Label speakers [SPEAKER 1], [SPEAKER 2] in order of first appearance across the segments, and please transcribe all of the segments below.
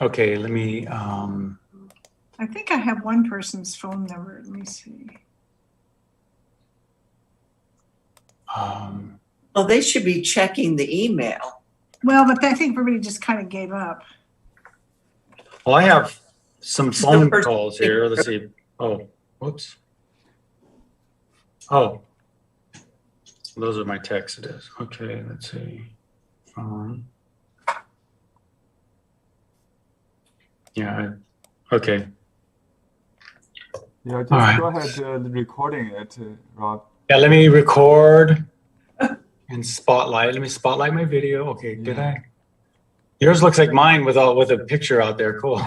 [SPEAKER 1] Okay, let me,
[SPEAKER 2] I think I have one person's phone number. Let me see.
[SPEAKER 3] Well, they should be checking the email.
[SPEAKER 2] Well, but I think everybody just kind of gave up.
[SPEAKER 1] well, I have some phone
[SPEAKER 3] first
[SPEAKER 1] calls here. Let's see. Oh, whoops. Oh, those are my texts. It is. Okay, let's see. Yeah, okay.
[SPEAKER 4] Yeah, just
[SPEAKER 1] All right.
[SPEAKER 4] go ahead recording it, Rob.
[SPEAKER 1] Yeah, let me record and spotlight. Let me spotlight my video. Okay, did
[SPEAKER 4] Yeah.
[SPEAKER 1] I? Yours looks like mine with a picture out there. Cool.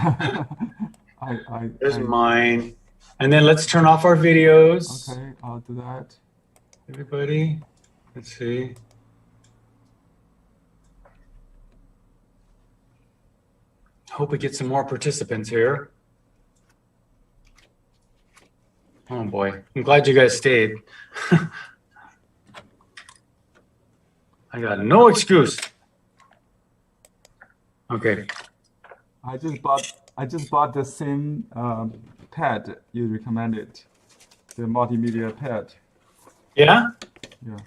[SPEAKER 1] There's mine. And then let's turn off our videos.
[SPEAKER 4] Okay, I'll do that.
[SPEAKER 1] Everybody, let's see. Hope we get some more participants here. Oh boy, I'm glad you guys stayed. I got no excuse. Okay.
[SPEAKER 4] I just bought the same pad you recommended, the multimedia pad.
[SPEAKER 1] Yeah?
[SPEAKER 4] Yeah.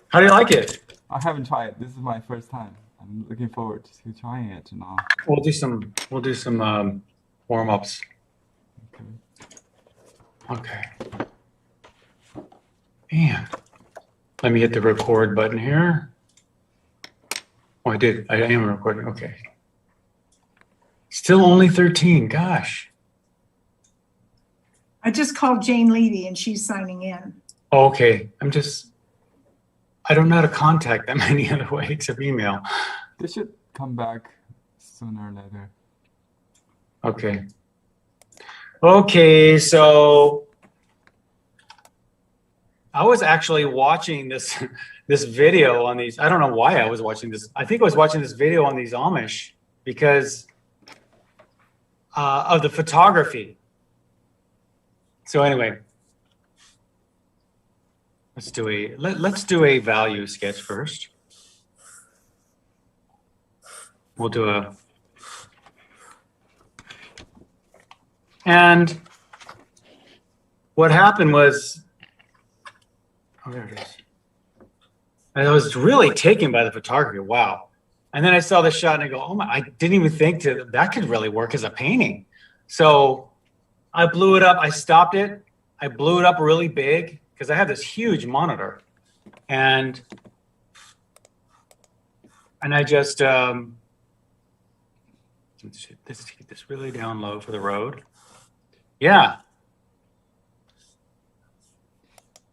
[SPEAKER 1] How do you like it?
[SPEAKER 4] I haven't tried it. This is my first time. I'm looking forward to trying it now.
[SPEAKER 1] We'll do some warm-ups.
[SPEAKER 4] Okay.
[SPEAKER 1] Okay. And let me hit the record button here. Oh, I did. I am recording. Okay. Still only 13. Gosh.
[SPEAKER 2] I just called Jane Levy and she's signing in.
[SPEAKER 1] Oh, okay. I don't know how to contact them any other way except email.
[SPEAKER 4] They should come back sooner or later.
[SPEAKER 1] Okay. Okay, so I was actually watching this video on these. I don't know why I was watching this. I think I was watching this video on these Amish because of the photography. So anyway, let's do a value sketch first. We'll do a, and what happened was, oh, there it is. I was really taken by the photography. Wow. And then I saw the shot and I go, oh my, I didn't even think that could really work as a painting. So I blew it up. I stopped it. I blew it up really big because I have this huge monitor. And I just, let's keep this really down low for the road. Yeah.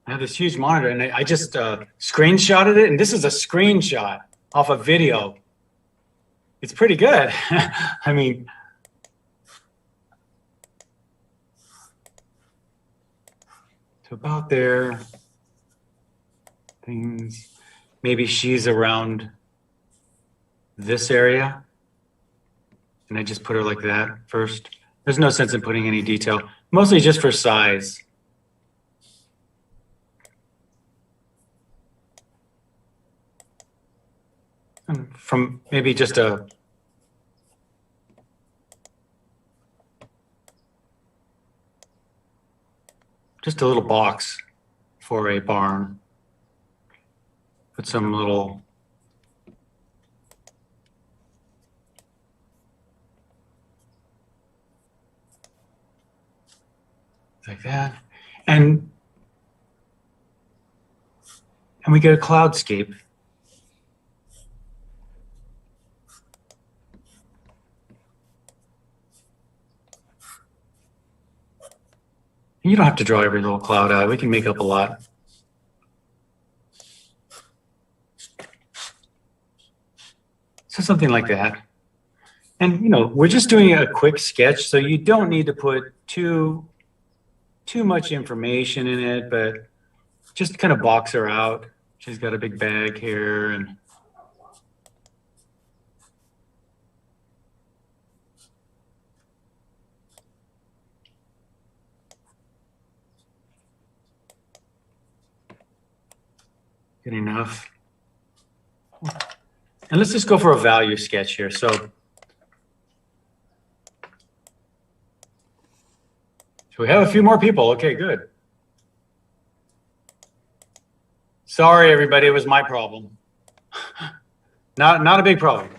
[SPEAKER 1] I have this huge monitor and I just screenshotted it. And this is a screenshot off a video. It's pretty good. I mean, to about there. Things, maybe she's around this area. And I just put her like that first. There's no sense in putting any detail, mostly just for size. And from maybe just a little box for a barn. Put some little like that. And we get a cloudscape. You don't have to draw every little cloud out. We can make up a lot. So something like that. And, you know, we're just doing a quick sketch, so you don't need to put too much information in it, but just kind of box her out. She's got a big bag here and good enough. And let's just go for a value sketch here. So So we have a few more people. Okay, good. Sorry, everybody. It was my problem. Not a big problem.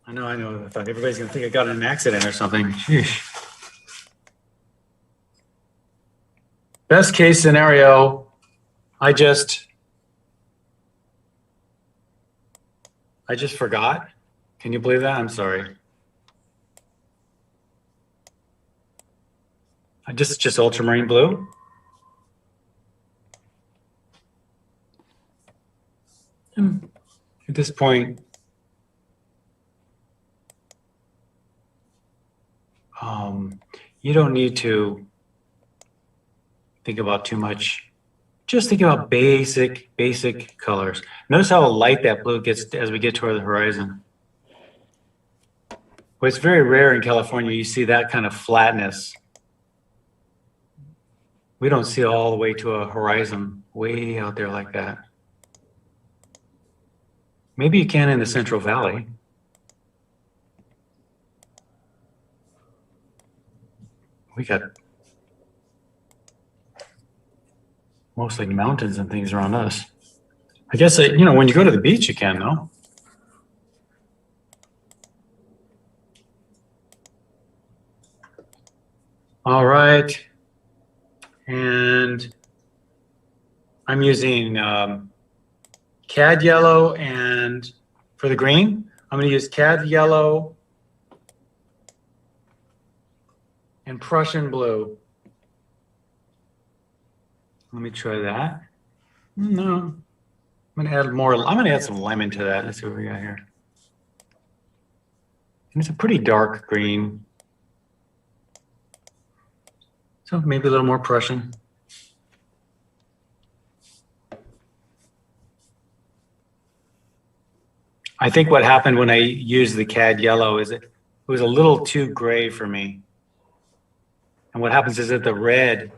[SPEAKER 1] I know. I thought everybody's gonna think I got in an accident or something. Sheesh. Best case scenario, I just forgot. Can you believe that? I'm sorry. Just ultramarine blue. At this point, you don't need to think about too much. Just think about basic colors. Notice how light that blue gets as we get toward the horizon. Well, it's very rare in California you see that kind of flatness. We don't see it all the way to a horizon way out there like that. Maybe you can in the Central Valley. We got mostly mountains and things around us. I guess, when you go to the beach, you can, though. All right. And I'm using cad yellow, and for the green, I'm going to use cad yellow and Prussian blue. Let me try that. No, I'm going to add more. I'm going to add some lemon to that. Let's see what we got here. And it's a pretty dark green. So maybe a little more Prussian. I think what happened when I used the cad yellow is it was a little too gray for me. And what happens is that the red,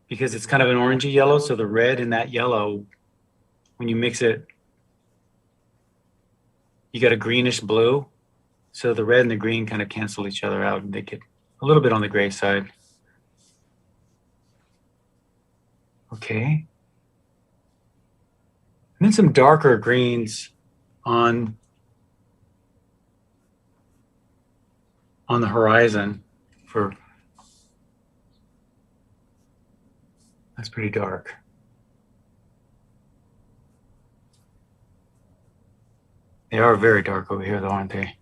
[SPEAKER 1] because it's kind of an orangey yellow, so the red in that yellow, when you mix it, you got a greenish blue. So the red and the green kind of cancel each other out and they get a little bit on the gray side. Okay. And then some darker greens on the horizon for, that's pretty dark. They are very dark over here though, aren't they?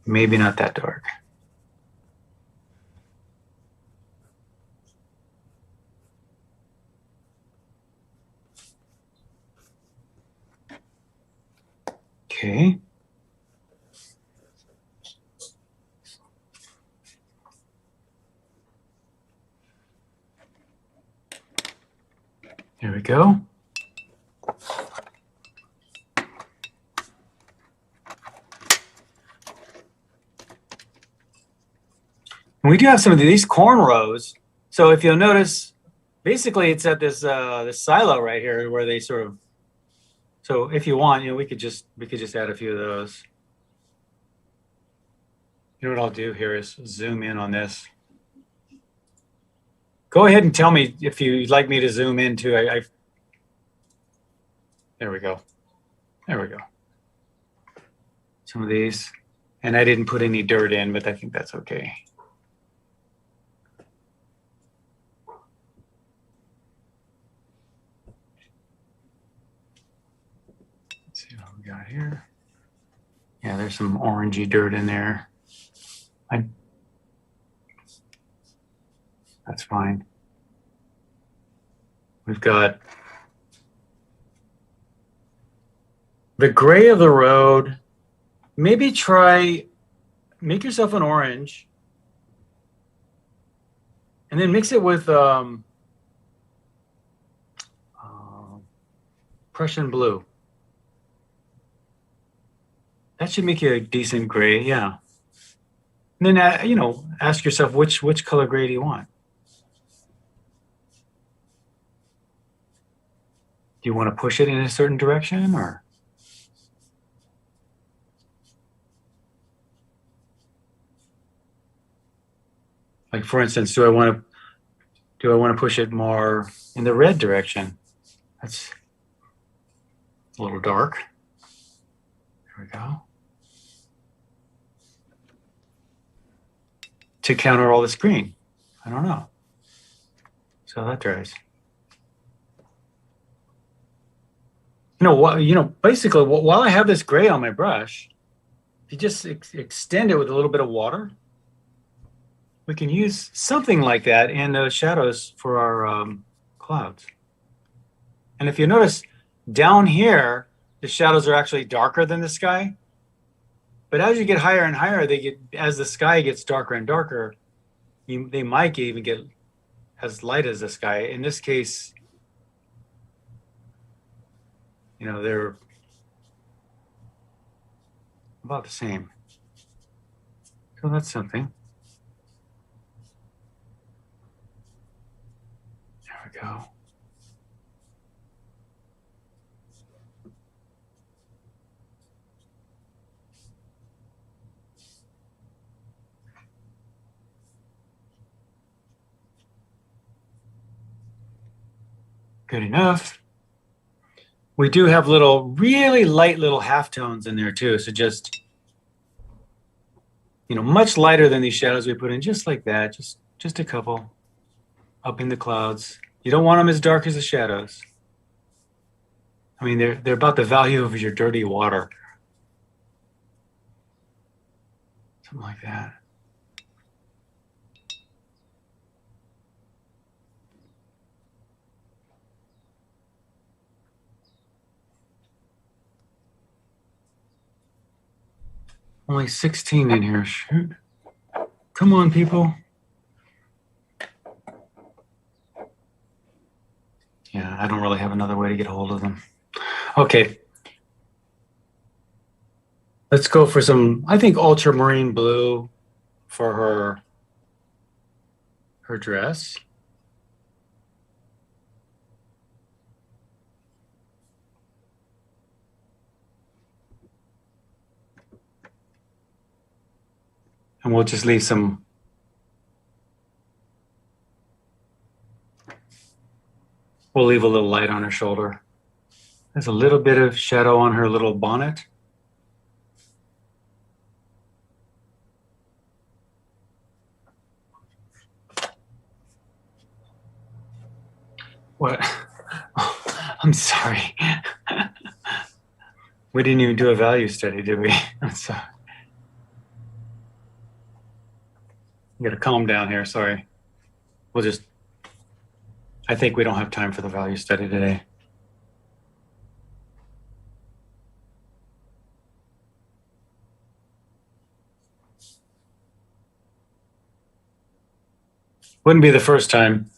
[SPEAKER 1] Maybe not that dark. Okay. There we go. And we do have some of these cornrows. So if you'll notice, basically it's at this this silo right here where they sort of. So if you want, we could just add a few of those. You know what I'll do here is zoom in on this. Go ahead and tell me if you'd like me to zoom in too. There we go. There we go. Some of these, and I didn't put any dirt in, but I think that's okay. Let's see what we got here. Yeah, there's some orangey dirt in there. That's fine. We've got the gray of the road. Maybe make yourself an orange and then mix it with Prussian blue. That should make you a decent gray, yeah. And then, ask yourself which color gray do you want? Do you want to push it in a certain direction or? Like for instance, do I want to push it more in the red direction? That's a little dark. There we go. To counter all this green. I don't know. So that dries. Basically, while I have this gray on my brush, if you just extend it with a little bit of water, we can use something like that in the shadows for our clouds. And if you notice, down here, the shadows are actually darker than the sky. But as you get higher and higher, as the sky gets darker and darker, they might even get as light as the sky. In this case, they're about the same. So that's something. There we go. Good enough. We do have really light little halftones in there too. So just, much lighter than these shadows we put in, just like that. Just a couple up in the clouds. You don't want them as dark as the shadows. I mean, they're about the value of your dirty water. Something like that. Only 16 in here. Shoot. Come on, people. Yeah, I don't really have another way to get a hold of them. Okay. Let's go for some, I think, ultramarine blue for her dress. And we'll just leave some. We'll leave a little light on her shoulder. There's a little bit of shadow on her little bonnet. What? Oh, I'm sorry. We didn't even do a value study, did we? I'm sorry. I'm gonna calm down here, sorry. I think we don't have time for the value study today. Wouldn't be the first time.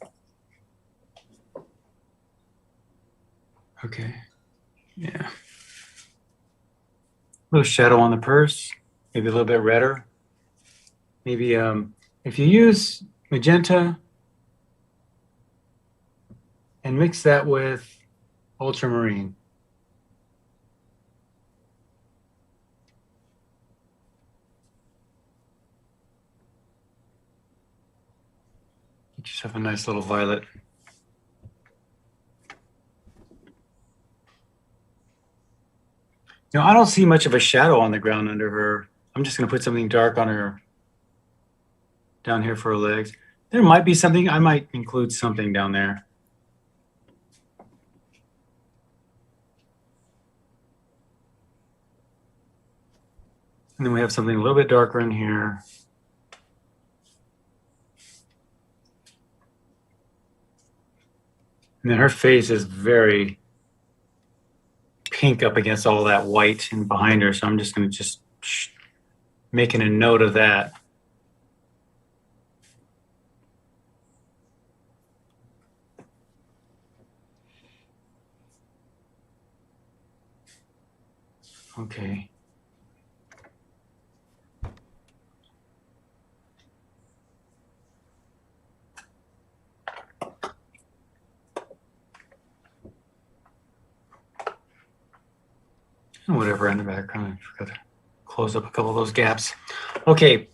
[SPEAKER 1] Okay, yeah. A little shadow on the purse, maybe a little bit redder. Maybe if you use magenta and mix that with ultramarine. Get yourself a nice little violet. I don't see much of a shadow on the ground under her. I'm just going to put something dark on her down here for her legs. There might be something. I might include something down there. And then we have something a little bit darker in here. And then her face is very pink up against all that white and behind her. So I'm just going to making a note of that. Okay. And whatever in the background, I forgot to close up a couple of those gaps. Okay.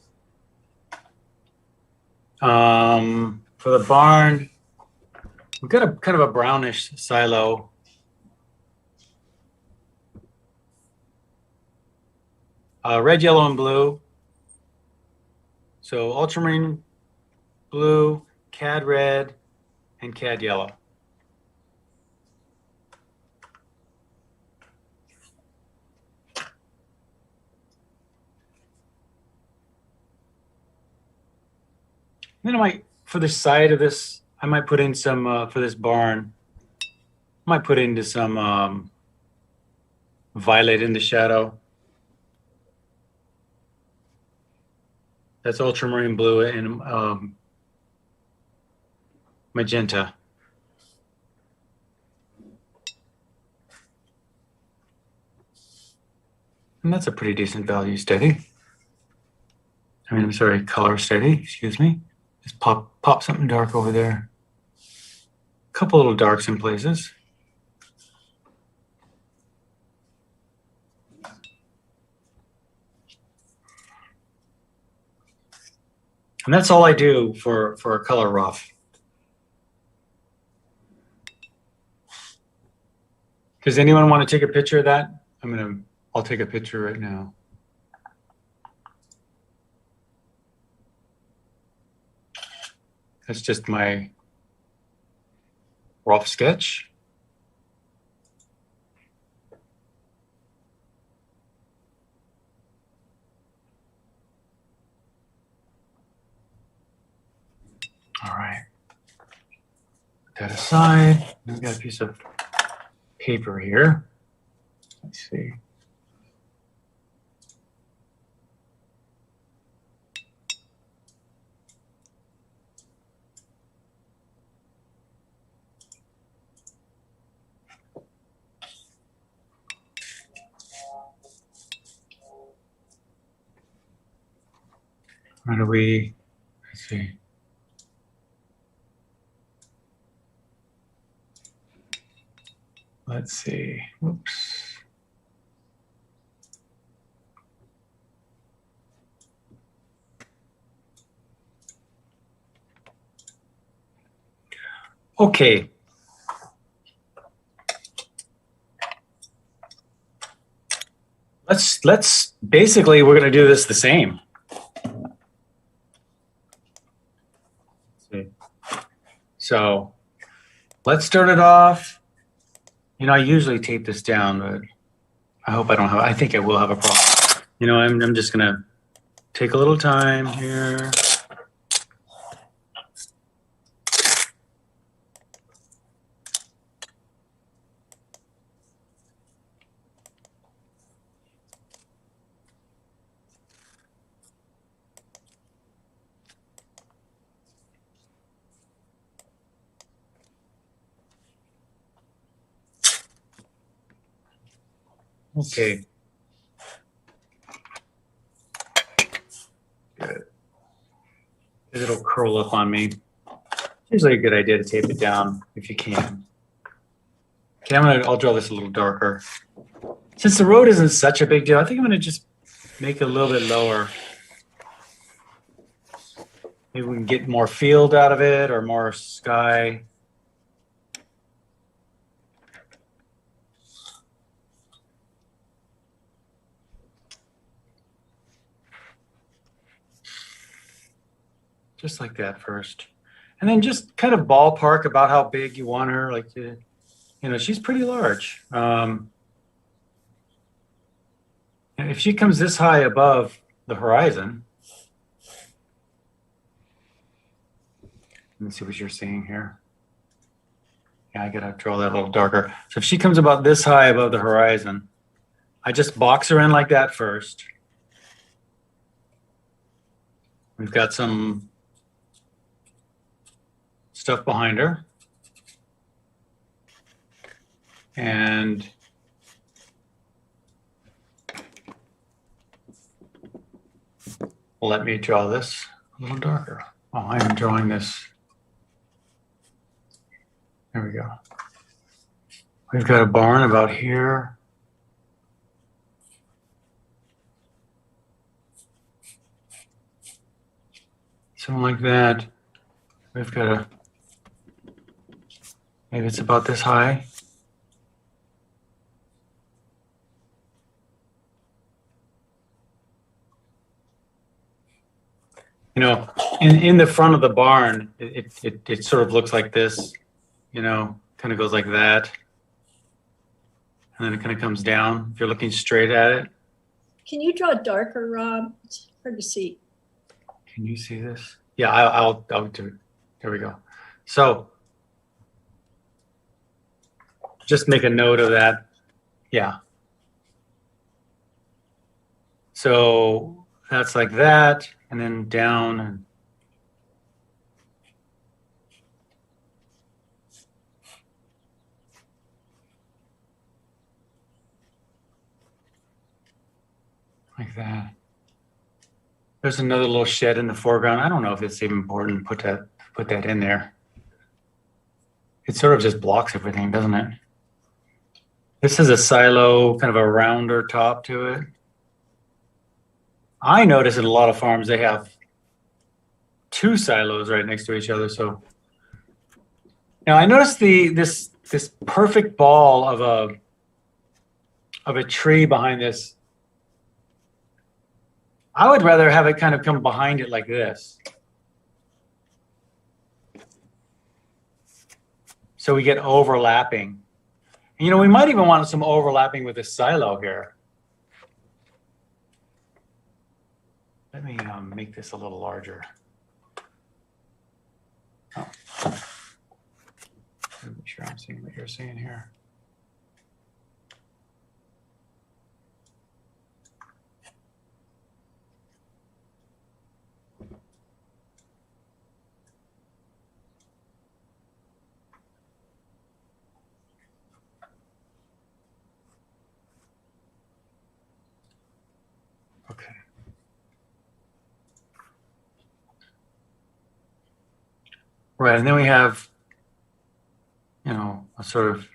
[SPEAKER 1] For the barn, we've got a kind of a brownish silo. Red, yellow, and blue. So ultramarine blue, cad red, and cad yellow. Then I might, for the side of this, I might put in some, for this barn, I might put into some violet in the shadow. That's ultramarine blue and magenta. And that's a pretty decent value, steady. I mean, I'm sorry, color steady, excuse me. Just pop something dark over there. A couple little darks in places. And that's all I do for a color rough. Does anyone want to take a picture of that? I'll take a picture right now. That's just my rough sketch. All right. Put that aside. We've got a piece of paper here. Let's see. How do we, let's see. Let's see, whoops. Okay. Let's basically, we're going to do this the same. So let's start it off. You know, I usually tape this down, but I hope I don't have, I think I will have a problem. You know, I'm just going to take a little time here. Okay. Good. It'll curl up on me. Usually a good idea to tape it down if you can. Okay, I'll draw this a little darker. Since the road isn't such a big deal, I think I'm gonna just make it a little bit lower. Maybe we can get more field out of it or more sky. Just like that first. And then just kind of ballpark about how big you want her. Like, you know, she's pretty large. And if she comes this high above the horizon, let me see what you're seeing here. Yeah, I gotta draw that a little darker. So if she comes about this high above the horizon, I just box her in like that first. We've got some stuff behind her. And let me draw this a little darker. Oh, I am drawing this. There we go. We've got a barn about here. Something like that. We've got a, maybe it's about this high. You know, in the front of the barn, it sort of looks like this, you know, kind of goes like that. And then it kind of comes down if you're looking straight at it.
[SPEAKER 5] Can you draw darker, Rob? It's hard to see.
[SPEAKER 1] Can you see this? Yeah, I'll do it. There we go. So just make a note of that. Yeah. So that's like that, and then down and like that. There's another little shed in the foreground. I don't know if it's even important to put that in there. It sort of just blocks everything, doesn't it? This is a silo, kind of a rounder top to it. I notice at a lot of farms they have two silos right next to each other. So now I noticed this perfect ball of a tree behind this. I would rather have it kind of come behind it like this. So we get overlapping. And, you know, we might even want some overlapping with this silo here. Let me make this a little larger. Oh. Make sure I'm seeing what you're seeing here. Okay. Right, and then we have, you know, a sort of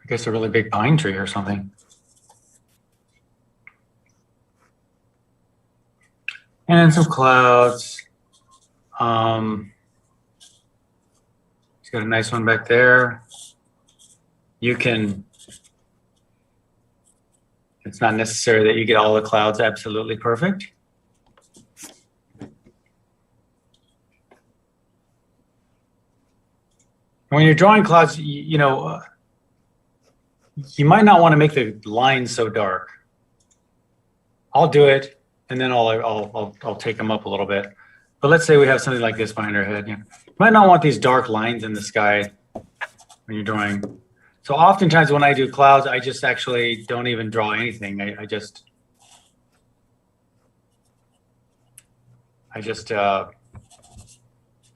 [SPEAKER 1] I guess a really big pine tree or something. And some clouds. He's got a nice one back there. You can, it's not necessary that you get all the clouds absolutely perfect. When you're drawing clouds, you know, you might not want to make the lines so dark. I'll do it, and then I'll take them up a little bit. But let's say we have something like this behind our head. You might not want these dark lines in the sky when you're drawing. So oftentimes when I do clouds, I just actually don't even draw anything. I just do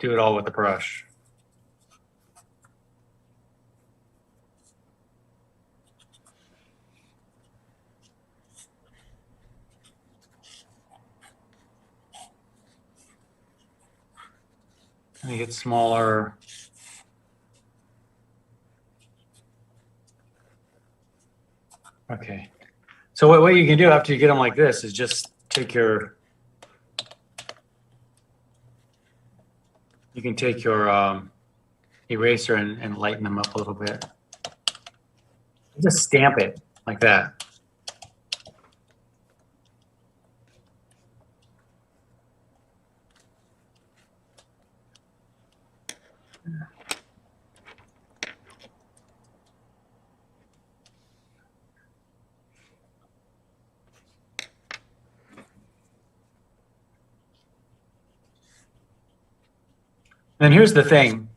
[SPEAKER 1] it all with the brush. And they get smaller. Okay. So what you can do after you get them like this is just take your, you can take your eraser and lighten them up a little bit. Just stamp it like that. Then here's the thing.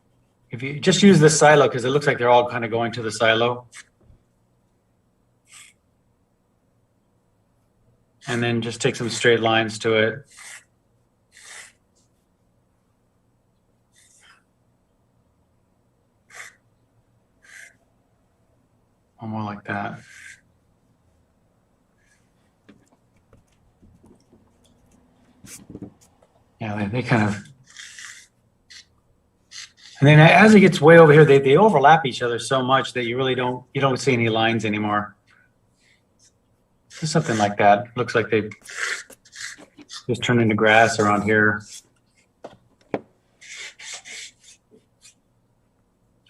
[SPEAKER 1] If you just use this silo, because it looks like they're all kind of going to the silo. And then just take some straight lines to it. One more like that. Yeah, they kind of, and then as it gets way over here, they overlap each other so much that you really don't see any lines anymore. Just something like that. Looks like they just turned into grass around here.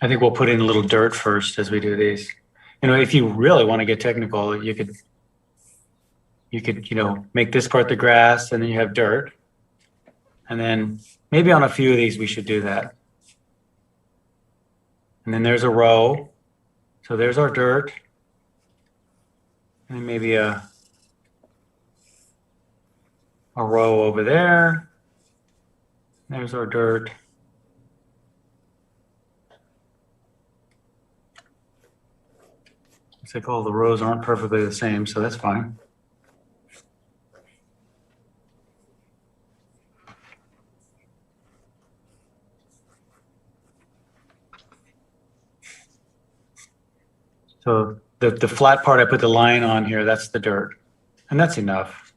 [SPEAKER 1] I think we'll put in a little dirt first as we do these. You know, if you really want to get technical, you could, you know, make this part the grass and then you have dirt. And then maybe on a few of these, we should do that. And then there's a row. So there's our dirt. And maybe a row over there. There's our dirt. Looks like all the rows aren't perfectly the same, so that's fine. So the flat part I put the line on here, that's the dirt. And that's enough.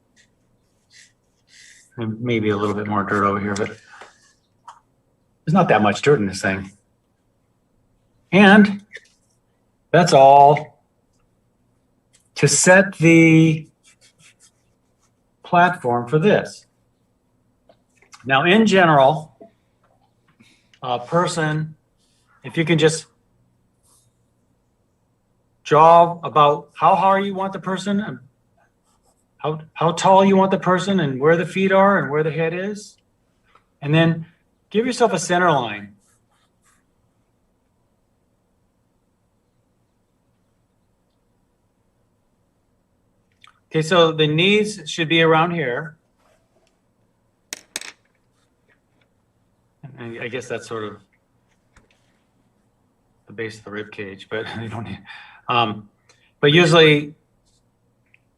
[SPEAKER 1] And maybe a little bit more dirt over here, but there's not that much dirt in this thing. And that's all to set the platform for this. Now, in general, a person, if you can just draw about how high you want the person, and how tall you want the person, and where the feet are and where the head is, and then give yourself a center line. Okay, so the knees should be around here. And I guess that's sort of the base of the rib cage, but you don't need. But usually,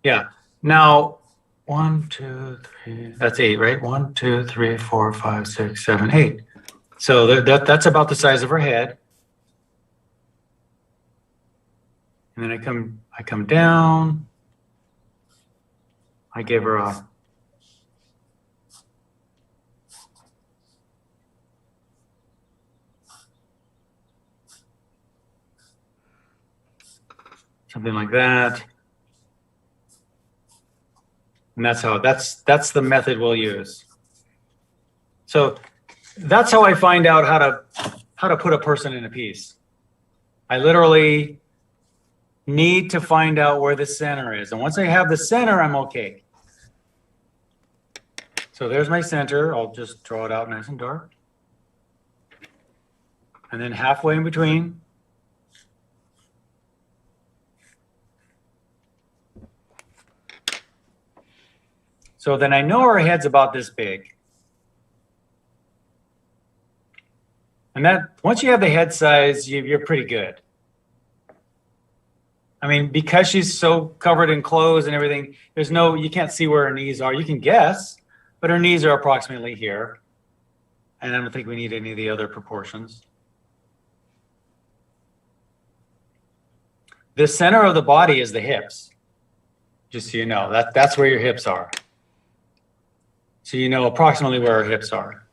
[SPEAKER 1] yeah. Now, 1, 2, 3. That's 8, right? 1, 2, 3, 4, 5, 6, 7, 8. So that's about the size of her head. And then I come down. I give her a something like that. And that's the method we'll use. So that's how I find out how to put a person in a piece. I literally need to find out where the center is. And once I have the center, I'm okay. So there's my center. I'll just draw it out nice and dark. And then halfway in between. So then I know our head's about this big. And that once you have the head size, you're pretty good. I mean, because she's so covered in clothes and everything, you can't see where her knees are. You can guess, but her knees are approximately here. And I don't think we need any of the other proportions. The center of the body is the hips. Just so you know, that's where your hips are. So you know approximately where our hips are.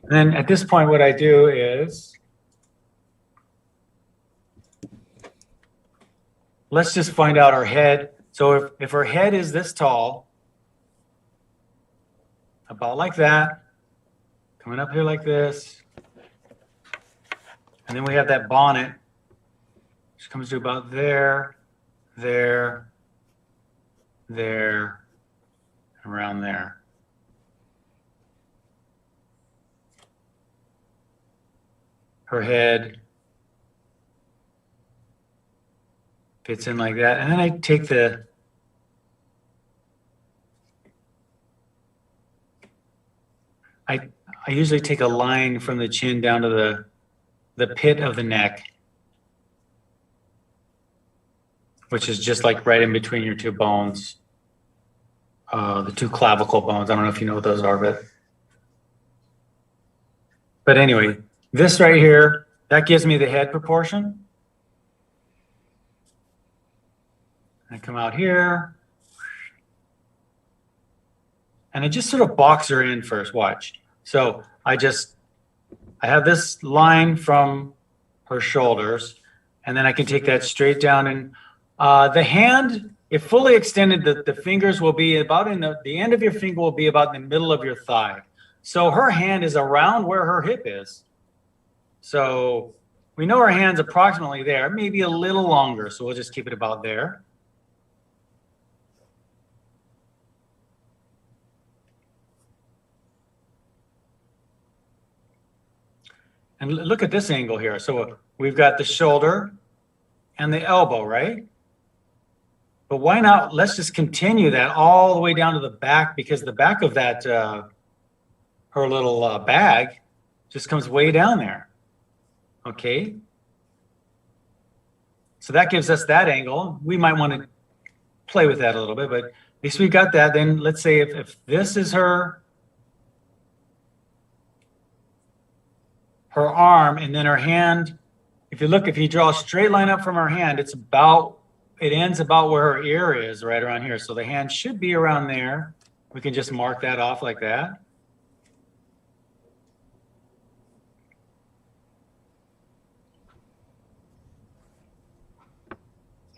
[SPEAKER 1] And then at this point, what I do is, let's just find out our head. So if her head is this tall, about like that, coming up here like this, and then we have that bonnet, which comes to about there, there, there, around there. Her head fits in like that. And then I take I usually take a line from the chin down to the pit of the neck, which is just like right in between your two bones. The two clavicle bones. I don't know if you know what those are, but anyway, this right here, that gives me the head proportion. I come out here, and I just sort of box her in first. Watch. So I have this line from her shoulders, and then I can take that straight down and The hand, if fully extended, the fingers will be about in the end of your finger will be about in the middle of your thigh. So her hand is around where her hip is. So we know her hand's approximately there, maybe a little longer. So we'll just keep it about there. And look at this angle here. So we've got the shoulder and the elbow, right? But why not? Let's just continue that all the way down to the back, because the back of that, her little bag just comes way down there. Okay. So that gives us that angle. We might want to play with that a little bit, but at least we got that. Then let's say if this is her arm, and then her hand, if you draw a straight line up from her hand, it ends about where her ear is, right around here. So the hand should be around there. We can just mark that off like that.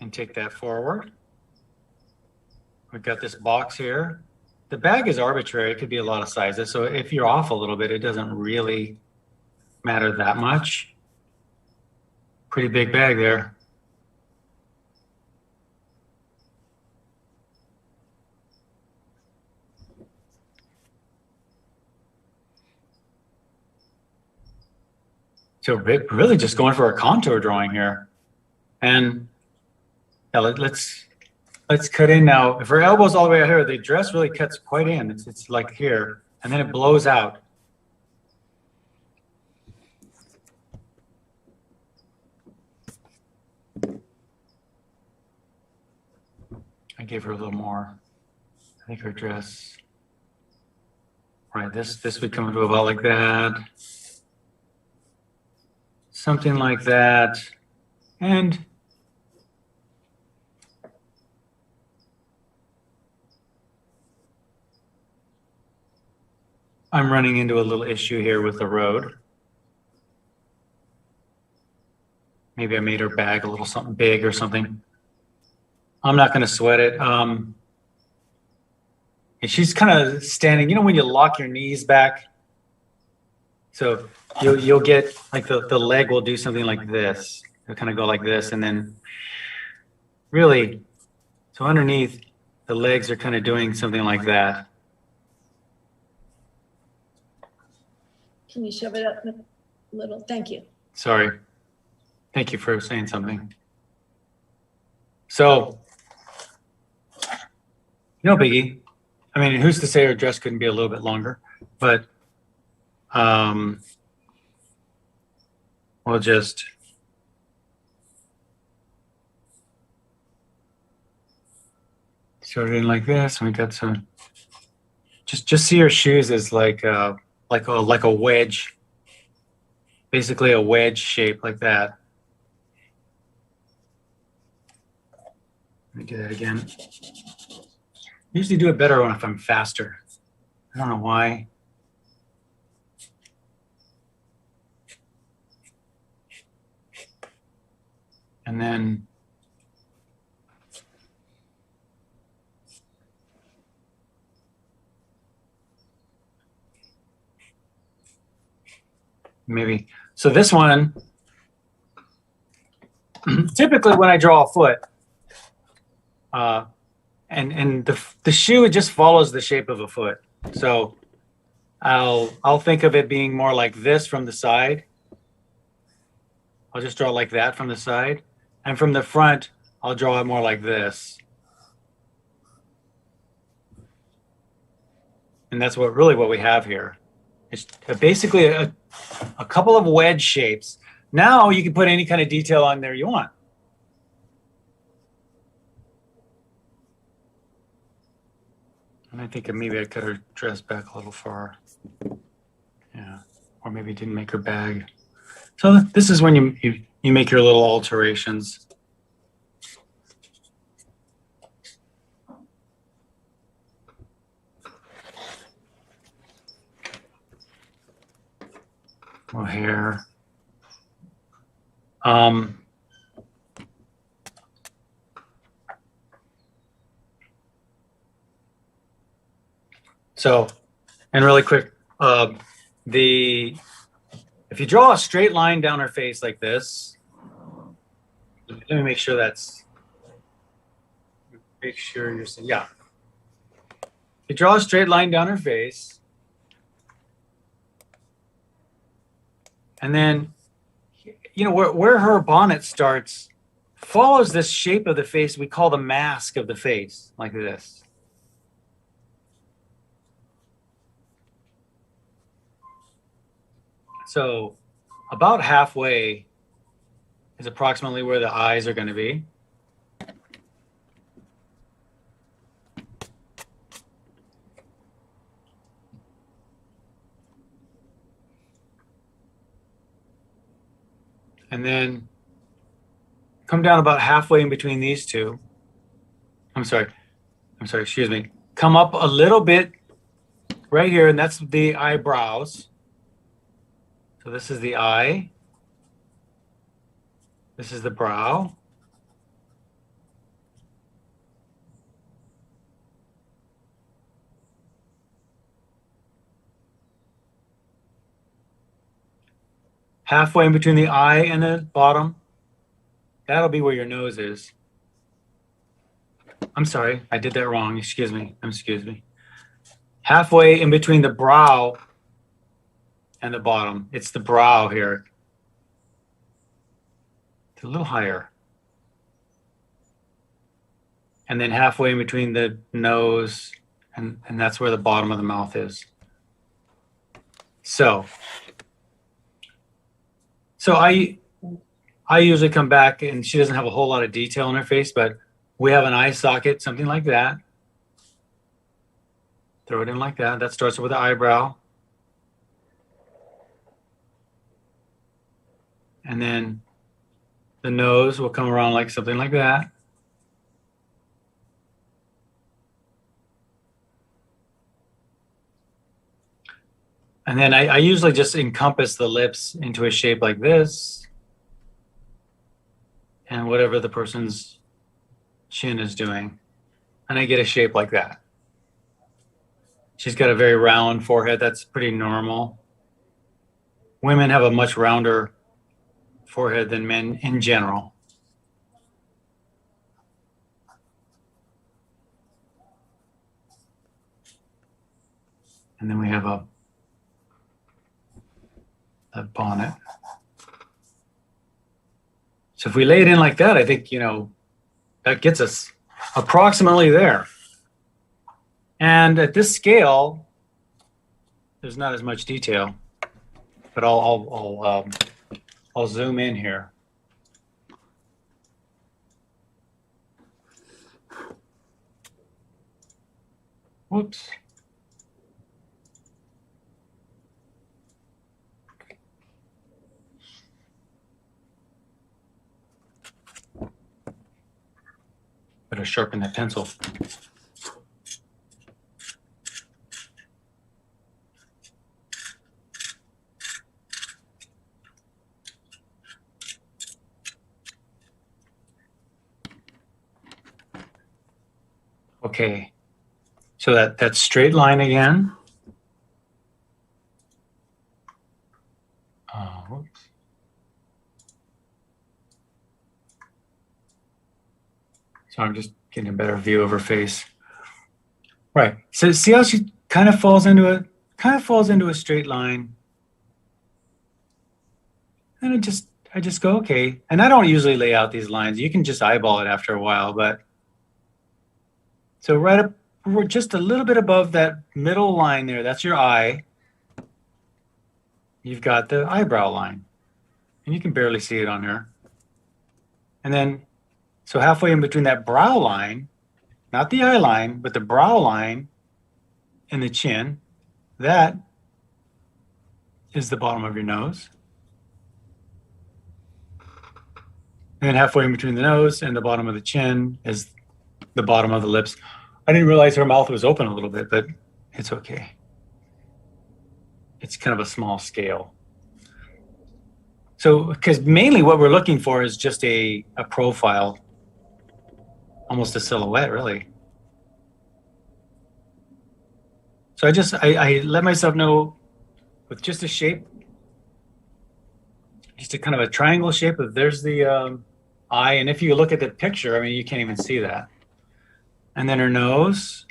[SPEAKER 1] And take that forward. We've got this box here. The bag is arbitrary. It could be a lot of sizes. So if you're off a little bit, it doesn't really matter that much. Pretty big bag there. So really just going for a contour drawing here. And yeah, let's cut in now. If her elbow's all the way out here, the dress really cuts quite in. It's like here, and then it blows out. I gave her a little more. I think her dress, right, this would come to about like that. Something like that. And I'm running into a little issue here with the road. Maybe I made her bag a little something big or something. I'm not going to sweat it. And she's kind of standing, when you lock your knees back. So you'll get like the leg will do something like this. It'll kind of go like this, and then really, so underneath the legs are kind of doing something like that.
[SPEAKER 5] Can you shove it up a little? Thank you.
[SPEAKER 1] Sorry. Thank you for saying something. So, no biggie. I mean, who's to say her dress couldn't be a little bit longer? But we'll just sort it in like this. And we got some. Just see her shoes as like a wedge, basically a wedge shape like that. Let me do that again. I usually do it better if I'm faster. I don't know why. And then maybe. So this one, typically when I draw a foot, and the shoe just follows the shape of a foot. So I'll think of it being more like this from the side. I'll just draw it like that from the side. And from the front, I'll draw it more like this. And that's what we have here. It's basically a couple of wedge shapes. Now you can put any kind of detail on there you want. And I think maybe I cut her dress back a little far. Yeah, or maybe didn't make her bag. So this is when you make your little alterations. Hair. So, and really quick, if you draw a straight line down her face like this, let me make sure you're seeing, yeah. You draw a straight line down her face, and then, you know, where her bonnet starts follows this shape of the face we call the mask of the face, like this. So about halfway is approximately where the eyes are going to be. And then come down about halfway in between these two. I'm sorry, excuse me. Come up a little bit right here, and that's the eyebrows. So this is the eye. This is the brow. Halfway in between the eye and the bottom, that'll be where your nose is. I'm sorry, I did that wrong. Excuse me. Halfway in between the brow and the bottom. It's the brow here. It's a little higher. And then halfway in between the nose, and that's where the bottom of the mouth is. So I usually come back, and she doesn't have a whole lot of detail in her face, but we have an eye socket, something like that. Throw it in like that. That starts with the eyebrow. And then the nose will come around like something like that. And then I usually just encompass the lips into a shape like this. And whatever the person's chin is doing. And I get a shape like that. She's got a very round forehead. That's pretty normal. Women have a much rounder forehead than men in general. And then we have a bonnet. So if we lay it in like that, I think, you know, that gets us approximately there. And at this scale, there's not as much detail, but I'll zoom in here. Whoops. Better sharpen that pencil. Okay, so that straight line again. Whoops. So I'm just getting a better view of her face. Right. So see how she kind of falls into a straight line. And I just go, okay. And I don't usually lay out these lines. You can just eyeball it after a while, but so right up, we're just a little bit above that middle line there. That's your eye. You've got the eyebrow line. And you can barely see it on her. And then, so halfway in between that brow line, not the eye line, but the brow line and the chin, that is the bottom of your nose. And then halfway in between the nose and the bottom of the chin is the bottom of the lips. I didn't realize her mouth was open a little bit, but it's okay. It's kind of a small scale. So, because mainly what we're looking for is just a profile, almost a silhouette, really. So I let myself know with just a shape, just a kind of a triangle shape. If there's the eye, and if you look at the picture, I mean, you can't even see that. And then her nose.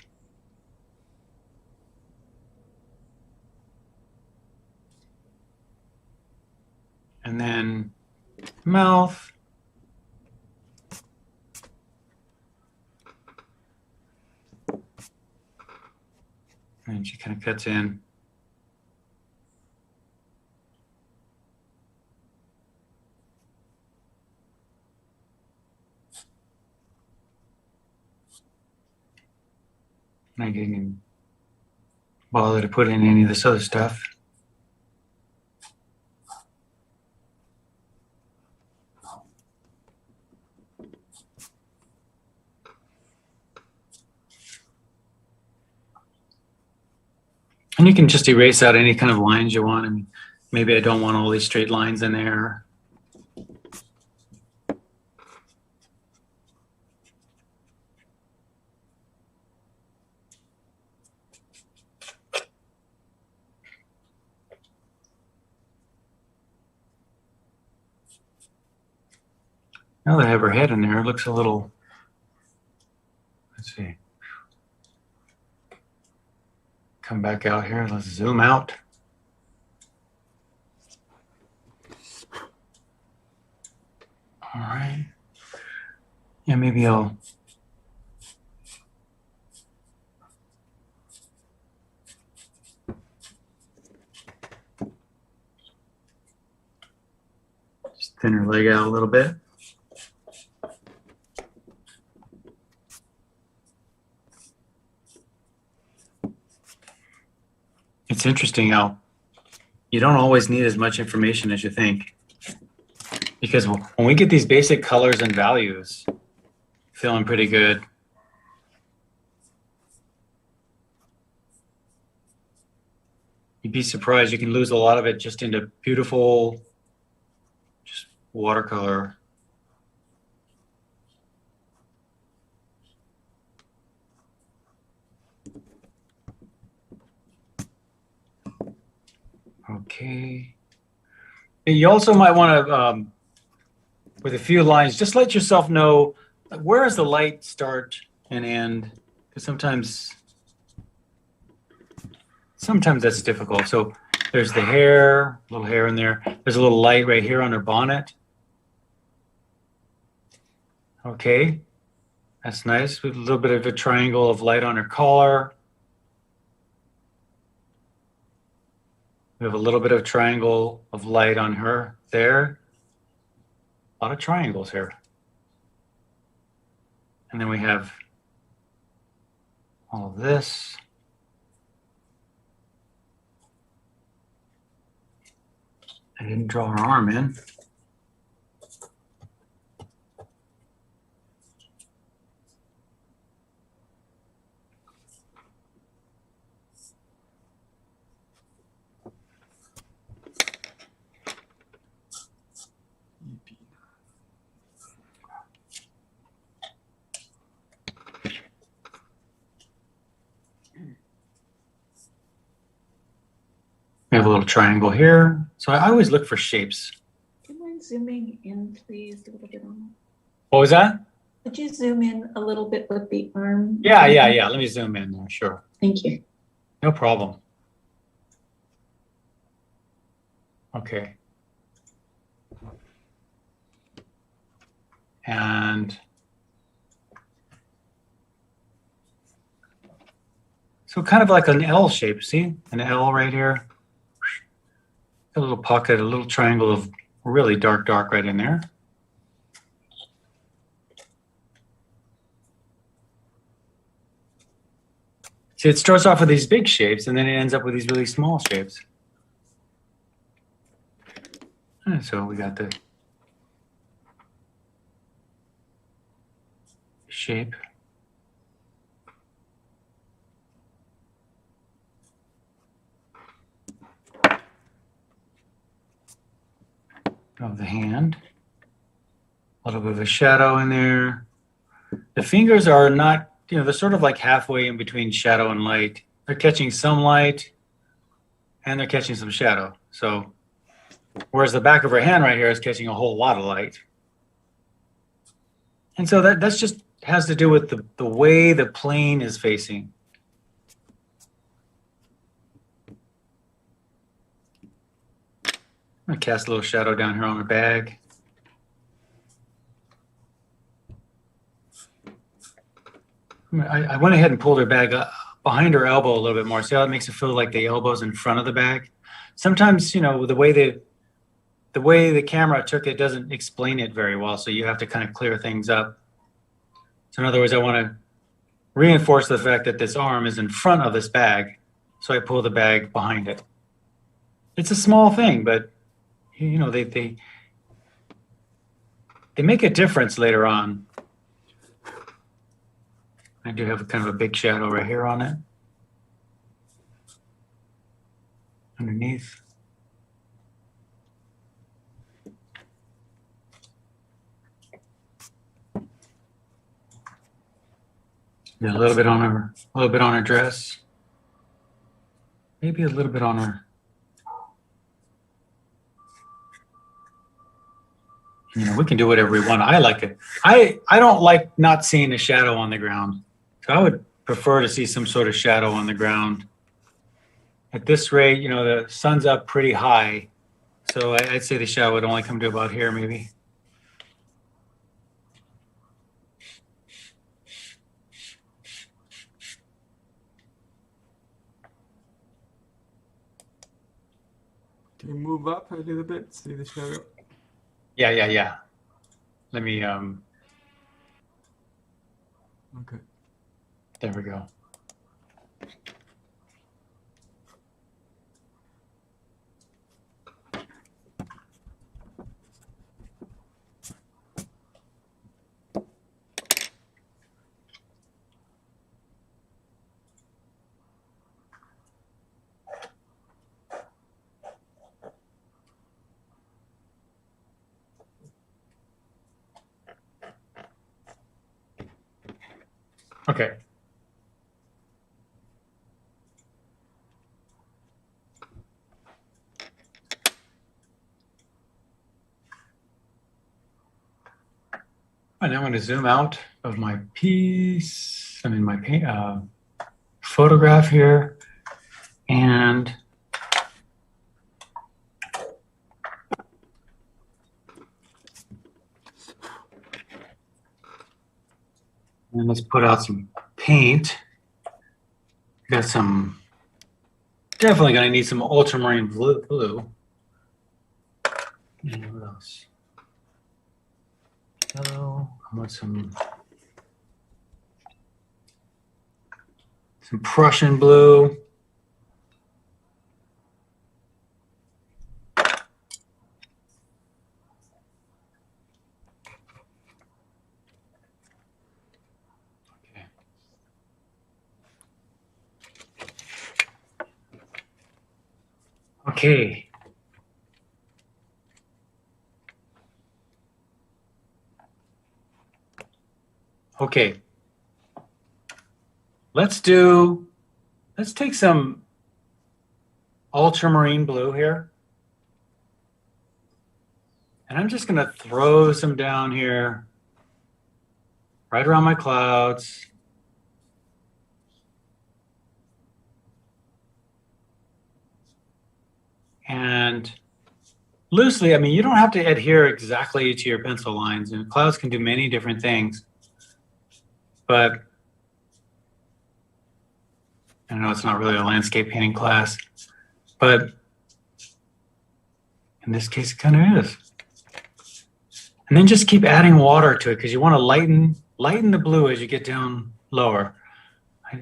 [SPEAKER 1] And then mouth. And she kind of cuts in. And I didn't bother to put in any of this other stuff. And you can just erase out any kind of lines you want. I mean, maybe I don't want all these straight lines in there. Now that I have her head in there, it looks a little, let's see. Come back out here, let's zoom out. All right. Yeah, maybe I'll just thin her leg out a little bit. It's interesting how you don't always need as much information as you think. Because when we get these basic colors and values, feeling pretty good. You'd be surprised, you can lose a lot of it just into beautiful, just watercolor. Okay. And you also might want to, with a few lines, just let yourself know where does the light start and end, because sometimes that's difficult. So there's the hair, little hair in there. There's a little light right here on her bonnet. Okay, that's nice. With a little bit of a triangle of light on her collar. We have a little bit of triangle of light on her there. A lot of triangles here. And then we have all of this. I didn't draw her arm in. We have a little triangle here. So I always look for shapes.
[SPEAKER 6] Do you mind zooming in, please, a little bit on that?
[SPEAKER 1] What was that?
[SPEAKER 6] Could you zoom in a little bit with the arm?
[SPEAKER 1] Yeah. Let me zoom in there. Sure.
[SPEAKER 6] Thank you.
[SPEAKER 1] No problem. Okay. And so kind of like an L shape, see? An L right here. A little pocket, a little triangle of really dark right in there. See, it starts off with these big shapes and then it ends up with these really small shapes. And so we got the shape. Of the hand. A little bit of a shadow in there. The fingers are not, they're sort of like halfway in between shadow and light. they're catching some light and they're catching some shadow. So whereas the back of her hand right here is catching a whole lot of light. And so that's just has to do with the way the plane is facing. I'm gonna cast a little shadow down here on her bag. I went ahead and pulled her bag up behind her elbow a little bit more. See how it makes it feel like the elbow's in front of the bag? Sometimes, you know, the way the camera took it doesn't explain it very well, so you have to kind of clear things up. So in other words, I want to reinforce the fact that this arm is in front of this bag, so I pull the bag behind it. It's a small thing, but you know, they make a difference later on. I do have kind of a big shadow right here on it. Underneath. Yeah, a little bit on her dress. Maybe a little bit on her. You know, we can do whatever we want. I like it. I don't like not seeing a shadow on the ground. So I would prefer to see some sort of shadow on the ground. At this rate, you know, the sun's up pretty high. So I'd say the shadow would only come to about here, maybe.
[SPEAKER 4] Can you move up a little bit? See the shadow?
[SPEAKER 1] Yeah. Let me,
[SPEAKER 4] Okay.
[SPEAKER 1] there we go. Okay. And I'm going to zoom out of my piece. I mean, my photograph here. And let's put out some paint. Got some, definitely going to need some ultramarine blue. And what else? Yellow. I want some Prussian blue. Okay. Okay. Let's take some ultramarine blue here. And I'm just going to throw some down here, right around my clouds. And loosely, I mean, you don't have to adhere exactly to your pencil lines. And clouds can do many different things. But I know it's not really a landscape painting class, but in this case, it kind of is. And then just keep adding water to it because you want to lighten the blue as you get down lower.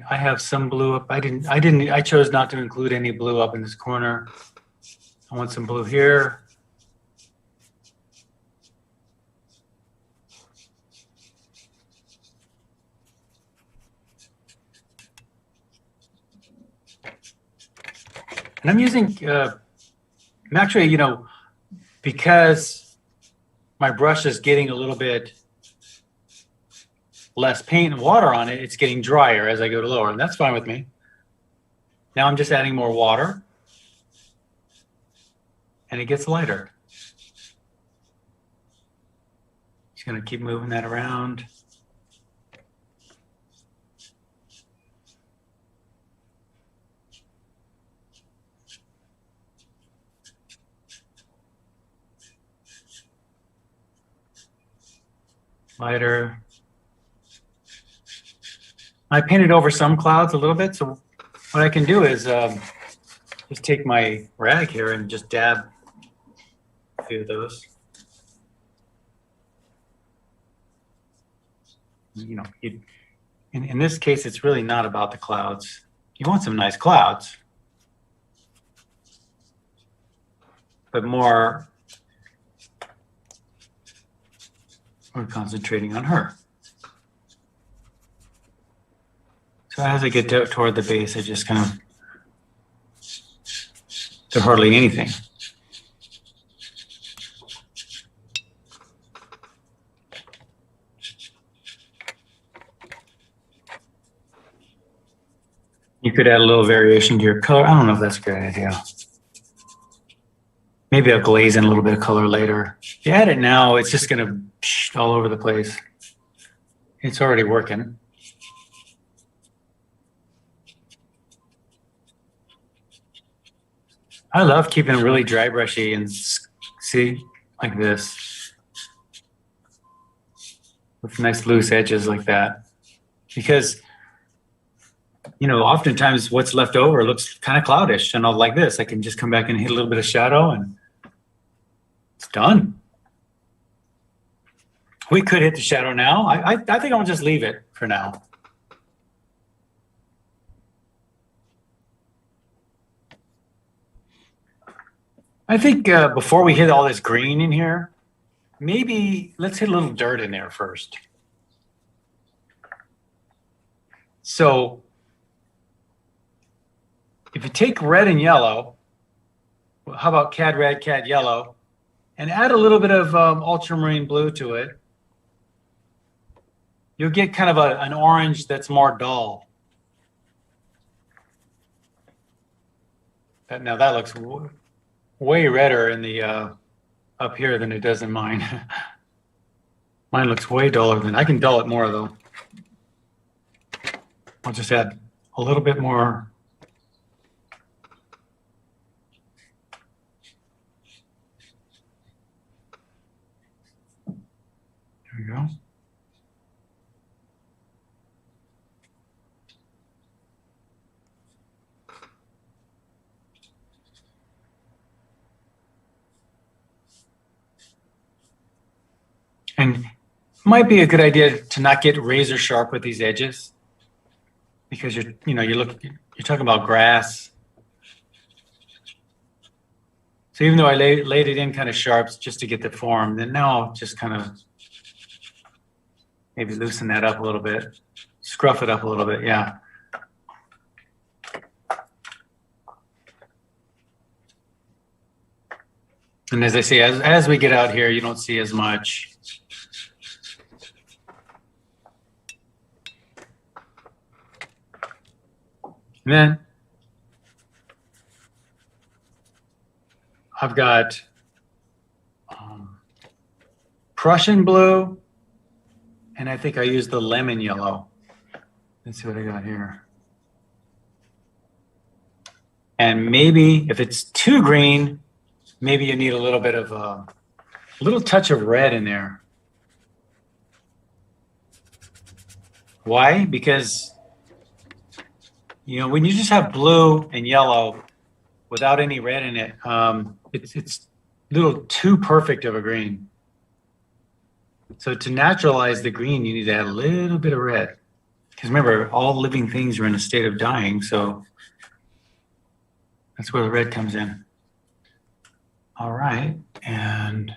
[SPEAKER 1] I have some blue up. I chose not to include any blue up in this corner. I want some blue here. And I'm using, actually, you know, because my brush is getting a little bit less paint and water on it, it's getting drier as I go to lower, and that's fine with me. Now I'm just adding more water. And it gets lighter. Just gonna keep moving that around. Lighter. I painted over some clouds a little bit, so what I can do is just take my rag here and just dab a few of those. You know, in this case, it's really not about the clouds. You want some nice clouds, but more, we're concentrating on her. So as I get toward the base, I just kind of do hardly anything. You could add a little variation to your color. I don't know if that's a good idea. Maybe I'll glaze in a little bit of color later. If you add it now, it's just gonna all over the place. It's already working. I love keeping it really dry brushy and see, like this. With nice loose edges like that. Because, you know, oftentimes what's left over looks kind of cloudish, and I'll like this. I can just come back and hit a little bit of shadow and it's done. We could hit the shadow now. I think I'll just leave it for now. I think before we hit all this green in here, maybe let's hit a little dirt in there first. So if you take red and yellow, how about cad red, cad yellow, and add a little bit of ultramarine blue to it, you'll get kind of an orange that's more dull. Now that looks way redder in the up here than it does in mine. Mine looks way duller than, I can dull it more though. I'll just add a little bit more. There we go. And it might be a good idea to not get razor sharp with these edges, because you're talking about grass. So even though I laid it in kind of sharp just to get the form, then now I'll just kind of maybe loosen that up a little bit, scruff it up a little bit, yeah. And as I say, as we get out here, you don't see as much. And then I've got Prussian blue, and I think I used the lemon yellow. Let's see what I got here. And maybe if it's too green, maybe you need a little bit of a little touch of red in there. Why? Because, you know, when you just have blue and yellow without any red in it, it's a little too perfect of a green. So to naturalize the green, you need to add a little bit of red. Because remember, all living things are in a state of dying, so that's where the red comes in. All right, and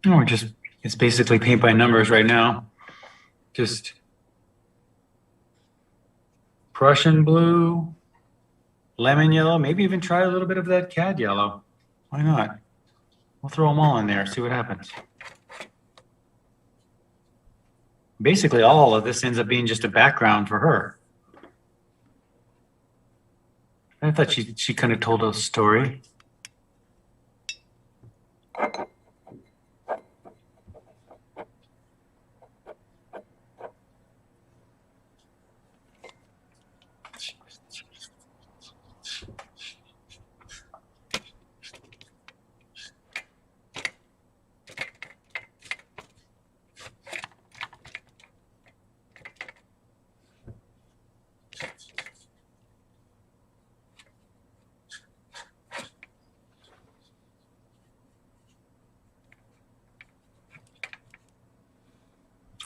[SPEAKER 1] No, just, it's basically paint by numbers right now. Just Prussian blue, lemon yellow, maybe even try a little bit of that cad yellow. Why not? We'll throw them all in there, see what happens. Basically, all of this ends up being just a background for her. I thought she kind of told a story.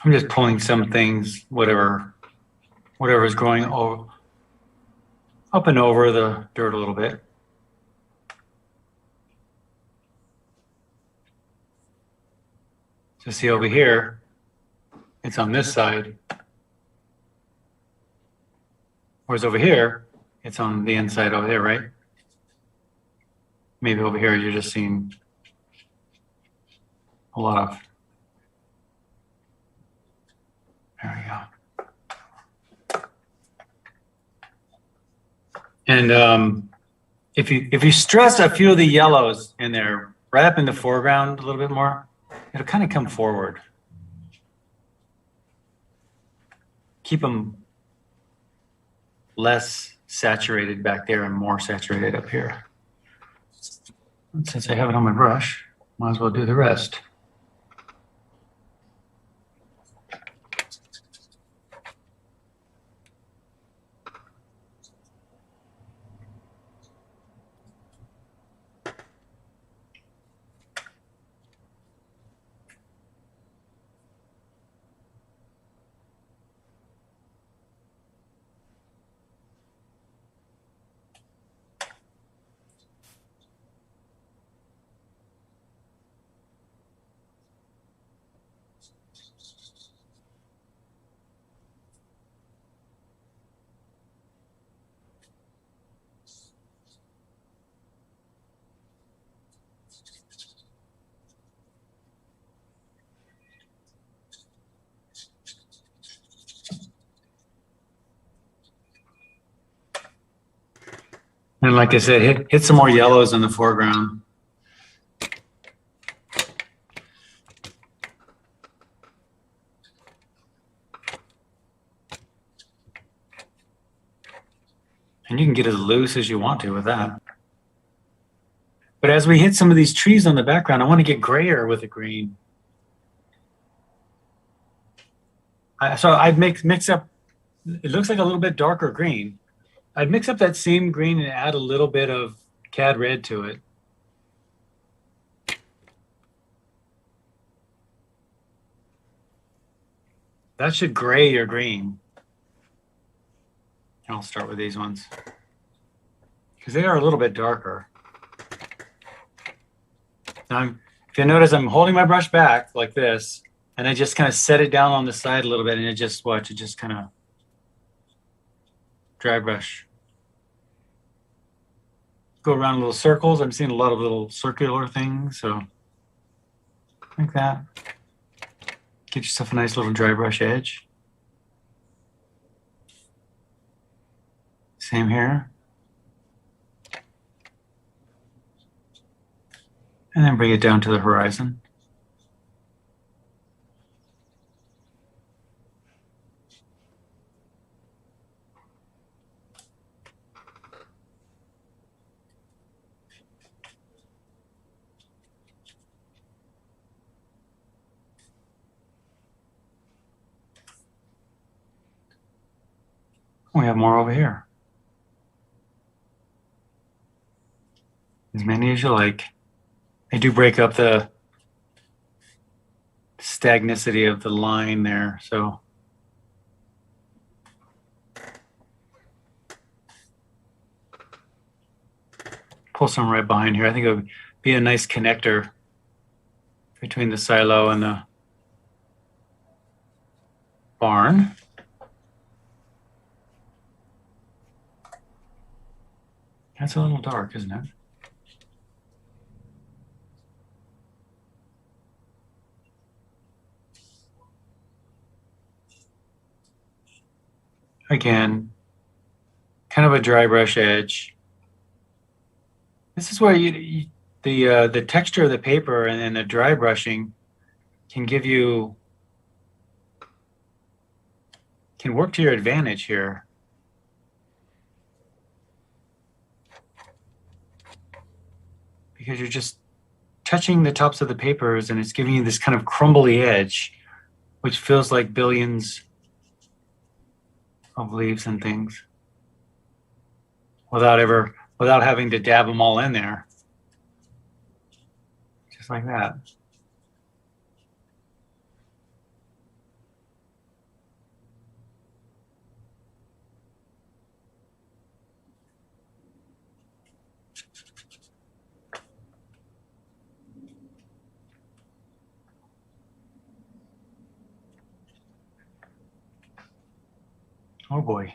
[SPEAKER 1] I'm just pulling some things, whatever is growing up and over the dirt a little bit. So see over here, it's on this side. Whereas over here, it's on the inside over there, right? Maybe over here you're just seeing a lot of, there we go. And if you stress a few of the yellows in there, right up in the foreground a little bit more, it'll kind of come forward. Keep them less saturated back there and more saturated up here. And since I have it on my brush, might as well do the rest. And like I said, hit some more yellows in the foreground. And you can get as loose as you want to with that. But as we hit some of these trees on the background, I want to get grayer with the green. So I'd mix up, it looks like a little bit darker green. I'd mix up that same green and add a little bit of cad red to it. That should gray your green. And I'll start with these ones because they are a little bit darker. Now, if you notice, I'm holding my brush back like this, and I just kind of set it down on the side a little bit, and it just, watch, it just kind of dry brush. Go around little circles. I'm seeing a lot of little circular things, so like that. Get yourself a nice little dry brush edge. Same here. And then bring it down to the horizon. We have more over here. As many as you like. I do break up the stagnicity of the line there, so. Pull some right behind here. I think it would be a nice connector between the silo and the barn. That's a little dark, isn't it? Again, kind of a dry brush edge. This is where the texture of the paper and the dry brushing can work to your advantage here. Because you're just touching the tops of the papers and it's giving you this kind of crumbly edge, which feels like billions of leaves and things without having to dab them all in there. Just like that. Oh boy.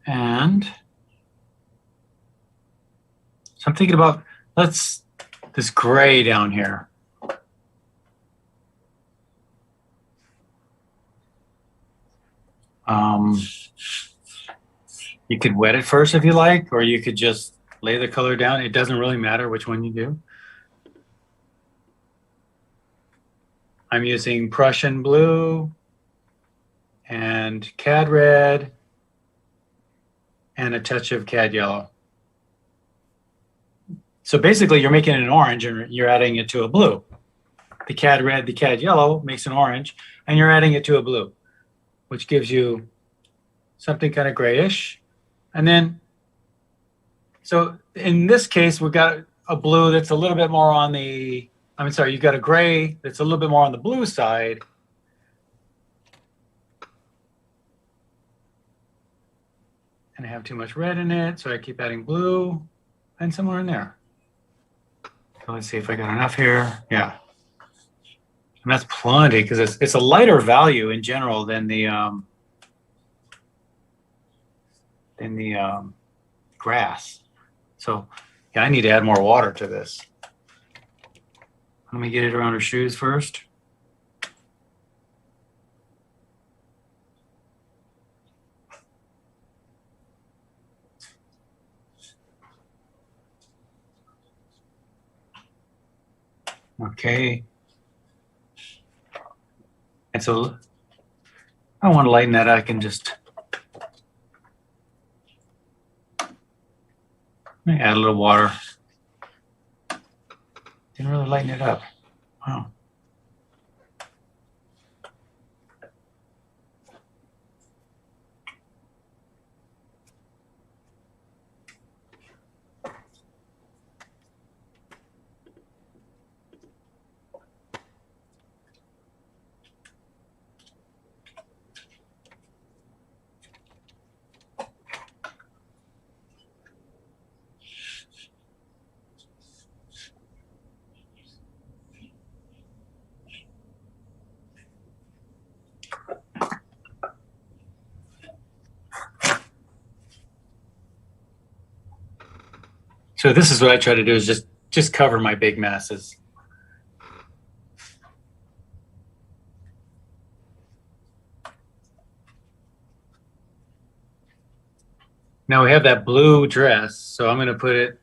[SPEAKER 1] And so I'm thinking about this gray down here. You could wet it first if you like, or you could just lay the color down. It doesn't really matter which one you do. I'm using Prussian blue and cad red and a touch of cad yellow. So basically you're making it an orange and you're adding it to a blue. The cad red, the cad yellow makes an orange and you're adding it to a blue, which gives you something kind of grayish. And then, so in this case, we've got a blue that's a little bit more on the, you've got a gray that's a little bit more on the blue side. And I have too much red in it, so I keep adding blue and somewhere in there. So let's see if I got enough here. Yeah. And that's plenty because it's a lighter value in general than the grass. So yeah, I need to add more water to this. Let me get it around her shoes first. Okay. And so I want to lighten that. I can just add a little water. Didn't really lighten it up. Wow. So this is what I try to do is just cover my big masses. Now we have that blue dress, so I'm going to put it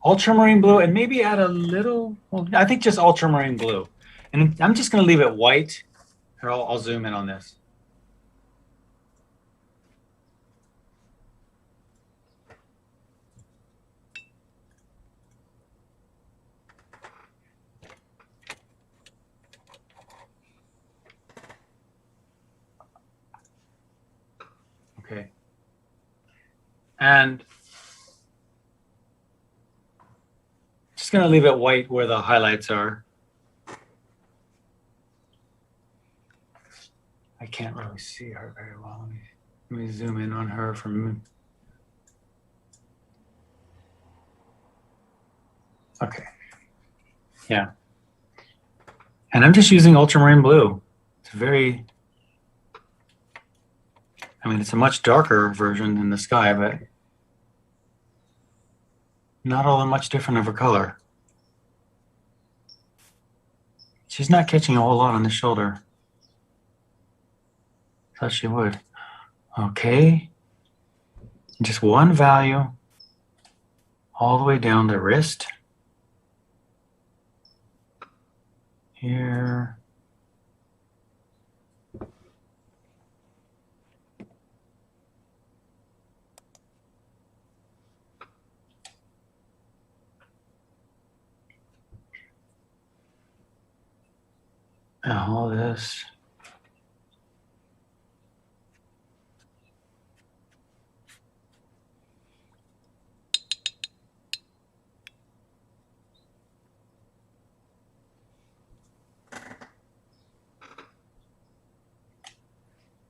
[SPEAKER 1] ultramarine blue and maybe add a little, well, I think just ultramarine blue. And I'm just going to leave it white. Here, I'll zoom in on this. Okay. And just going to leave it white where the highlights are. I can't really see her very well. Let me zoom in on her from. Okay. Yeah. And I'm just using ultramarine blue. It's very, I mean, it's a much darker version than the sky, but not all that much different of a color. She's not catching a whole lot on the shoulder. Thought she would. Okay. Just one value all the way down the wrist. Here. And all this.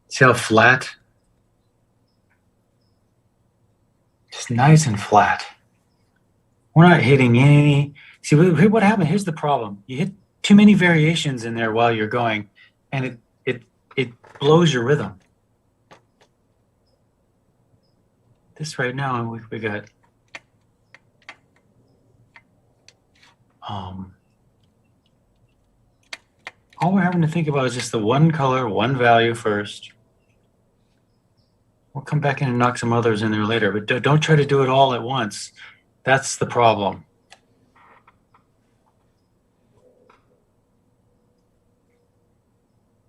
[SPEAKER 1] See how flat? Just nice and flat. We're not hitting any. See what happened? Here's the problem. You hit too many variations in there while you're going, and it blows your rhythm. This right now, we got all we're having to think about is just the one color, one value first. We'll come back in and knock some others in there later, but don't try to do it all at once. That's the problem.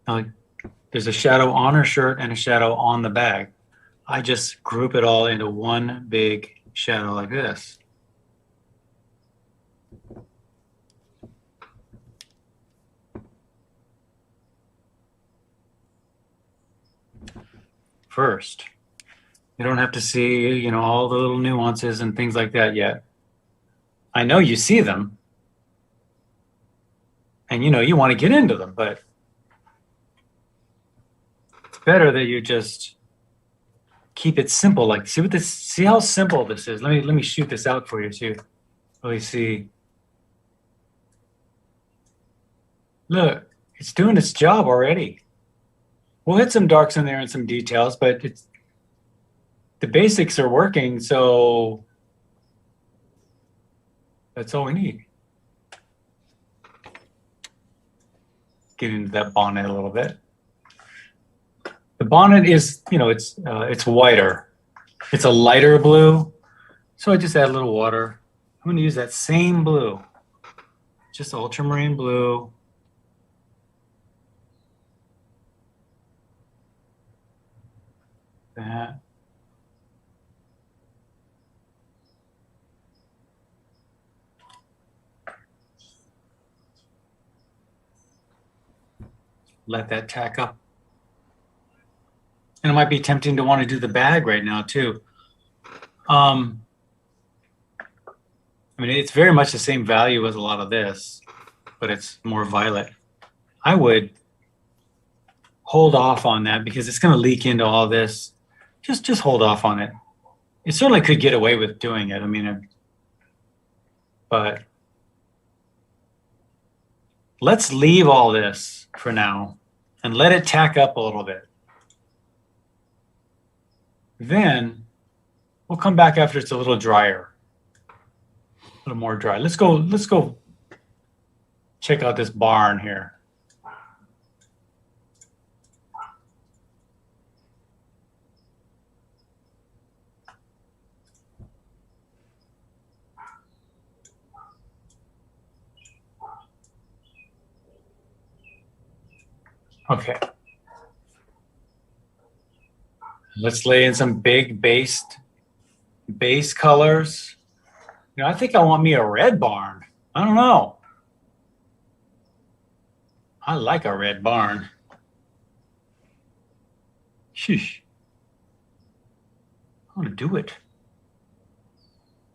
[SPEAKER 1] Now, there's a shadow on her shirt and a shadow on the bag. I just group it all into one big shadow like this. First, you don't have to see, all the little nuances and things like that yet. I know you see them, and you want to get into them, but it's better that you just keep it simple. Like, see how simple this is. Let me shoot this out for you too. Really see. Look, it's doing its job already. We'll hit some darks in there and some details, but the basics are working, so that's all we need. Get into that bonnet a little bit. The bonnet is, it's whiter. It's a lighter blue, so I just add a little water. I'm going to use that same blue, just ultramarine blue. That. Let that tack up. And it might be tempting to want to do the bag right now too. I mean, it's very much the same value as a lot of this, but it's more violet. I would hold off on that because it's going to leak into all this. Just hold off on it. It certainly could get away with doing it. I mean, but let's leave all this for now and let it tack up a little bit. Then we'll come back after it's a little drier, a little more dry. Let's go check out this barn here. Okay. Let's lay in some big base colors. I think I want me a red barn. I don't know. I like a red barn. Sheesh. I want to do it.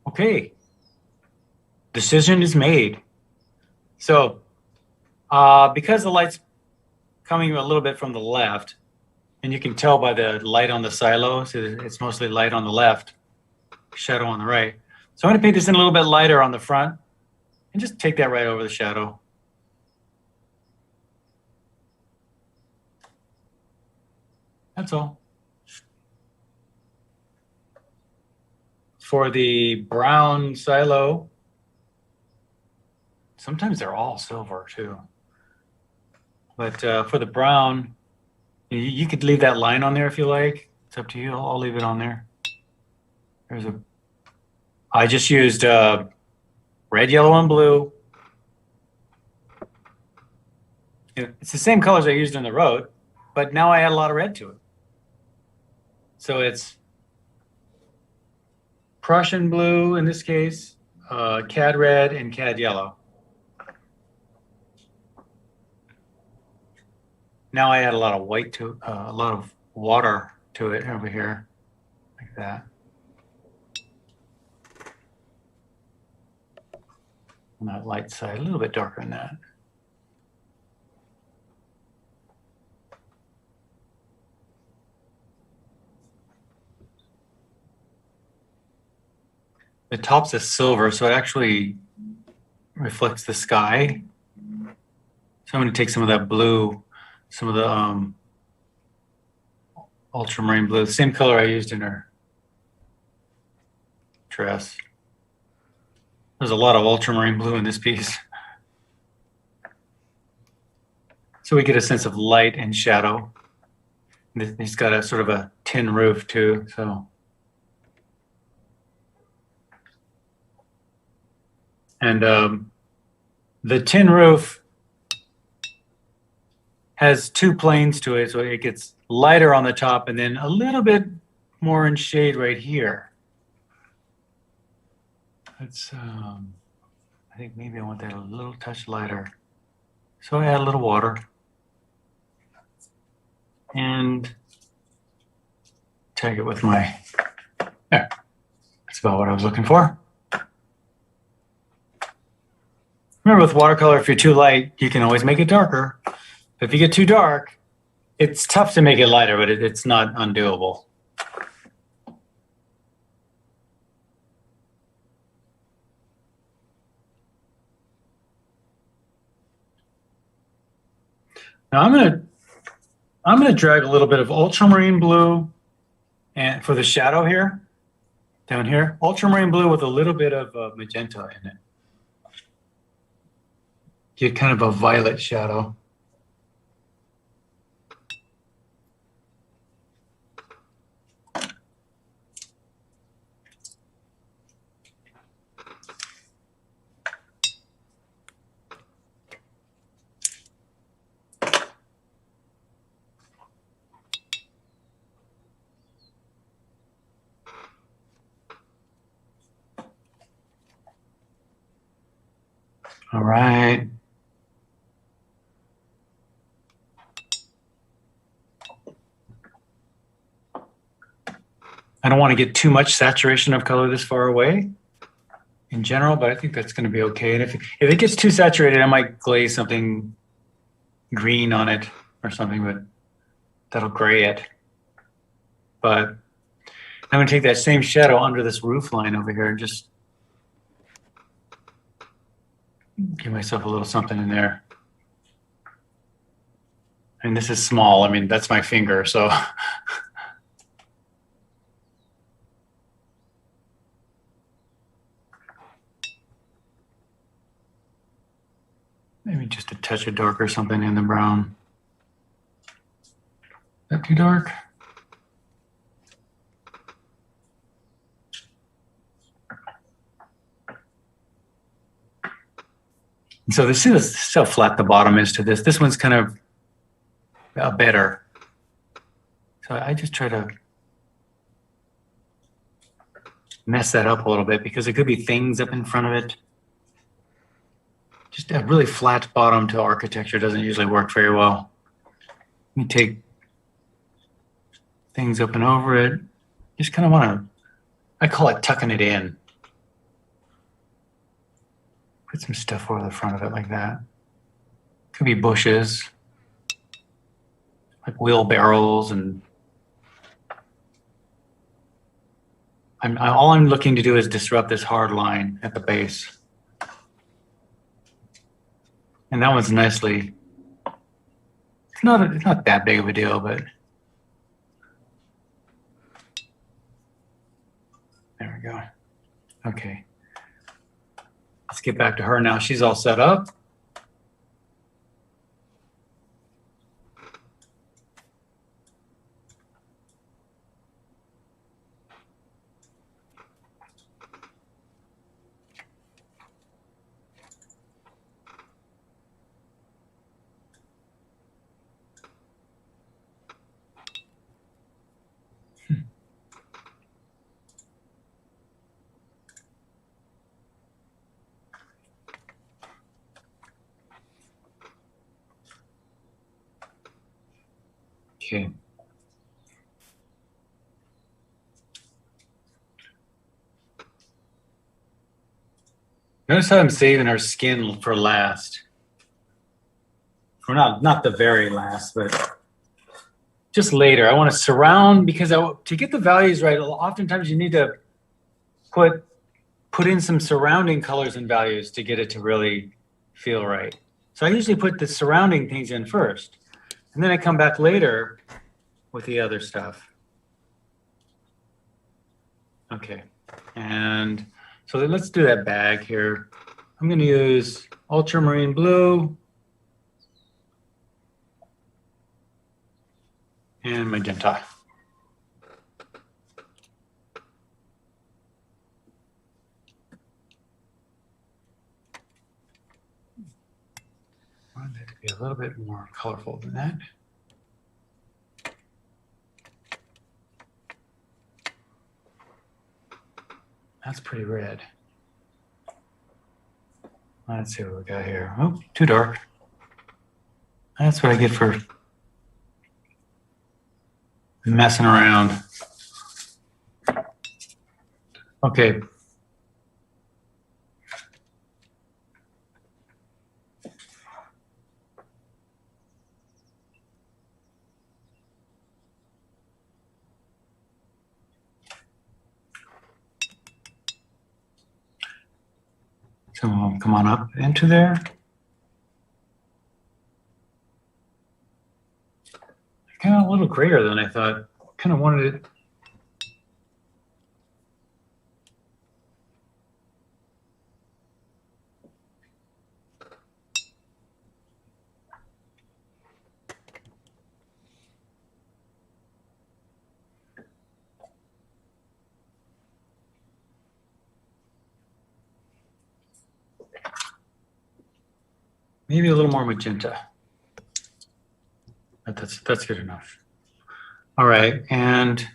[SPEAKER 1] Okay. Decision is made. So, because the light's coming a little bit from the left, and you can tell by the light on the silo, so it's mostly light on the left, shadow on the right. So I'm going to paint this in a little bit lighter on the front, and just take that right over the shadow. That's all. For the brown silo, sometimes they're all silver too. But for the brown, you could leave that line on there if you like. It's up to you. I'll leave it on there. I just used red, yellow, and blue. It's the same colors I used in the road, but now I add a lot of red to it. So it's Prussian blue in this case, cad red, and cad yellow. Now I add a lot of white to a lot of water to it over here, like that. On that light side, a little bit darker than that. The top's a silver, so it actually reflects the sky. So I'm going to take some of that blue, some of the ultramarine blue, the same color I used in her dress. There's a lot of ultramarine blue in this piece. So we get a sense of light and shadow. He's got a sort of a tin roof too, so. And the tin roof has two planes to it, so it gets lighter on the top and then a little bit more in shade right here. It's, I think maybe I want that a little touch lighter. So I add a little water and tag it with my, there. That's about what I was looking for. Remember with watercolor, if you're too light, you can always make it darker. But if you get too dark, it's tough to make it lighter, but it's not undoable. Now I'm gonna drag a little bit of ultramarine blue and for the shadow here, down here, ultramarine blue with a little bit of magenta in it. Get kind of a violet shadow. All right. I don't want to get too much saturation of color this far away in general, but I think that's going to be okay. And if it gets too saturated, I might glaze something green on it or something, but that'll gray it. But I'm going to take that same shadow under this roof line over here and just give myself a little something in there. And this is small. I mean, that's my finger, so. Maybe just a touch of dark or something in the brown. Is that too dark? And so this is how flat the bottom is to this. This one's kind of better. So I just try to mess that up a little bit because there could be things up in front of it. Just a really flat bottom to architecture doesn't usually work very well. You take things up and over it. Just kind of want to, I call it tucking it in. Put some stuff over the front of it like that. Could be bushes. like wheelbarrows, and all I'm looking to do is disrupt this hard line at the base. And that one's nicely, it's not that big of a deal, but there we go. Okay. Let's get back to her now. She's all set up. Okay. Notice how I'm saving our skin for last. Or not the very last, but just later. I want to surround, because to get the values right, oftentimes you need to put in some surrounding colors and values to get it to really feel right. So I usually put the surrounding things in first, and then I come back later with the other stuff. Okay, and so then let's do that bag here. I'm going to use ultramarine blue and magenta. I want it to be a little bit more colorful than that. That's pretty red. Let's see what we got here. Oh, too dark. That's what I get for messing around. Okay. So come on up into there. Kind of a little grayer than I thought. Kind of wanted it. Maybe a little more magenta. But that's good enough. All right, and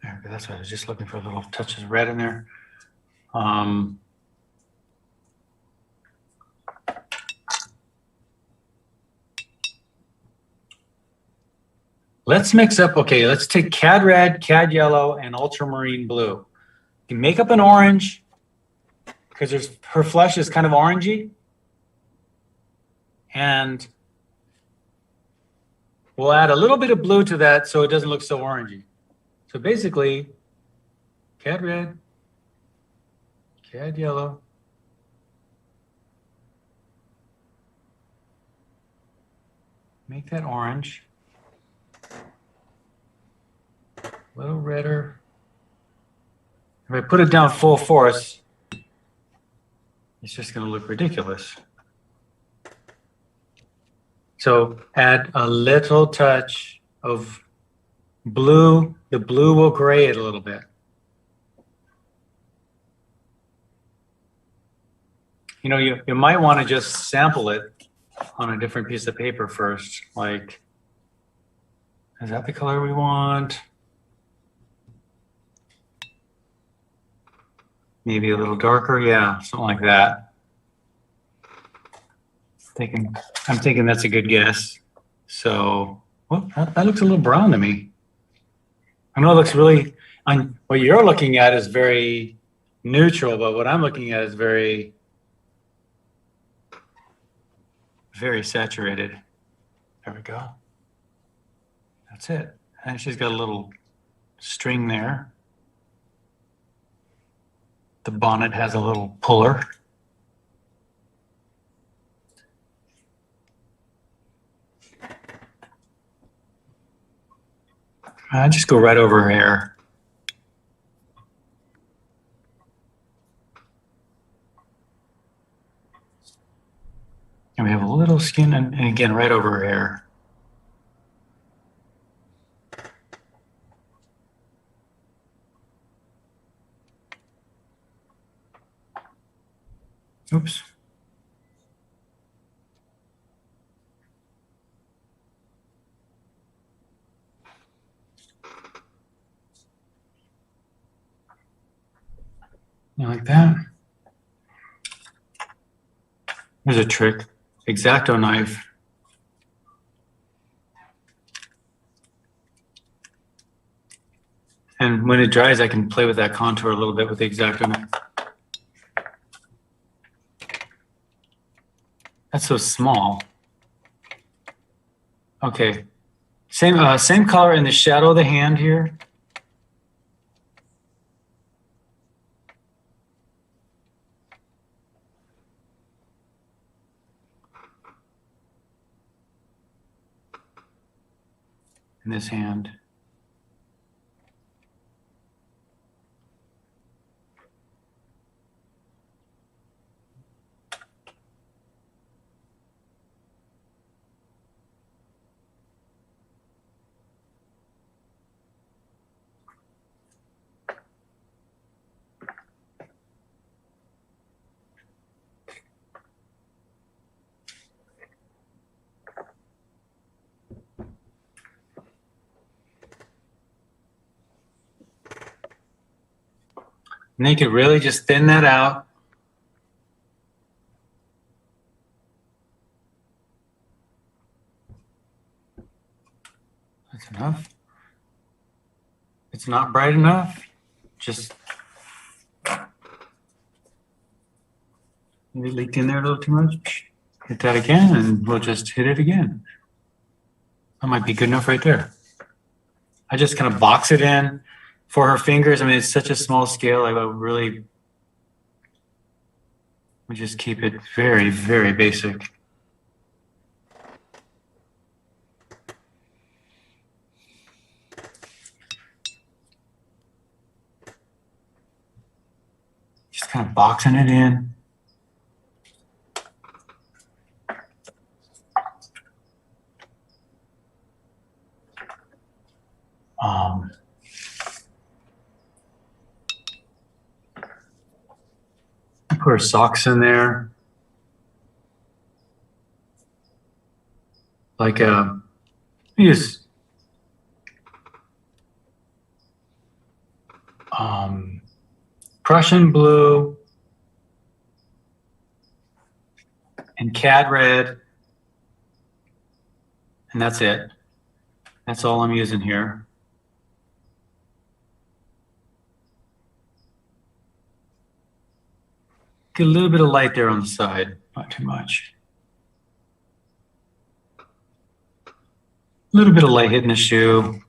[SPEAKER 1] there, that's what I was just looking for, little touches of red in there. Let's mix up, okay, let's take cad red, cad yellow, and ultramarine blue. You can make up an orange, because her flesh is kind of orangey. And we'll add a little bit of blue to that so it doesn't look so orangey. So basically, cad red, cad yellow, make that orange, a little redder. If I put it down full force, it's just going to look ridiculous. So add a little touch of blue. The blue will gray it a little bit. You know, you might want to just sample it on a different piece of paper first. Like, is that the color we want? Maybe a little darker. Yeah, something like that. I'm thinking that's a good guess. So, well, that looks a little brown to me. I know it looks really, what you're looking at is very neutral, but what I'm looking at is very, very saturated. There we go. That's it. And she's got a little string there. The bonnet has a little puller. I just go right over her hair. And we have a little skin, and again, right over her hair. Oops. You like that? Here's a trick. X-Acto knife. And when it dries, I can play with that contour a little bit with the X-Acto knife. That's so small. Okay. Same color in the shadow of the hand here. In this hand. And they could really just thin that out. That's enough. It's not bright enough. Just maybe leaked in there a little too much. Hit that again, and we'll just hit it again. That might be good enough right there. I just kind of box it in for her fingers. I mean, it's such a small scale. I would just keep it very, very basic. Just kind of boxing it in. Put her socks in there. Like use Prussian blue and cad red, and that's it. That's all I'm using here. Get a little bit of light there on the side, not too much. A little bit of light hitting the shoe.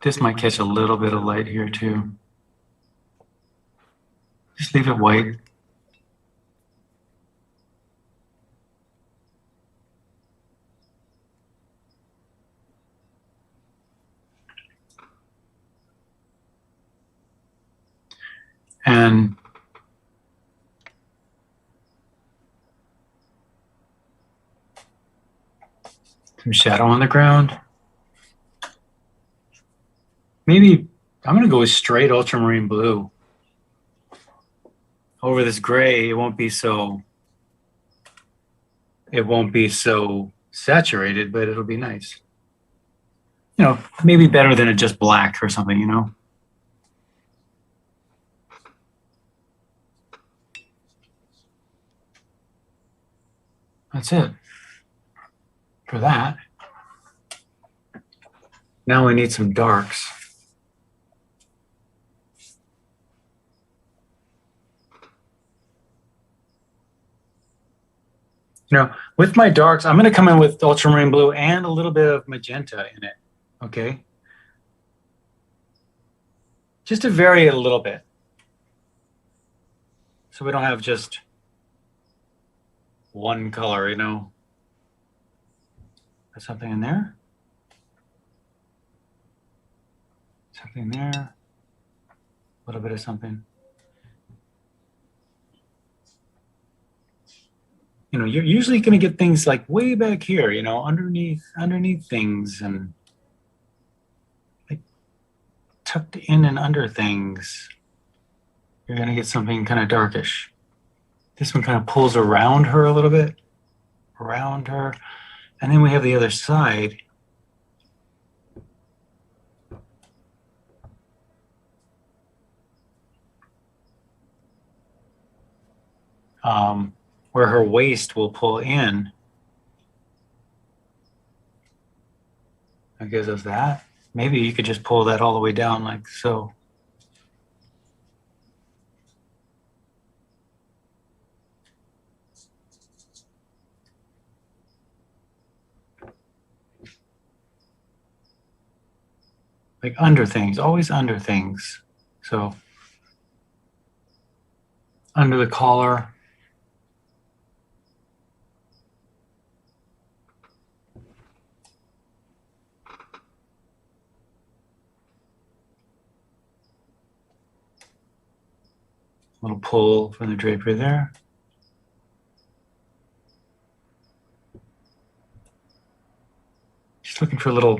[SPEAKER 1] This might catch a little bit of light here too. Just leave it white. And some shadow on the ground. Maybe I'm going to go with straight ultramarine blue. Over this gray, it won't be so saturated, but it'll be nice. You know, maybe better than a just black or something, you know? That's it for that. Now we need some darks. You know, with my darks, I'm going to come in with ultramarine blue and a little bit of magenta in it. Okay. Just to vary it a little bit. So we don't have just one color, you know. Put something in there. Something there. A little bit of something. You know, you're usually going to get things like way back here, you know, underneath things and like tucked in and under things. You're going to get something kind of darkish. This one kind of pulls around her a little bit, around her. And then we have the other side. Where her waist will pull in because of that. Maybe you could just pull that all the way down like so. Like under things, always under things. So under the collar. Little pull from the drapery there. Just looking for a little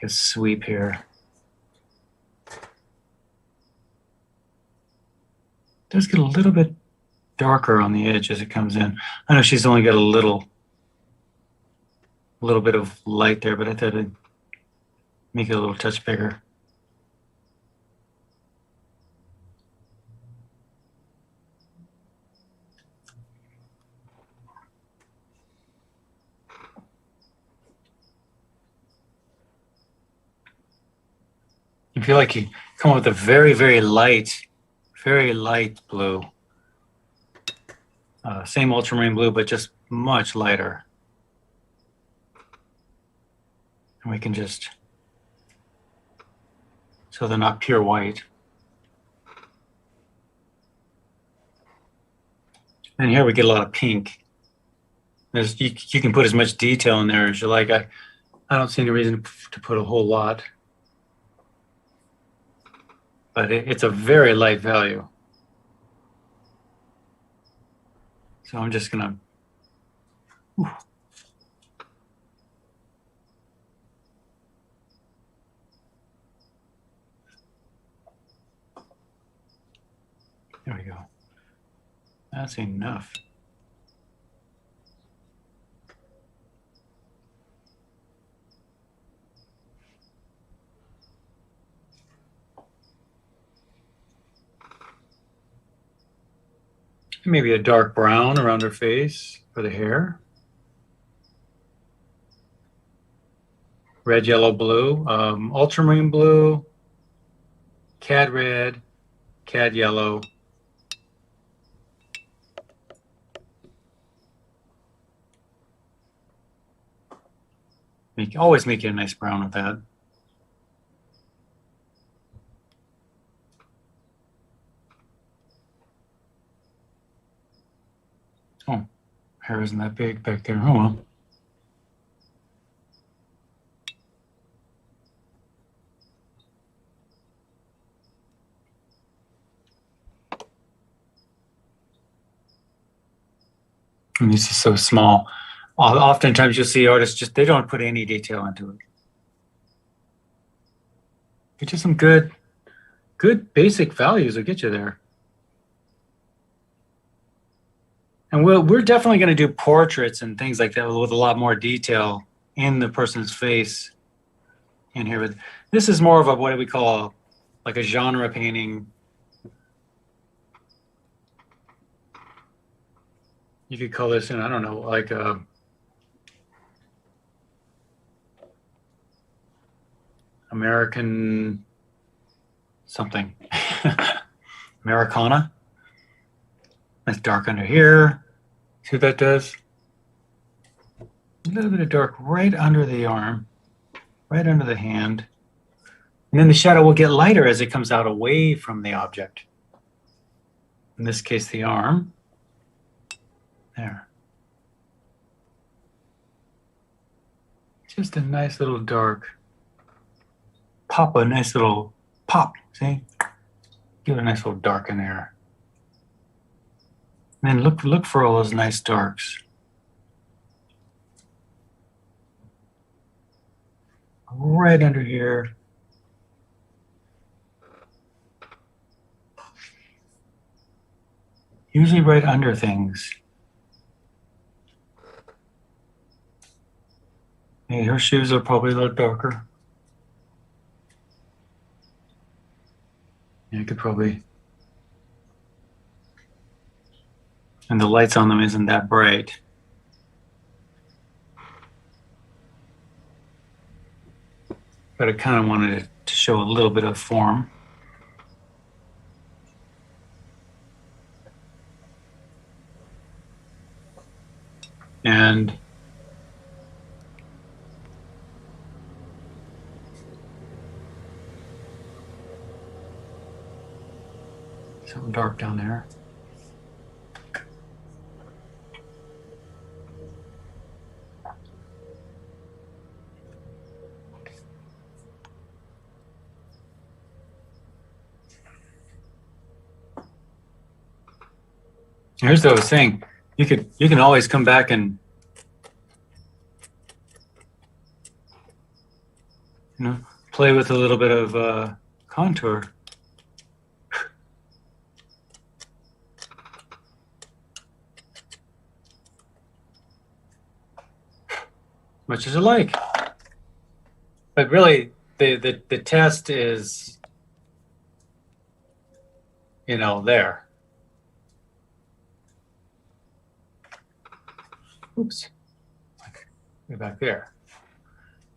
[SPEAKER 1] a sweep here. Does get a little bit darker on the edge as it comes in. I know she's only got a little bit of light there, but I thought I'd make it a little touch bigger. You feel like you come up with a very, very light blue. Same ultramarine blue, but just much lighter. And we can just, so they're not pure white. And here we get a lot of pink. You can put as much detail in there as you like. I don't see any reason to put a whole lot. But it's a very light value. So I'm just gonna, there we go. That's enough. Maybe a dark brown around her face for the hair. Red, yellow, blue, ultramarine blue, cad red, cad yellow. Always make it a nice brown with that. Oh, hair isn't that big back there. Oh well. And this is so small. Oftentimes you'll see artists they don't put any detail into it. Get you some good basic values will get you there. And we're definitely going to do portraits and things like that with a lot more detail in the person's face in here. But this is more of what we call like a genre painting. You could call this, I don't know, like a American something. Americana. Nice dark under here. See what that does? A little bit of dark right under the arm, right under the hand. And then the shadow will get lighter as it comes out away from the object. In this case, the arm. There. Just a nice little dark pop, a nice little pop, see? Give it a nice little dark in there. And then look for all those nice darks. Right under here. Usually right under things. Hey, her shoes are probably a little darker. Yeah, you could probably. And the lights on them isn't that bright. But I kind of wanted it to show a little bit of form. And something dark down there. Here's what I was saying. You can always come back and play with a little bit of contour. Much as you like. But really the test is there. Oops. Way back there.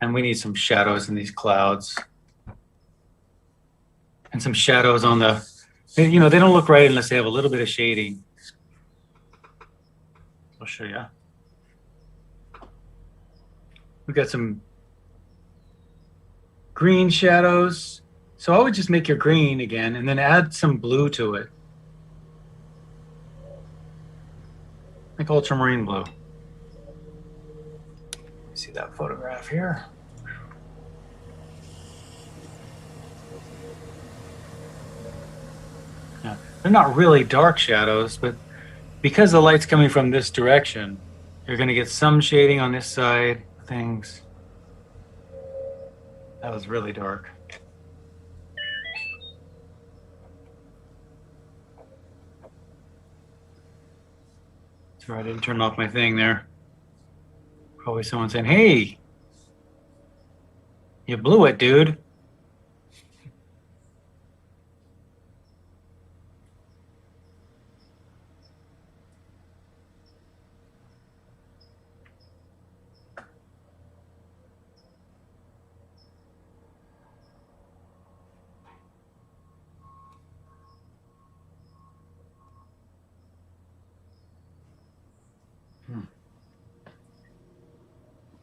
[SPEAKER 1] And we need some shadows in these clouds. And some shadows on the, they don't look right unless they have a little bit of shading. I'll show you. We've got some green shadows. So I would just make your green again and then add some blue to it. Like ultramarine blue. See that photograph here? Yeah, they're not really dark shadows, but because the light's coming from this direction, you're going to get some shading on this side of things. That was really dark. Sorry, I didn't turn off my thing there. Probably someone saying, "Hey, you blew it, dude."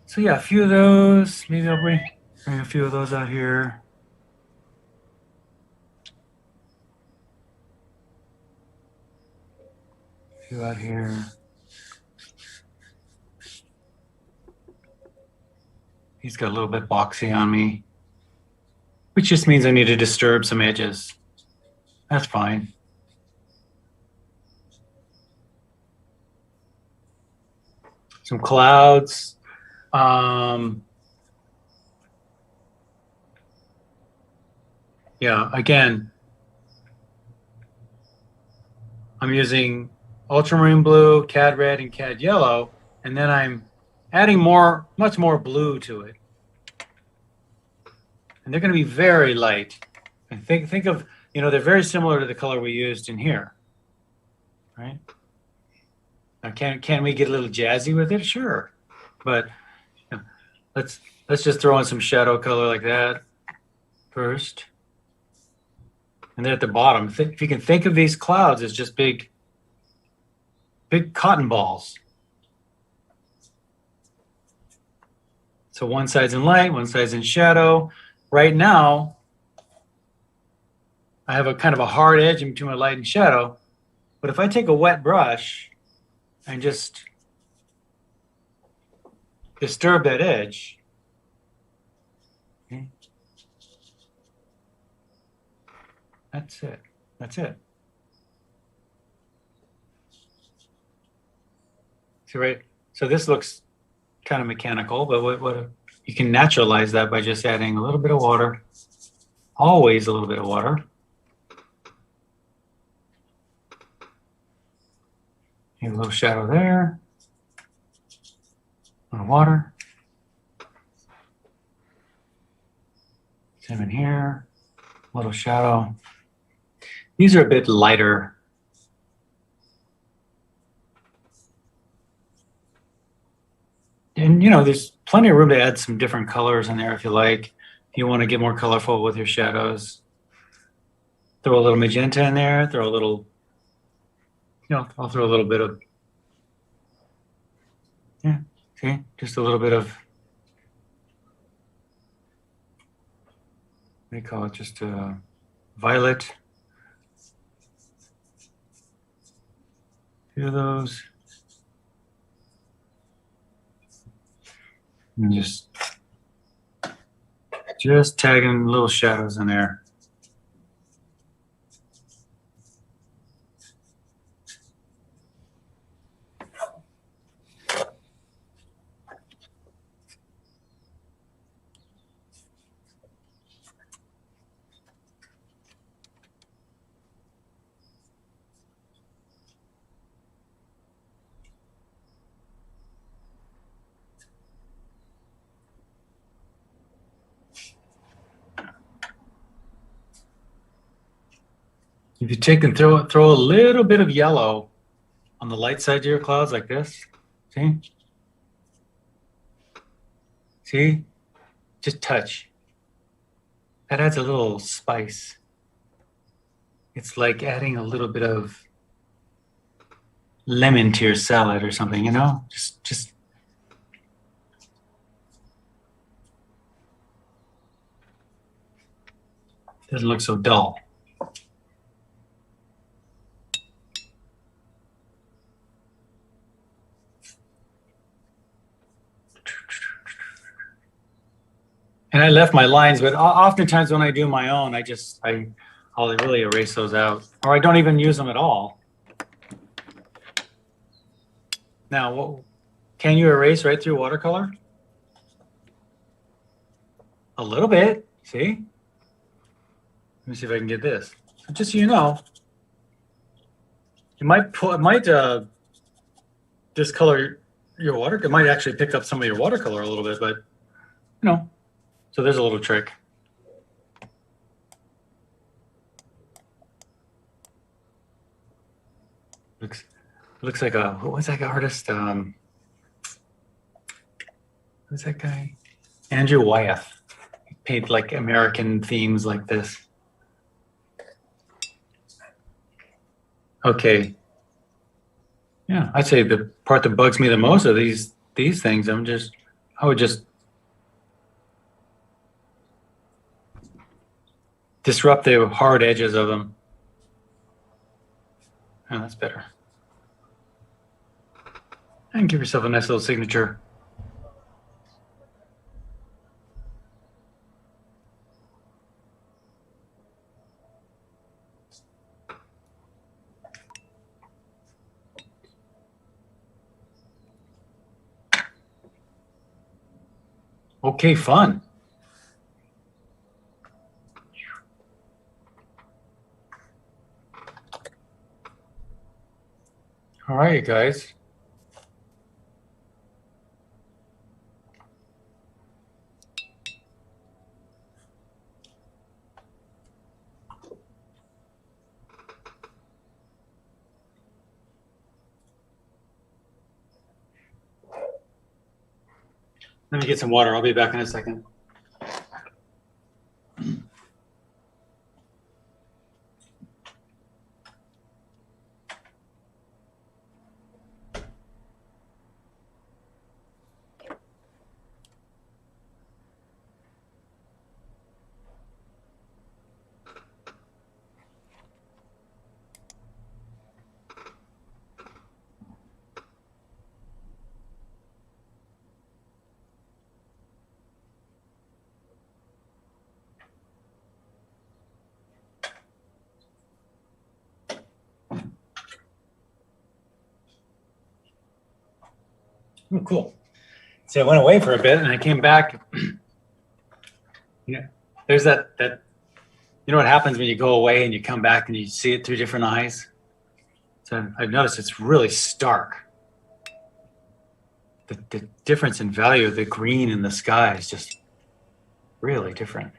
[SPEAKER 1] So yeah, a few of those. Maybe I'll bring a few of those out here. A few out here. He's got a little bit boxy on me, which just means I need to disturb some edges. That's fine. Some clouds. Yeah, again, I'm using ultramarine blue, cad red, and cad yellow, and then I'm adding much more blue to it. And they're going to be very light. And think of, they're very similar to the color we used in here, right? Now, can we get a little jazzy with it? Sure, but let's just throw in some shadow color like that first. And then at the bottom, if you can think of these clouds as just big big cotton balls. So one side's in light, one side's in shadow. Right now, I have a kind of a hard edge in between my light and shadow. But if I take a wet brush and just disturb that edge, okay, that's it. That's it. See, right? So this looks kind of mechanical, but what you can naturalize that by just adding a little bit of water. Always a little bit of water. Maybe a little shadow there. A little water. Same in here. A little shadow. These are a bit lighter. And, you know, there's plenty of room to add some different colors in there if you like. If you want to get more colorful with your shadows, throw a little magenta in there, throw a little, you know, I'll throw a little bit of, yeah, see, just a little bit of, what do you call it, just violet. A few of those. And just tagging little shadows in there. If you take and throw a little bit of yellow on the light side of your clouds like this, see? See? Just touch. That adds a little spice. It's like adding a little bit of lemon to your salad or something, you know? Just doesn't look so dull. And I left my lines, but oftentimes when I do my own, I'll really erase those out, or I don't even use them at all. Now, can you erase right through watercolor? A little bit, see? Let me see if I can get this. So just so you know, it might discolor your water. It might actually pick up some of your watercolor a little bit, but you know. So there's a little trick. Looks like what was that artist? Who's that guy? Andrew Wyeth. He painted like American themes like this. Okay. Yeah, I'd say the part that bugs me the most are these things. I would just disrupt the hard edges of them. Oh, that's better. And give yourself a nice little signature. Okay, fun. All right, guys. Let me get some water. I'll be back in a second. Oh, cool. So I went away for a bit and I came back. There's that, you know what happens when you go away and you come back and you see it through different eyes? So I've noticed it's really stark. The difference in value of the green in the sky is just really different.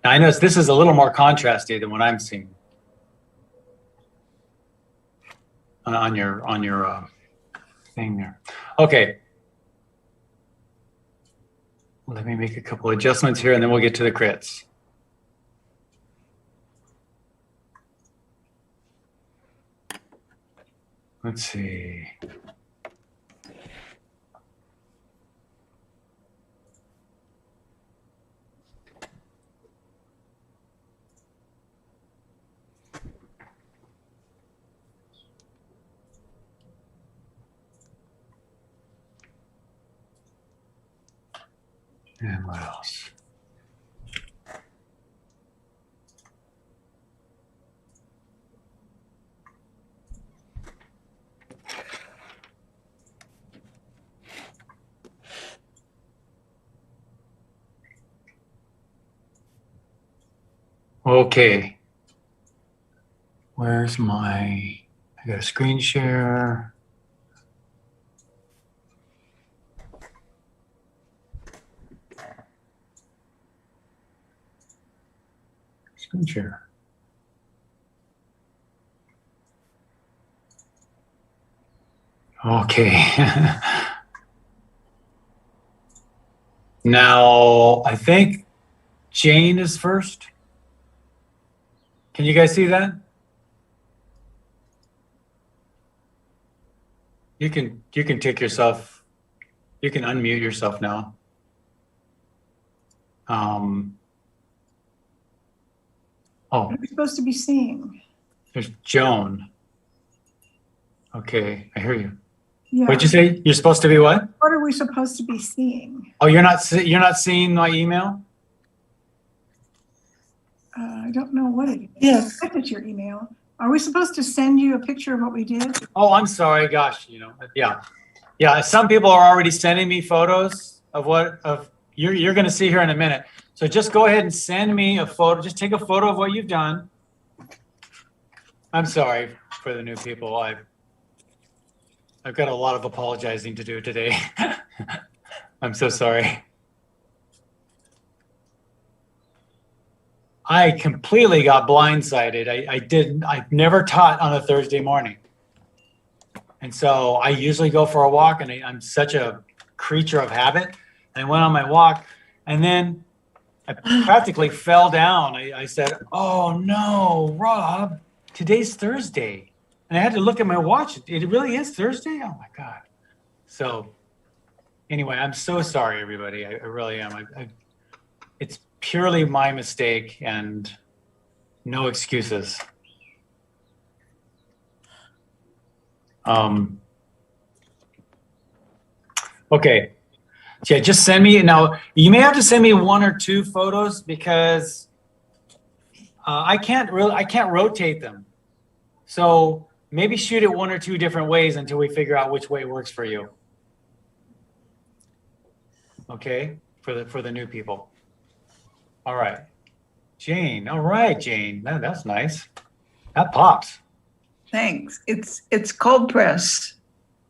[SPEAKER 1] Now I notice this is a little more contrasty than what I'm seeing on your thing there. Okay. Let me make a couple adjustments here and then we'll get to the crits. Let's see. And what else? Okay. Where's I got a screen share. Screen share. Okay. Now, I think Jane is first. Can you guys see that? You can take yourself, you can unmute yourself now. Oh,
[SPEAKER 2] What are we supposed to be seeing?
[SPEAKER 1] there's Joan. Okay, I hear you.
[SPEAKER 2] Yeah.
[SPEAKER 1] What'd you say? You're supposed to be what?
[SPEAKER 2] What are we supposed to be seeing?
[SPEAKER 1] Oh, you're not seeing my email?
[SPEAKER 2] I don't know what it is.
[SPEAKER 3] Yes.
[SPEAKER 2] I looked at your email. Are we supposed to send you a picture of what we did?
[SPEAKER 1] Oh, I'm sorry. Gosh, yeah. Yeah, some people are already sending me photos of you're going to see here in a minute. So just go ahead and send me a photo. Just take a photo of what you've done. I'm sorry for the new people. I've got a lot of apologizing to do today. I'm so sorry. I completely got blindsided. I've never taught on a Thursday morning. And so I usually go for a walk and I'm such a creature of habit. I went on my walk and then I practically fell down. I said, oh no, Rob, today's Thursday. And I had to look at my watch. It really is Thursday? Oh my God. So anyway, I'm so sorry, everybody. I really am. It's purely my mistake and no excuses. Okay. Yeah, just send me now. You may have to send me 1 or 2 photos because I can't rotate them. So maybe shoot it 1 or 2 different ways until we figure out which way works for you. Okay, for the new people. All right, Jane. All right, Jane. That's nice. That pops.
[SPEAKER 3] Thanks. It's cold press.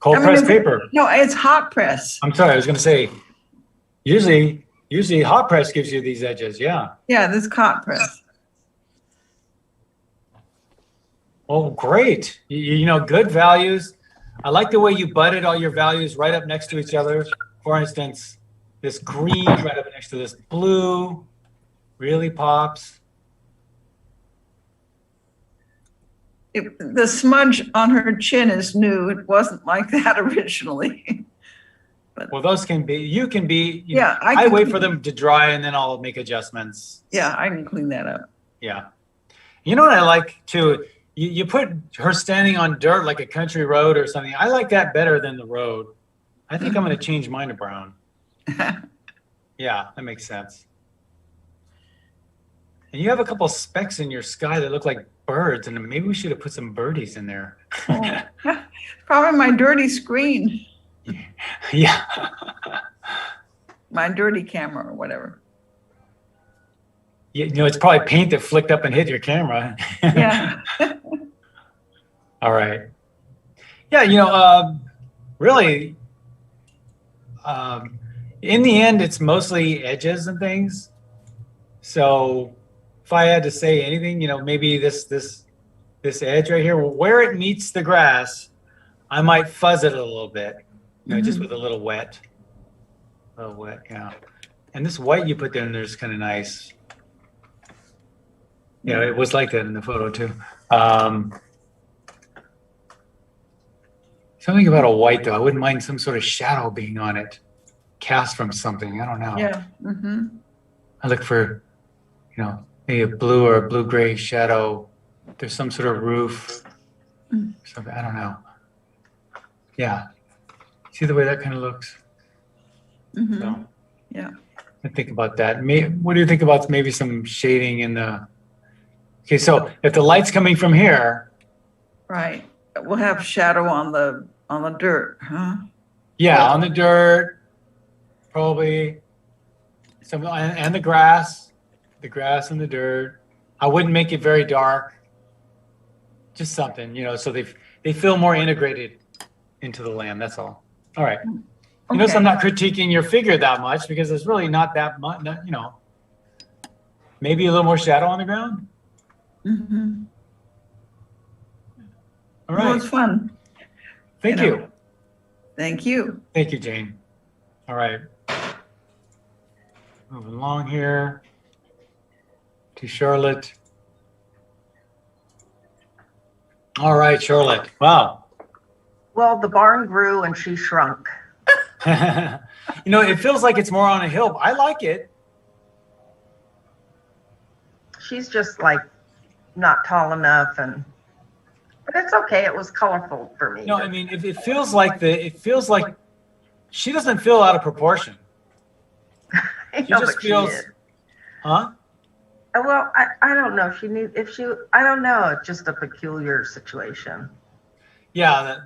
[SPEAKER 1] Cold press paper.
[SPEAKER 3] No, it's hot press.
[SPEAKER 1] I'm sorry. I was going to say. Usually hot press gives you these edges. Yeah.
[SPEAKER 3] Yeah, this hot press.
[SPEAKER 1] Oh, great. You know, good values. I like the way you butted all your values right up next to each other. For instance, this green right up next to this blue really pops.
[SPEAKER 3] The smudge on her chin is new. It wasn't like that originally. But
[SPEAKER 1] Well, those can be, you can be,
[SPEAKER 3] yeah,
[SPEAKER 1] I wait for them to dry and then I'll make adjustments.
[SPEAKER 3] Yeah, I can clean that up.
[SPEAKER 1] Yeah. You know what I like too? You put her standing on dirt like a country road or something. I like that better than the road. I think I'm going to change mine to brown. Yeah, that makes sense. And you have a couple specks in your sky that look like birds, and maybe we should have put some birdies in there.
[SPEAKER 3] Oh, probably my dirty screen.
[SPEAKER 1] Yeah.
[SPEAKER 3] My dirty camera or whatever.
[SPEAKER 1] You know, it's probably paint that flicked up and hit your camera.
[SPEAKER 3] Yeah.
[SPEAKER 1] All right. Yeah, you know, really, in the end, it's mostly edges and things. So if I had to say anything, you know, maybe this edge right here, where it meets the grass, I might fuzz it a little bit, you know, just with a little wet. A little wet, yeah. And this white you put down there is kind of nice. You know, it was like that in the photo too. Something about a white though, I wouldn't mind some sort of shadow being on it, cast from something. I don't know.
[SPEAKER 3] Yeah.
[SPEAKER 1] I look for, you know, maybe a blue or a blue-gray shadow. There's some sort of roof. Something, I don't know. Yeah. See the way that kind of looks? So,
[SPEAKER 3] Yeah.
[SPEAKER 1] I think about that. What do you think about maybe some shading in the... Okay, so if the light's coming from here...
[SPEAKER 3] Right. We'll have shadow on the dirt, huh?
[SPEAKER 1] Yeah, on the dirt, probably. Some, and the grass and the dirt. I wouldn't make it very dark. Just something, you know, so they feel more integrated into the land. That's all. All right. You notice I'm not critiquing your figure that much because there's really not that much, you know. Maybe a little more shadow on the ground. All right.
[SPEAKER 3] Well, it's fun.
[SPEAKER 1] Thank
[SPEAKER 3] you know.
[SPEAKER 1] you.
[SPEAKER 3] Thank you.
[SPEAKER 1] Thank you, Jane. All right. Moving along here to Charlotte. All right, Charlotte. Wow.
[SPEAKER 7] Well, the barn grew and she shrunk.
[SPEAKER 1] You know, it feels like it's more on a hill. I like it.
[SPEAKER 7] She's just like not tall enough, but it's okay. It was colorful for me.
[SPEAKER 1] No, I mean, it feels like she doesn't feel out of proportion.
[SPEAKER 7] I
[SPEAKER 1] She
[SPEAKER 7] know,
[SPEAKER 1] just
[SPEAKER 7] but she
[SPEAKER 1] feels,
[SPEAKER 7] is.
[SPEAKER 1] huh?
[SPEAKER 7] Well, I don't know. I don't know. It's just a peculiar situation.
[SPEAKER 1] Yeah,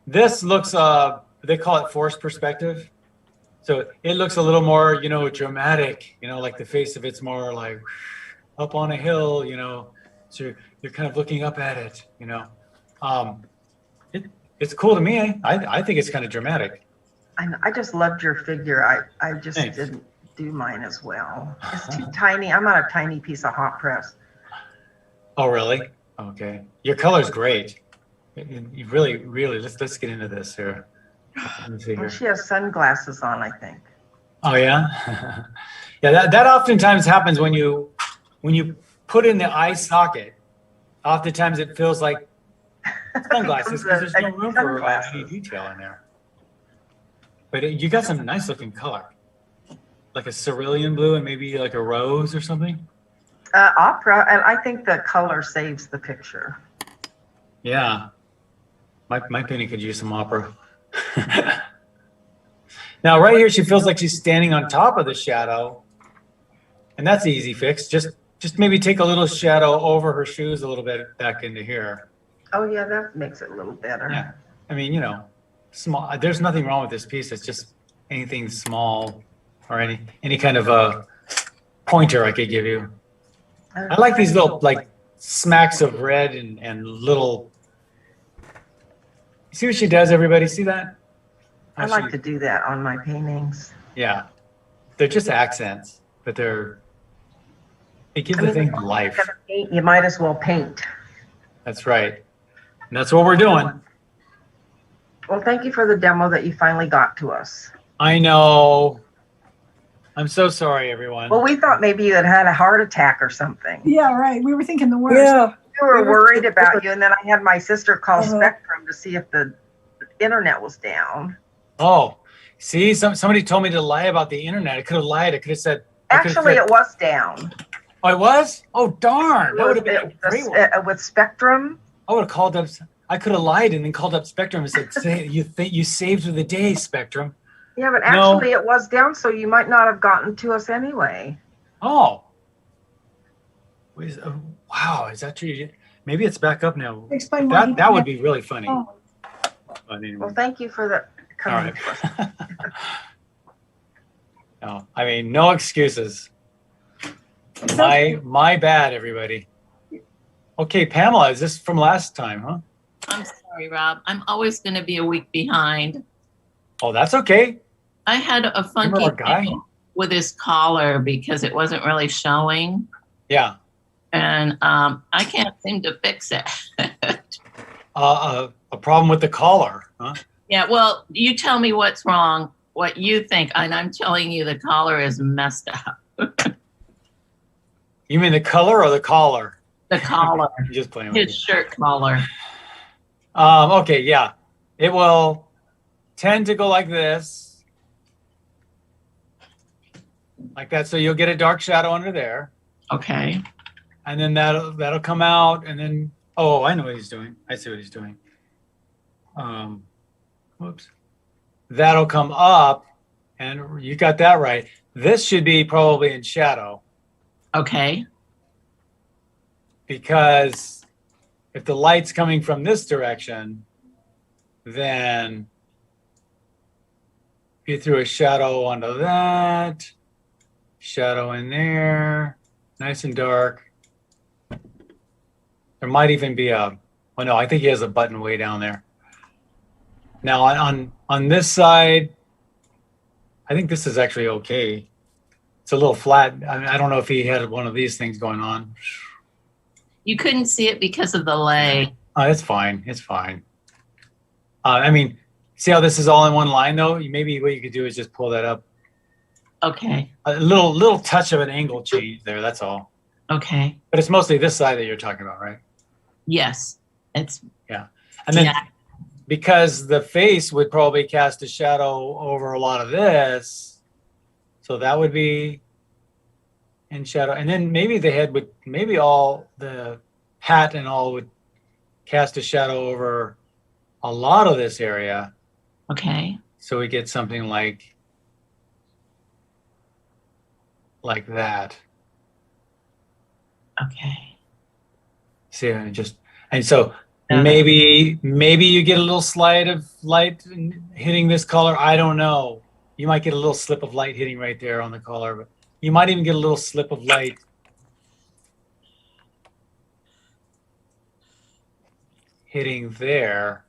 [SPEAKER 1] this looks, they call it forced perspective. So it looks a little more, you know, dramatic, you know, like the face of it's more like up on a hill, you know, so you're kind of looking up at it, you know. It's cool to me. I think it's kind of dramatic.
[SPEAKER 7] I just loved your figure. I just
[SPEAKER 1] Thanks.
[SPEAKER 7] didn't do mine as well. It's too tiny. I'm on a tiny piece of hot press.
[SPEAKER 1] Oh, really? Okay. Your color's great. You really, let's get into this here. Let me see
[SPEAKER 7] Well,
[SPEAKER 1] here.
[SPEAKER 7] she has sunglasses on, I think.
[SPEAKER 1] Oh, yeah? Yeah, that oftentimes happens when you put in the eye socket. Oftentimes it feels like sunglasses because there's no room for any detail in there. But you got some nice looking color. Like a cerulean blue and maybe like a rose or something.
[SPEAKER 7] Opera, and I think the color saves the picture.
[SPEAKER 1] Yeah. My painting could use some opera. Now, right here, she feels like she's standing on top of the shadow. And that's an easy fix. Just maybe take a little shadow over her shoes a little bit back into here.
[SPEAKER 7] Oh, yeah, that makes it a little better.
[SPEAKER 1] Yeah. I mean, you know, small. There's nothing wrong with this piece. It's just anything small or any kind of a pointer I could give you. I like these little like smacks of red and little. See what she does, everybody? See that?
[SPEAKER 7] I like to do that on my paintings.
[SPEAKER 1] Yeah. They're just accents, but it gives the thing life.
[SPEAKER 7] You might as well paint.
[SPEAKER 1] That's right. And that's what we're doing.
[SPEAKER 7] Well, thank you for the demo that you finally got to us.
[SPEAKER 1] I know. I'm so sorry, everyone.
[SPEAKER 7] Well, we thought maybe you had had a heart attack or something.
[SPEAKER 2] Yeah, right. We were thinking the worst.
[SPEAKER 7] We were worried about you, and then I had my sister call Spectrum to see if the internet was down.
[SPEAKER 1] Oh, see, somebody told me to lie about the internet. I could have lied. I could have said.
[SPEAKER 7] Actually, it was down.
[SPEAKER 1] Oh, it was? Oh, darn. That would have been a great one.
[SPEAKER 7] With Spectrum.
[SPEAKER 1] I would have called up. I could have lied and then called up Spectrum and said, "Say you saved the day, Spectrum."
[SPEAKER 7] Yeah, but actually it was down, so you might not have gotten to us anyway.
[SPEAKER 1] Oh. Wow, is that true? Maybe it's back up now.
[SPEAKER 2] Explain why
[SPEAKER 1] That would be really funny.
[SPEAKER 2] Oh.
[SPEAKER 1] But anyway.
[SPEAKER 7] Well, thank you for coming
[SPEAKER 1] right.
[SPEAKER 7] to us.
[SPEAKER 1] No, I mean, no excuses.
[SPEAKER 2] It's okay.
[SPEAKER 1] My bad, everybody. Okay, Pamela, is this from last time, huh?
[SPEAKER 6] I'm sorry, Rob. I'm always going to be a week behind.
[SPEAKER 1] Oh, that's okay.
[SPEAKER 6] I had a
[SPEAKER 1] Remember
[SPEAKER 6] funky
[SPEAKER 1] our guy?
[SPEAKER 6] thing with his collar because it wasn't really showing.
[SPEAKER 1] Yeah.
[SPEAKER 6] And I can't seem to fix it.
[SPEAKER 1] A problem with the collar, huh?
[SPEAKER 6] Yeah, well, you tell me what's wrong, what you think, and I'm telling you the collar is messed up.
[SPEAKER 1] You mean the color or the collar?
[SPEAKER 6] The collar,
[SPEAKER 1] I'm just playing with
[SPEAKER 6] his shirt collar.
[SPEAKER 1] you. Okay, yeah. It will tend to go like this. Like that, so you'll get a dark shadow under there.
[SPEAKER 6] Okay.
[SPEAKER 1] And then that'll come out, and then, oh, I know what he's doing. I see what he's doing. Whoops. That'll come up, and you got that right. This should be probably in shadow,
[SPEAKER 6] Okay.
[SPEAKER 1] because if the light's coming from this direction, then if you threw a shadow onto that, shadow in there, nice and dark. There might even be a, oh no, I think he has a button way down there. Now on this side, I think this is actually okay. It's a little flat. I mean, I don't know if he had one of these things going on.
[SPEAKER 6] You couldn't see it because of the lay.
[SPEAKER 1] It's fine. It's fine. I mean, see how this is all in one line though? Maybe what you could do is just pull that up.
[SPEAKER 6] Okay.
[SPEAKER 1] A little touch of an angle change there. That's all.
[SPEAKER 6] Okay.
[SPEAKER 1] But it's mostly this side that you're talking about, right?
[SPEAKER 6] Yes. It's
[SPEAKER 1] And then
[SPEAKER 6] yeah.
[SPEAKER 1] because the face would probably cast a shadow over a lot of this, so that would be in shadow. And then maybe the head would, maybe all the hat and all would cast a shadow over a lot of this area.
[SPEAKER 6] Okay.
[SPEAKER 1] So we get something like that.
[SPEAKER 6] Okay.
[SPEAKER 1] See, and so maybe you get a little slide of light hitting this color. I don't know. You might get a little slip of light hitting right there on the color, but you might even get a little slip of light hitting there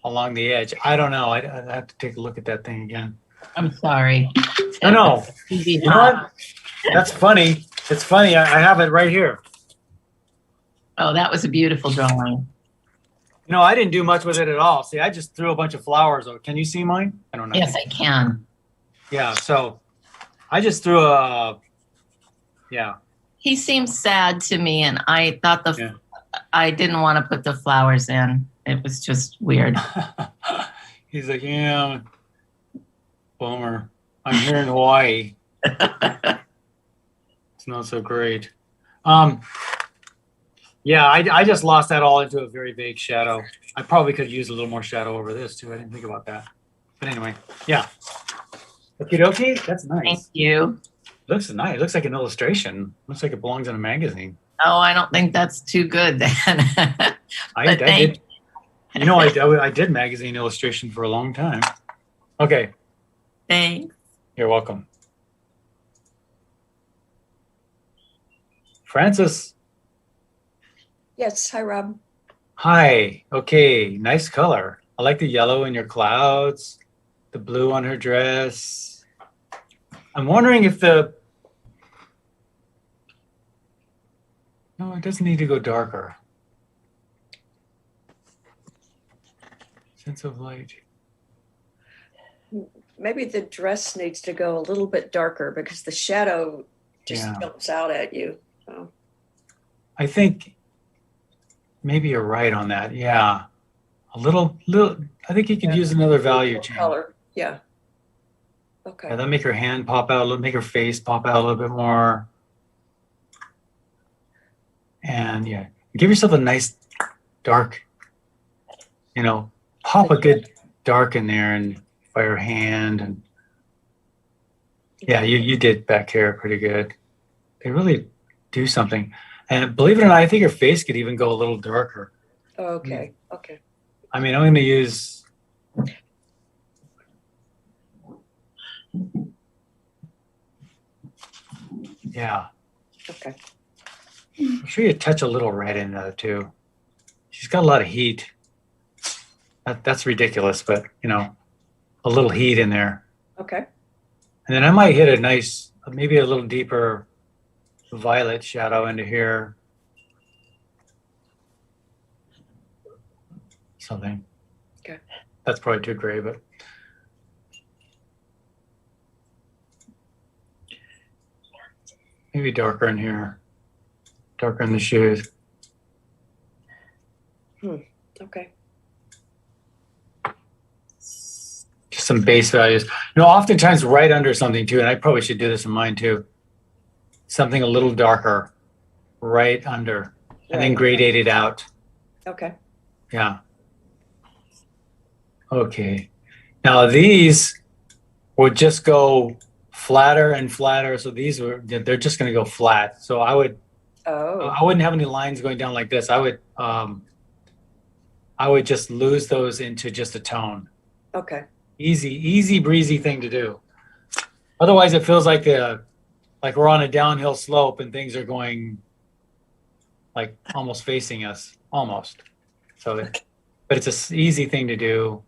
[SPEAKER 1] along the edge. I don't know. I'd have to take a look at that thing again.
[SPEAKER 6] I'm sorry.
[SPEAKER 1] No. You know what? That's funny. It's funny. I have it right here.
[SPEAKER 6] Oh, that was a beautiful drawing.
[SPEAKER 1] You know, I didn't do much with it at all. See, I just threw a bunch of flowers over. Can you see mine? I don't know.
[SPEAKER 6] Yes, I can.
[SPEAKER 1] Yeah, so I just threw yeah.
[SPEAKER 6] He seems sad to me, and I thought I didn't want to put the flowers in. It was just weird.
[SPEAKER 1] He's like, yeah, bummer. I'm here in Hawaii. It's not so great. Yeah, I just lost that all into a very vague shadow. I probably could use a little more shadow over this too. I didn't think about that. But anyway, yeah. Okie dokie, that's nice.
[SPEAKER 6] Thank you.
[SPEAKER 1] Looks nice. It looks like an illustration. Looks like it belongs in a magazine.
[SPEAKER 6] Oh, I don't think that's too good then.
[SPEAKER 1] I
[SPEAKER 6] Thank
[SPEAKER 1] did. You know, I did magazine illustration for a long time. Okay,
[SPEAKER 6] Thanks.
[SPEAKER 1] you're welcome. Francis.
[SPEAKER 8] Yes, hi, Rob.
[SPEAKER 1] Hi. Okay, nice color. I like the yellow in your clouds, the blue on her dress. I'm wondering if no, it doesn't need to go darker. Sense of light.
[SPEAKER 8] Maybe the dress needs to go a little bit darker because the shadow just
[SPEAKER 1] Yeah.
[SPEAKER 8] jumps out at you. So.
[SPEAKER 1] I think maybe you're right on that. Yeah. A little, I think you could use another value change.
[SPEAKER 8] Color, yeah. Okay.
[SPEAKER 1] Yeah, that'll make her hand pop out a little, make her face pop out a little bit more. And yeah, give yourself a nice dark, pop a good dark in there and by her hand. And yeah, you did back here pretty good. They really do something. And believe it or not, I think her face could even go a little darker.
[SPEAKER 8] Okay. Okay.
[SPEAKER 1] I mean, I'm going to use. Yeah.
[SPEAKER 8] Okay.
[SPEAKER 1] I'm sure you touch a little red in there too. She's got a lot of heat. That's ridiculous, but you know, a little heat in there.
[SPEAKER 8] Okay.
[SPEAKER 1] And then I might hit a nice, maybe a little deeper violet shadow into here. Something.
[SPEAKER 8] Okay.
[SPEAKER 1] That's probably too gray, but. Maybe darker in here. Darker in the shoes.
[SPEAKER 8] Okay.
[SPEAKER 1] Just some base values. You know, oftentimes right under something too, and I probably should do this in mine too. Something a little darker right under, and then
[SPEAKER 8] Right.
[SPEAKER 1] gradate it out.
[SPEAKER 8] Okay.
[SPEAKER 1] Yeah. Okay. Now these would just go flatter and flatter. So they're just going to go flat. So I
[SPEAKER 8] Oh,
[SPEAKER 1] wouldn't have any lines going down like this. I would just lose those into just a tone.
[SPEAKER 8] okay.
[SPEAKER 1] Easy breezy thing to do. Otherwise it feels like we're on a downhill slope and things are going like almost facing us, almost. But it's an easy thing to do.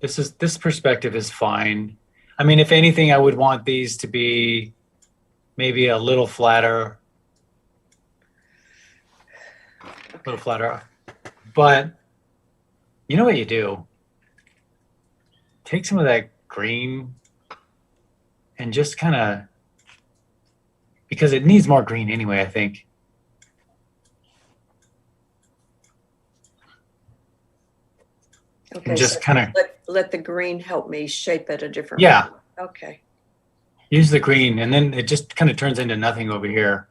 [SPEAKER 1] This perspective is fine. I mean, if anything, I would want these to be maybe a little flatter. A little flatter. But you know what you do? Take some of that green and just kind of, because it needs more green anyway, I think.
[SPEAKER 8] Okay.
[SPEAKER 1] And just kind of
[SPEAKER 8] let the green help me shape it a different
[SPEAKER 1] Yeah.
[SPEAKER 8] way. Okay.
[SPEAKER 1] use the green, and then it just kind of turns into nothing over here.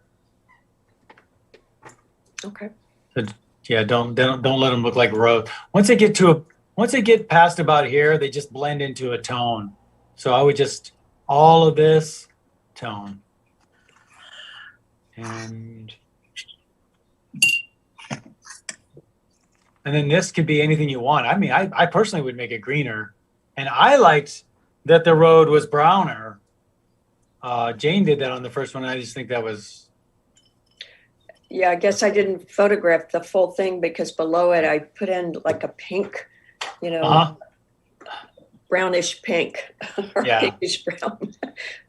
[SPEAKER 8] Okay.
[SPEAKER 1] Yeah, don't let them look like road. Once they get past about here, they just blend into a tone. So I would just all of this tone. And then this could be anything you want. I mean, I personally would make it greener. And I liked that the road was browner. Jane did that on the first one. I just think that was.
[SPEAKER 8] Yeah, I guess I didn't photograph the full thing because below it I put in like a pink, brownish pink or
[SPEAKER 1] Yeah.
[SPEAKER 8] pinkish brown.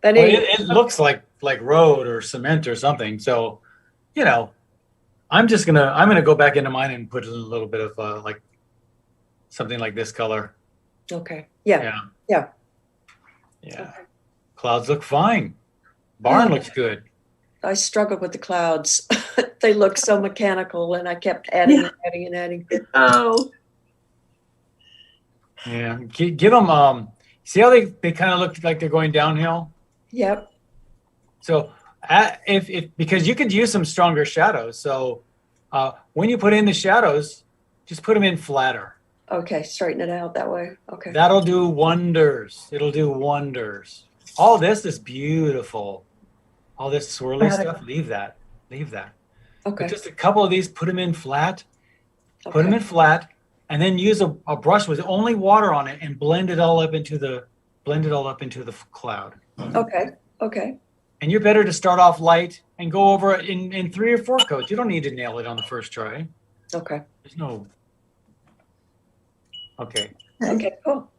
[SPEAKER 8] But
[SPEAKER 1] Well,
[SPEAKER 8] anyway,
[SPEAKER 1] it looks like road or cement or something. So, I'm gonna go back into mine and put a little bit of like something like this color.
[SPEAKER 8] okay. Yeah.
[SPEAKER 1] Yeah.
[SPEAKER 8] Okay.
[SPEAKER 1] Clouds look fine. Barn looks good.
[SPEAKER 8] I struggled with the clouds. They look so mechanical and I kept adding and adding and adding.
[SPEAKER 3] Oh,
[SPEAKER 1] Yeah. Give them. See how they kind of look like they're going downhill.
[SPEAKER 8] Yep.
[SPEAKER 1] So if because you could use some stronger shadows. So when you put in the shadows, just put them in flatter.
[SPEAKER 8] Okay. Straighten it out that way. Okay.
[SPEAKER 1] That'll do wonders. It'll do wonders. All this is beautiful. All this swirly stuff, leave that.
[SPEAKER 8] Okay.
[SPEAKER 1] But just a couple of these, put them in flat. Put them
[SPEAKER 8] Okay.
[SPEAKER 1] in flat, and then use a brush with only water on it and blend it all up into the cloud.
[SPEAKER 8] Okay. Okay.
[SPEAKER 1] And you're better to start off light and go over it in 3 or 4 coats. You don't need to nail it on the first try.
[SPEAKER 8] Okay.
[SPEAKER 1] There's no. Okay.
[SPEAKER 8] Okay. Cool.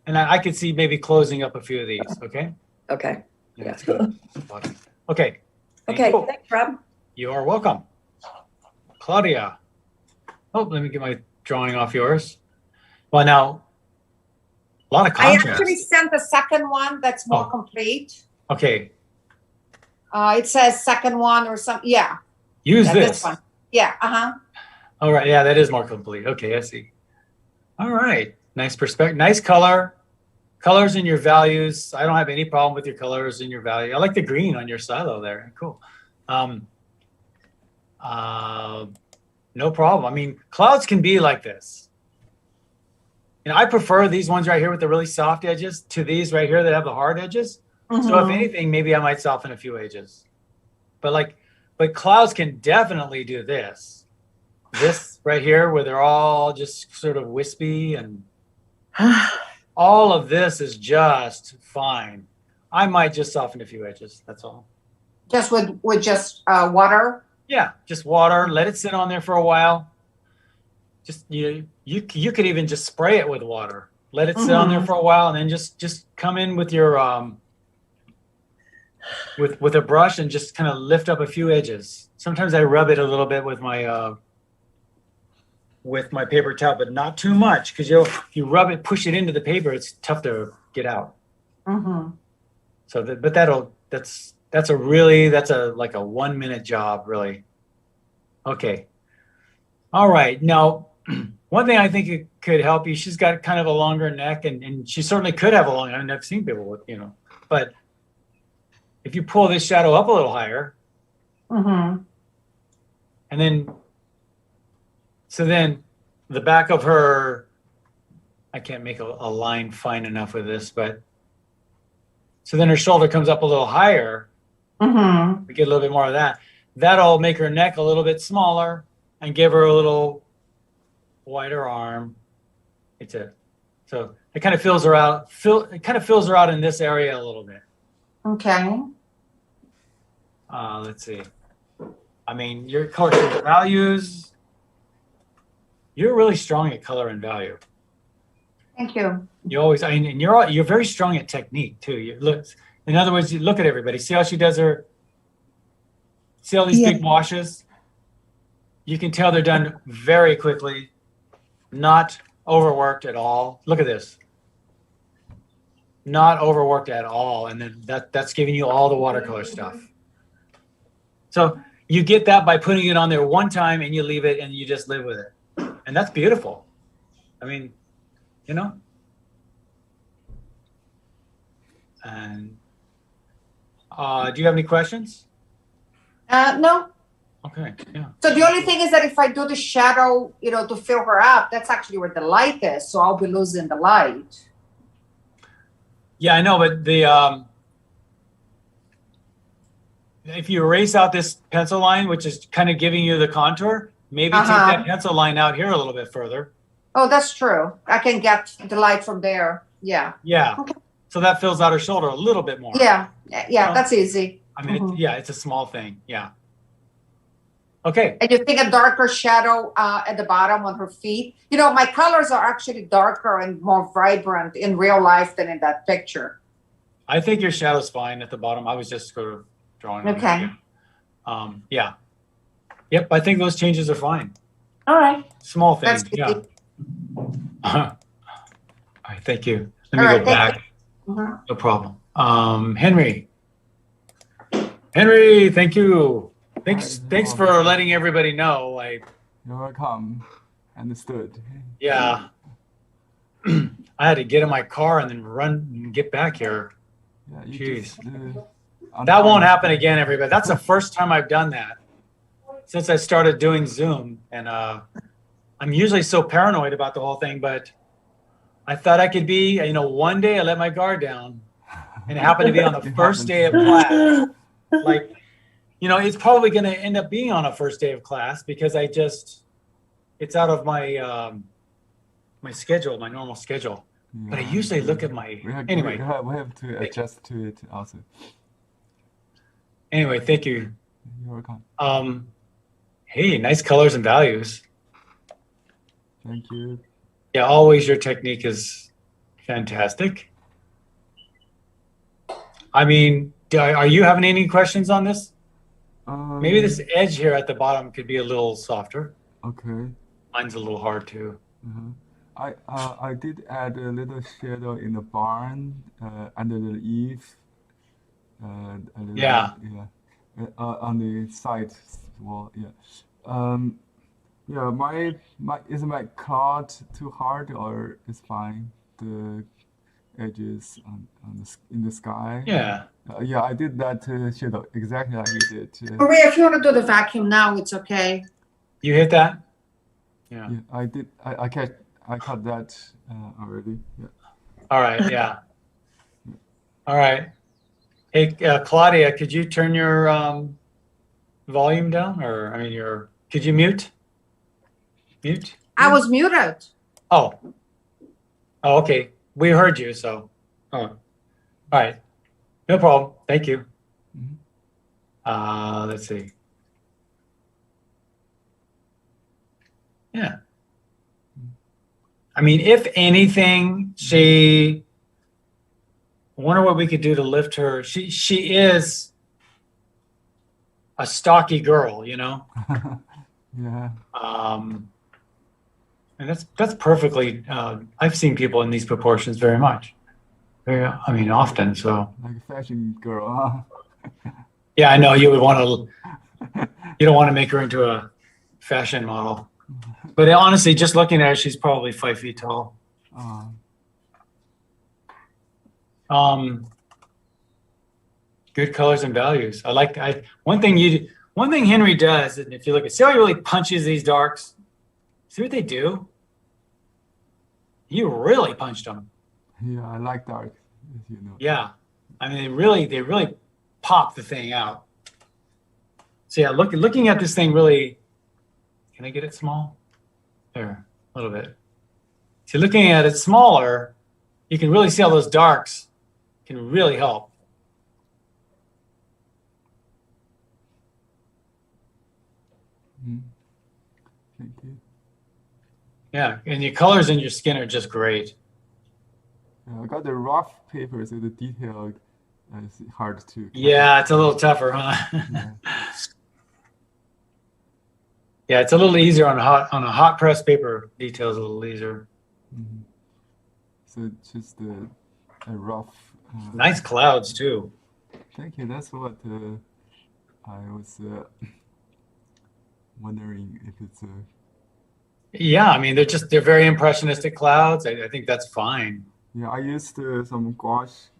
[SPEAKER 1] And I could see maybe closing up a few of these. Okay.
[SPEAKER 8] Okay.
[SPEAKER 1] Yeah, that's good. Okay.
[SPEAKER 8] Okay.
[SPEAKER 1] Cool.
[SPEAKER 8] Thanks, Rob.
[SPEAKER 1] You are welcome. Claudia. Oh, let me get my drawing off yours. Well, now, a lot of
[SPEAKER 9] I
[SPEAKER 1] contrast.
[SPEAKER 9] actually sent the second one that's more
[SPEAKER 1] Oh.
[SPEAKER 9] complete.
[SPEAKER 1] Okay,
[SPEAKER 9] It says second one or something. Yeah.
[SPEAKER 1] use
[SPEAKER 9] Yeah,
[SPEAKER 1] this.
[SPEAKER 9] one. Yeah. Uh-huh.
[SPEAKER 1] All right, yeah, that is more complete. Okay, I see. All right, nice perspective, nice color. Colors in your values. I don't have any problem with your colors in your value. I like the green on your silo there. Cool. No problem. I mean, clouds can be like this. I prefer these ones right here with the really soft edges to these right here that have the hard edges. So if anything, maybe I might soften a few edges. But clouds can definitely do this. this right here where they're all just sort of wispy and all of this is just fine. I might just soften a few edges. That's all.
[SPEAKER 9] Just with just water?
[SPEAKER 1] Yeah, just water. Let it sit on there for a while. Just you could even just spray it with water. Let it sit on there for a while, and then just come in with your with a brush and just kind of lift up a few edges. Sometimes I rub it a little bit with my paper towel, but not too much, because you rub it, push it into the paper, it's tough to get out. So that's like a 1 minute job, really. Okay. All right. Now, one thing I think it could help you, she's got kind of a longer neck, and she certainly could have a long, I mean, I've seen people with, but if you pull this shadow up a little higher, and then, so then the back of her, I can't make a line fine enough with this, but so then her shoulder comes up a little higher. We get a little bit more of that. That'll make her neck a little bit smaller and give her a little wider arm. So it kind of fills her out. It kind of fills her out in this area a little bit.
[SPEAKER 9] Okay.
[SPEAKER 1] Let's see. I mean, your color values. You're really strong at color and value.
[SPEAKER 9] Thank you.
[SPEAKER 1] You always, I mean, and you're very strong at technique too. You look, in other words, you look at everybody. See how she does her. See all these big washes. You can tell they're done very quickly, not overworked at all. Look at this. Not overworked at all, and then that's giving you all the watercolor stuff. So you get that by putting it on there one time, and you leave it, and you just live with it, and that's beautiful. I mean, And do you have any questions?
[SPEAKER 9] No.
[SPEAKER 1] Okay, yeah.
[SPEAKER 9] So the only thing is that if I do the shadow, to fill her up, that's actually where the light is. So I'll be losing the light.
[SPEAKER 1] Yeah, I know, but if you erase out this pencil line, which is kind of giving you the contour, maybe take that pencil line out here a little bit further.
[SPEAKER 9] Oh, that's true. I can get the light from there. Yeah.
[SPEAKER 1] Yeah.
[SPEAKER 9] Okay.
[SPEAKER 1] So that fills out her shoulder a little bit more.
[SPEAKER 9] Yeah. Yeah, that's easy.
[SPEAKER 1] I mean, it's a small thing. Yeah. Okay.
[SPEAKER 9] And you think a darker shadow at the bottom on her feet. My colors are actually darker and more vibrant in real life than in that picture.
[SPEAKER 1] I think your shadow's fine at the bottom. I was just sort of drawing.
[SPEAKER 9] Okay.
[SPEAKER 1] Yeah. Yep. I think those changes are fine.
[SPEAKER 9] All right.
[SPEAKER 1] Small things.
[SPEAKER 9] That's
[SPEAKER 1] Yeah.
[SPEAKER 9] easy.
[SPEAKER 1] All right. Thank you. Let me go back. No problem. Henry, thank you. Thanks for letting everybody know.
[SPEAKER 4] You're welcome. Understood.
[SPEAKER 1] Yeah. I had to get in my car and then run and get back here.
[SPEAKER 4] Yeah,
[SPEAKER 1] Jeez. That won't happen again, everybody. That's the first time I've done that since I started doing Zoom. And I'm usually so paranoid about the whole thing, but I thought I could be, one day I let my guard down, and it happened to be on the first day of class. It's probably going to end up being on a first day of class because it's out of my my schedule, my normal schedule. Yeah. But I usually look at my, anyway.
[SPEAKER 4] We have to adjust to it also.
[SPEAKER 1] Anyway, thank you.
[SPEAKER 4] You're welcome.
[SPEAKER 1] Hey, nice colors and values.
[SPEAKER 4] Thank you.
[SPEAKER 1] Yeah, always your technique is fantastic. I mean, are you having any questions on this? Maybe this edge here at the bottom could be a little softer.
[SPEAKER 4] Okay.
[SPEAKER 1] Mine's a little hard too.
[SPEAKER 4] I did add a little shadow in the barn under the eave.
[SPEAKER 1] Yeah.
[SPEAKER 4] On the side wall. Yeah. Yeah, is my cloud too hard or is fine? The edges in the sky.
[SPEAKER 1] Yeah.
[SPEAKER 4] Yeah, I did that shadow exactly like you did.
[SPEAKER 9] Maria, if you want to do the vacuum now, it's okay.
[SPEAKER 1] You hit that?
[SPEAKER 4] Yeah, I did. I cut that already. Yeah.
[SPEAKER 1] All right. Yeah. All right. Hey, Claudia, could you turn your volume down, or could you mute? Mute?
[SPEAKER 9] I was muted.
[SPEAKER 1] Oh. Oh, okay. We heard you, so. Oh. All right. No problem. Thank you.
[SPEAKER 4] Mhm.
[SPEAKER 1] Let's see. Yeah. I mean, if anything, I wonder what we could do to lift her. She is a stocky girl, you know?
[SPEAKER 4] Yeah.
[SPEAKER 1] And that's perfectly, I've seen people in these proportions very much. I mean, often, so.
[SPEAKER 4] Like a fashion girl,
[SPEAKER 1] Yeah, I know you would want to, you don't want to make her into a fashion model. But honestly, just looking at her, she's probably 5 feet tall.
[SPEAKER 4] huh?
[SPEAKER 1] Good colors and values. One thing Henry does, and if you look at, see how he really punches these darks? See what they do? He really punched them.
[SPEAKER 4] Yeah, I like dark, as you know.
[SPEAKER 1] Yeah. I mean, they really pop the thing out. So yeah, looking at this thing really, can I get it small? There, a little bit. See, looking at it smaller, you can really see how those darks can really help.
[SPEAKER 4] Mhm. Thank you.
[SPEAKER 1] Yeah, and your colors in your skin are just great.
[SPEAKER 4] I got the rough paper, so the detail is hard to.
[SPEAKER 1] Yeah, it's a little tougher, huh?
[SPEAKER 4] Yeah.
[SPEAKER 1] Yeah, it's a little easier on a hot press paper. Details a little easier.
[SPEAKER 4] Mhm. So just a rough.
[SPEAKER 1] Nice clouds too.
[SPEAKER 4] Thank you. That's what I was wondering if it's a.
[SPEAKER 1] Yeah, I mean they're very impressionistic clouds. I think that's fine.
[SPEAKER 4] Yeah, I used some gouache,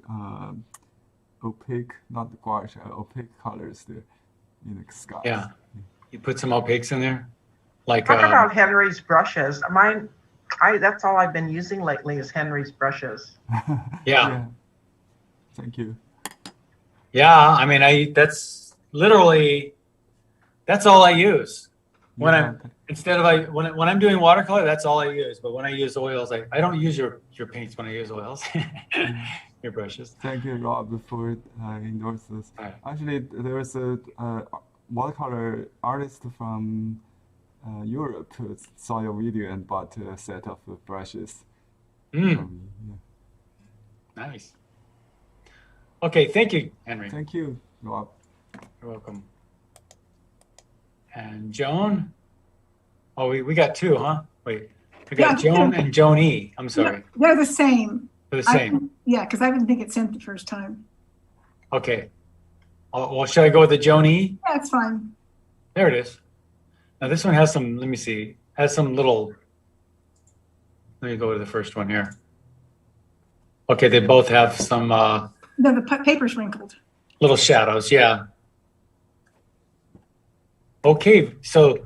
[SPEAKER 4] opaque, not gouache, opaque colors there in the sky.
[SPEAKER 1] Yeah, you put some opaques in there, like
[SPEAKER 7] Talk about Henry's brushes. That's all I've been using lately is Henry's brushes.
[SPEAKER 1] Yeah.
[SPEAKER 4] Thank you.
[SPEAKER 1] Yeah, I mean that's all I use. When when I'm doing watercolor, that's all I use. But when I use oils, I don't use your paints when I use oils. Your brushes.
[SPEAKER 4] Thank you, Rob, for endorse this.
[SPEAKER 1] Right.
[SPEAKER 4] Actually, there was a watercolor artist from Europe who saw your video and bought a set of brushes from me. Yeah.
[SPEAKER 1] Nice. Okay, thank you, Henry.
[SPEAKER 4] Thank you, Rob.
[SPEAKER 1] You're welcome. And Joan? Oh, we got two, huh? Wait, we got
[SPEAKER 2] Yeah,
[SPEAKER 1] Joan and Joan-e. I'm sorry.
[SPEAKER 2] They're the same.
[SPEAKER 1] They're the same.
[SPEAKER 2] Yeah, because I didn't think it sent the first time.
[SPEAKER 1] Okay. Well, should I go with the Joan-e?
[SPEAKER 2] Yeah, it's fine.
[SPEAKER 1] There it is. Now this one has some, let me see, has some little, let me go to the first one here. Okay, they both have some
[SPEAKER 2] No, the paper's wrinkled.
[SPEAKER 1] little shadows, yeah. Okay, so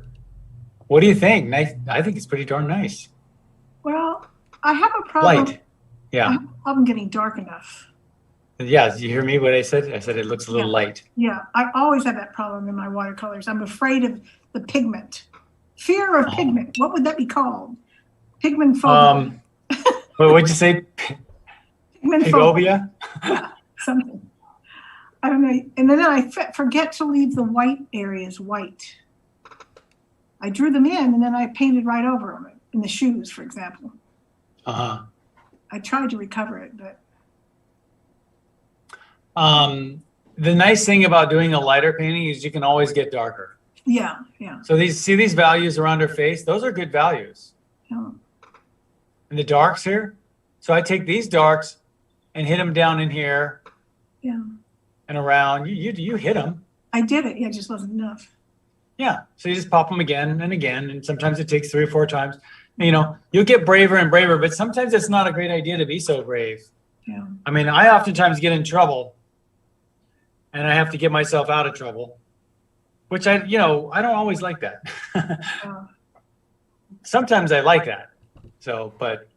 [SPEAKER 1] what do you think? Nice. I think it's pretty darn nice.
[SPEAKER 2] Well, I have a problem.
[SPEAKER 1] Light.
[SPEAKER 2] I
[SPEAKER 1] Yeah.
[SPEAKER 2] have a problem getting dark enough.
[SPEAKER 1] Yeah, did you hear me what I said? I said it looks a little
[SPEAKER 2] Yeah.
[SPEAKER 1] light.
[SPEAKER 2] Yeah, I always have that problem in my watercolors. I'm afraid of the pigment. Fear of pigment. What would that be called? Pigment phobia.
[SPEAKER 1] What'd you say?
[SPEAKER 2] Pigment phobia.
[SPEAKER 1] Pigovia?
[SPEAKER 2] Something. I don't know. And then I forget to leave the white areas white. I drew them in and then I painted right over them in the shoes, for example.
[SPEAKER 1] Uh-huh.
[SPEAKER 2] I tried to recover it, but
[SPEAKER 1] The nice thing about doing a lighter painting is you can always get darker.
[SPEAKER 2] yeah.
[SPEAKER 1] So these values around her face, those are good values.
[SPEAKER 2] Yeah.
[SPEAKER 1] And the darks here, so I take these darks and hit them down in here
[SPEAKER 2] Yeah.
[SPEAKER 1] and around. You hit them.
[SPEAKER 2] I did it. Yeah, it just wasn't enough.
[SPEAKER 1] Yeah. So you just pop them again and again, and sometimes it takes 3 or 4 times. And, you know, you'll get braver and braver, but sometimes it's not a great idea to be so brave.
[SPEAKER 2] Yeah.
[SPEAKER 1] I mean, I oftentimes get in trouble, and I have to get myself out of trouble, which I don't always like that.
[SPEAKER 2] Yeah.
[SPEAKER 1] Sometimes I like that. So, but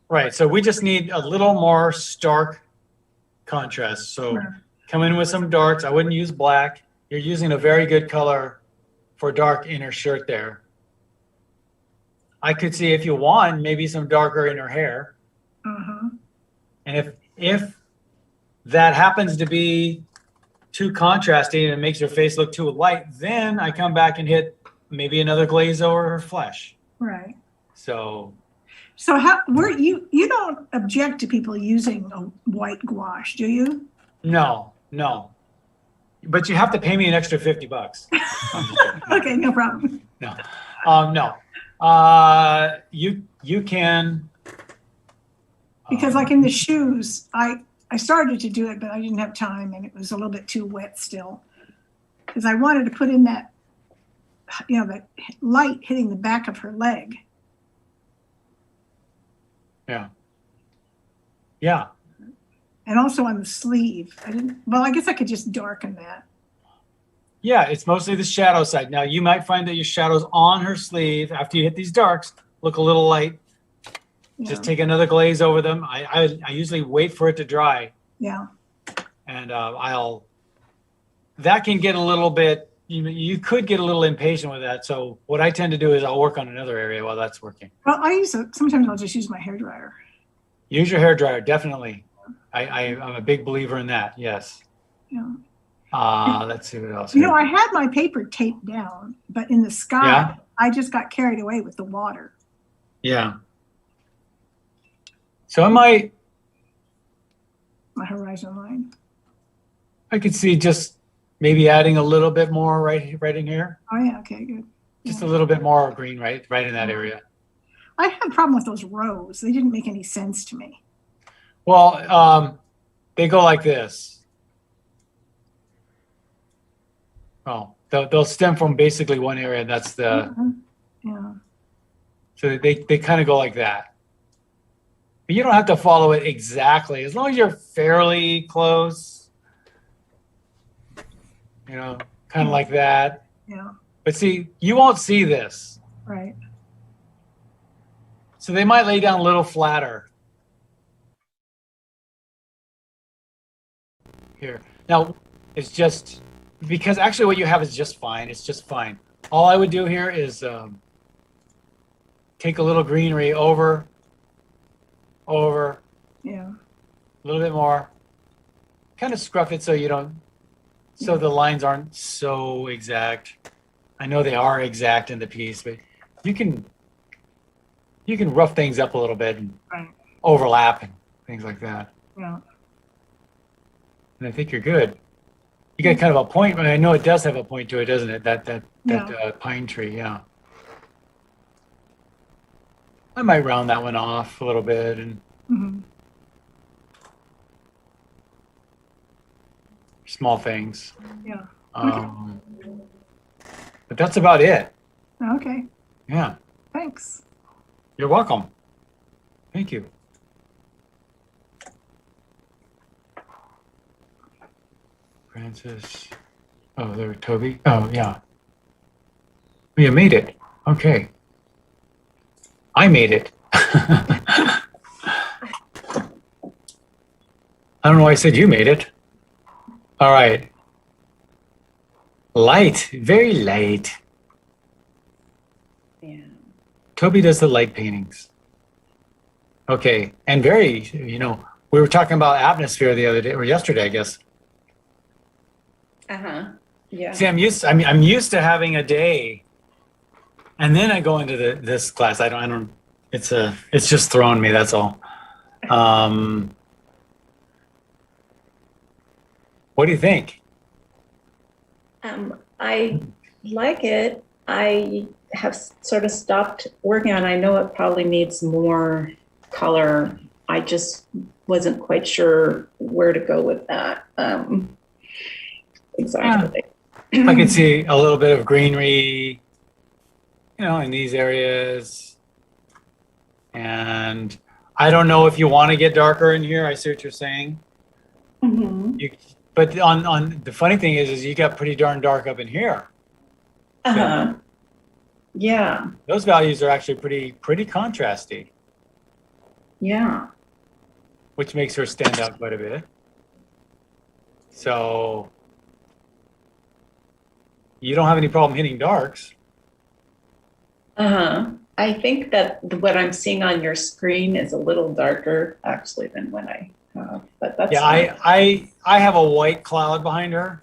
[SPEAKER 1] right. So we just need a little more stark contrast. So
[SPEAKER 2] Right.
[SPEAKER 1] come in with some darks. I wouldn't use black. You're using a very good color for dark inner shirt there. I could see if you want, maybe some darker in her hair.
[SPEAKER 2] Uh-huh.
[SPEAKER 1] And if that happens to be too contrasting and it makes her face look too light, then I come back and hit maybe another glaze over her flesh.
[SPEAKER 2] Right.
[SPEAKER 1] So
[SPEAKER 2] you don't object to people using a white gouache, do you?
[SPEAKER 1] no. But you have to pay me an extra $50.
[SPEAKER 2] Okay, no problem.
[SPEAKER 1] No. No. You can.
[SPEAKER 2] Because like in the shoes, I started to do it, but I didn't have time and it was a little bit too wet still. Because I wanted to put in that, that light hitting the back of her leg.
[SPEAKER 1] Yeah.
[SPEAKER 2] And also on the sleeve. I guess I could just darken that.
[SPEAKER 1] Yeah, it's mostly the shadow side. Now you might find that your shadows on her sleeve after you hit these darks look a little light.
[SPEAKER 2] Yeah.
[SPEAKER 1] Just take another glaze over them. I usually wait for it to dry.
[SPEAKER 2] Yeah.
[SPEAKER 1] And that can get a little bit, you could get a little impatient with that. So what I tend to do is I'll work on another area while that's working.
[SPEAKER 2] Well, sometimes I'll just use my hairdryer.
[SPEAKER 1] Use your hairdryer, definitely. I'm a big believer in that. Yes.
[SPEAKER 2] Yeah.
[SPEAKER 1] Let's see what else.
[SPEAKER 2] I had my paper taped down, but in the sky, I just got carried away with the water.
[SPEAKER 1] Yeah. So my
[SPEAKER 2] horizon line.
[SPEAKER 1] I could see just maybe adding a little bit more right in here.
[SPEAKER 2] Oh yeah, okay, good.
[SPEAKER 1] Just a little bit more green right in that area.
[SPEAKER 2] I had a problem with those rows. They didn't make any sense to me.
[SPEAKER 1] Well, they go like this. Oh, they'll stem from basically one area, and that's the.
[SPEAKER 2] Yeah.
[SPEAKER 1] So they kind of go like that. But you don't have to follow it exactly, as long as you're fairly close. Kind of like that.
[SPEAKER 2] Yeah.
[SPEAKER 1] But see, you won't see this.
[SPEAKER 2] Right.
[SPEAKER 1] So they might lay down a little flatter. Here. Now, it's just, because actually what you have is just fine. It's just fine. All I would do here is take a little greenery over,
[SPEAKER 2] yeah,
[SPEAKER 1] a little bit more. Kind of scruff it so the lines aren't so exact. I know they are exact in the piece, but you can rough things up a little bit and overlap and things like that.
[SPEAKER 2] Yeah.
[SPEAKER 1] And I think you're good. You got kind of a point, but I know it does have a point to it, doesn't it? That pine tree, yeah. I might round that one off a little bit and small things.
[SPEAKER 2] Yeah.
[SPEAKER 1] But that's about it.
[SPEAKER 2] Okay.
[SPEAKER 1] Yeah.
[SPEAKER 2] Thanks.
[SPEAKER 1] You're welcome. Thank you. Francis. Oh, there, Toby. Oh, yeah. Oh, you made it. Okay. I made it. I don't know why I said you made it. All right. Light, very light.
[SPEAKER 3] Yeah.
[SPEAKER 1] Toby does the light paintings. Okay, and very, we were talking about atmosphere the other day, or yesterday, I guess.
[SPEAKER 3] Yeah.
[SPEAKER 1] See, I'm used to having a day, and then I go into this class. I don't. It's just thrown me. That's all. What do you think?
[SPEAKER 10] I like it. I have sort of stopped working on it. I know it probably needs more color. I just wasn't quite sure where to go with that. Exactly.
[SPEAKER 1] I can see a little bit of greenery, in these areas. And I don't know if you want to get darker in here. I see what you're saying. But on the funny thing is you got pretty darn dark up in here.
[SPEAKER 10] Yeah.
[SPEAKER 1] Those values are actually pretty contrasty.
[SPEAKER 10] Yeah.
[SPEAKER 1] Which makes her stand out quite a bit. So you don't have any problem hitting darks.
[SPEAKER 10] I think that what I'm seeing on your screen is a little darker actually than what I have, but that's
[SPEAKER 1] Yeah,
[SPEAKER 10] fine.
[SPEAKER 1] I have a white cloud behind her.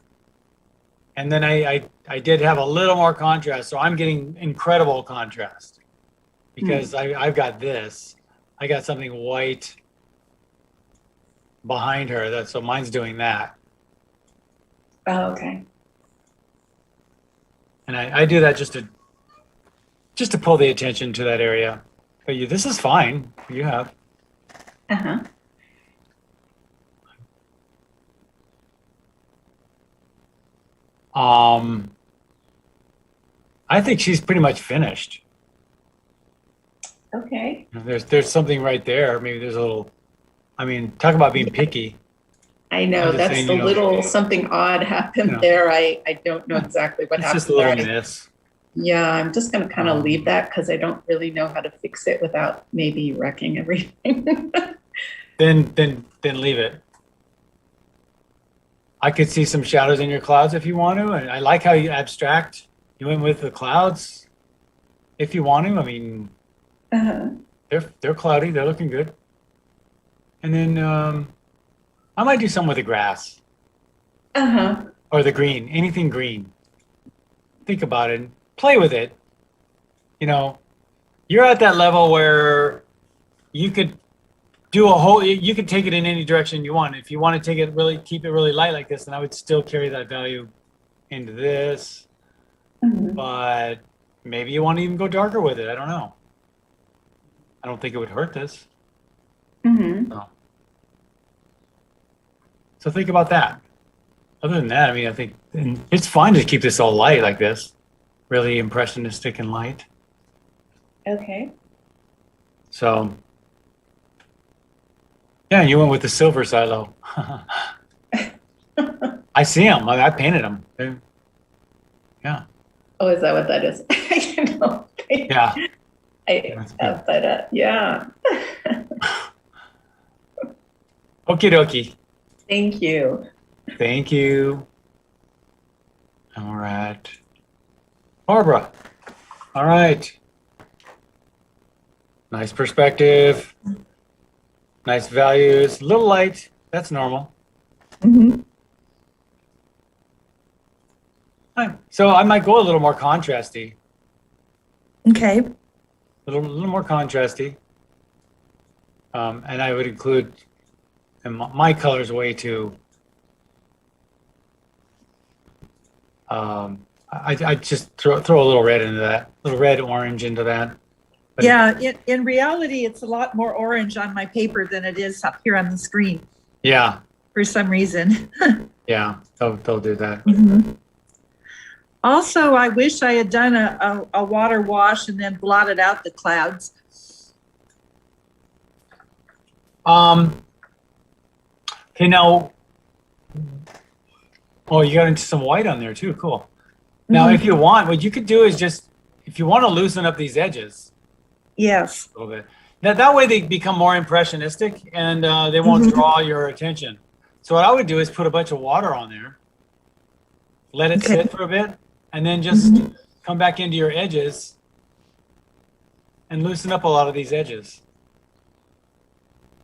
[SPEAKER 1] And then I did have a little more contrast. So I'm getting incredible contrast because I've got this. I got something white behind her. So mine's doing that.
[SPEAKER 10] Oh, okay.
[SPEAKER 1] And I do that just to pull the attention to that area. But this is fine. You have.
[SPEAKER 10] Uh-huh.
[SPEAKER 1] I think she's pretty much finished.
[SPEAKER 10] Okay.
[SPEAKER 1] There's something right there. Maybe there's a little. I mean, talk about being picky.
[SPEAKER 10] I know,
[SPEAKER 1] I'm just
[SPEAKER 10] that's
[SPEAKER 1] saying,
[SPEAKER 10] the little something odd happened there. I don't know exactly what
[SPEAKER 1] It's
[SPEAKER 10] happened
[SPEAKER 1] just a little
[SPEAKER 10] there.
[SPEAKER 1] miss.
[SPEAKER 10] Yeah, I'm just going to kind of leave that because I don't really know how to fix it without maybe wrecking everything.
[SPEAKER 1] Then leave it. I could see some shadows in your clouds if you want to, and I like how you abstract. You went with the clouds. If you want to, I mean, they're cloudy. They're looking good. And then I might do some with the grass. Or the green. Anything green. Think about it. Play with it. You know, you're at that level where you could do you could take it in any direction you want. If you want to take it keep it really light like this, then I would still carry that value into this. But maybe you want to even go darker with it. I don't know. I don't think it would hurt this. No. So think about that. Other than that, I mean, I think it's fine to keep this all light like this. Really impressionistic and light.
[SPEAKER 10] Okay.
[SPEAKER 1] So, yeah, you went with the silver silo. I see them. I painted them. Yeah.
[SPEAKER 10] Oh, is that what that is? You know,
[SPEAKER 1] Yeah.
[SPEAKER 10] Yeah.
[SPEAKER 1] Okie dokie.
[SPEAKER 10] Thank you.
[SPEAKER 1] Thank you. All right. Barbara. All right. Nice perspective. Nice values. A little light. That's normal. So I might go a little more contrasty.
[SPEAKER 3] Okay.
[SPEAKER 1] A little more contrasty. And I would include, and my color's way too. I just throw a little red into that, a little red orange into that. But
[SPEAKER 3] Yeah, in reality, it's a lot more orange on my paper than it is up here on the screen
[SPEAKER 1] Yeah,
[SPEAKER 3] for some reason.
[SPEAKER 1] yeah, they'll do that.
[SPEAKER 3] Also, I wish I had done a water wash and then blotted out the clouds.
[SPEAKER 1] Okay, now, oh, you got into some white on there too. Cool. Now, if you want, what you could do is just, if you want to loosen up these edges
[SPEAKER 3] Yes.
[SPEAKER 1] a little bit, that way they become more impressionistic and they won't draw your attention. So what I would do is put a bunch of water on there, let it sit for a bit, and then just come back into your edges and loosen up a lot of these edges.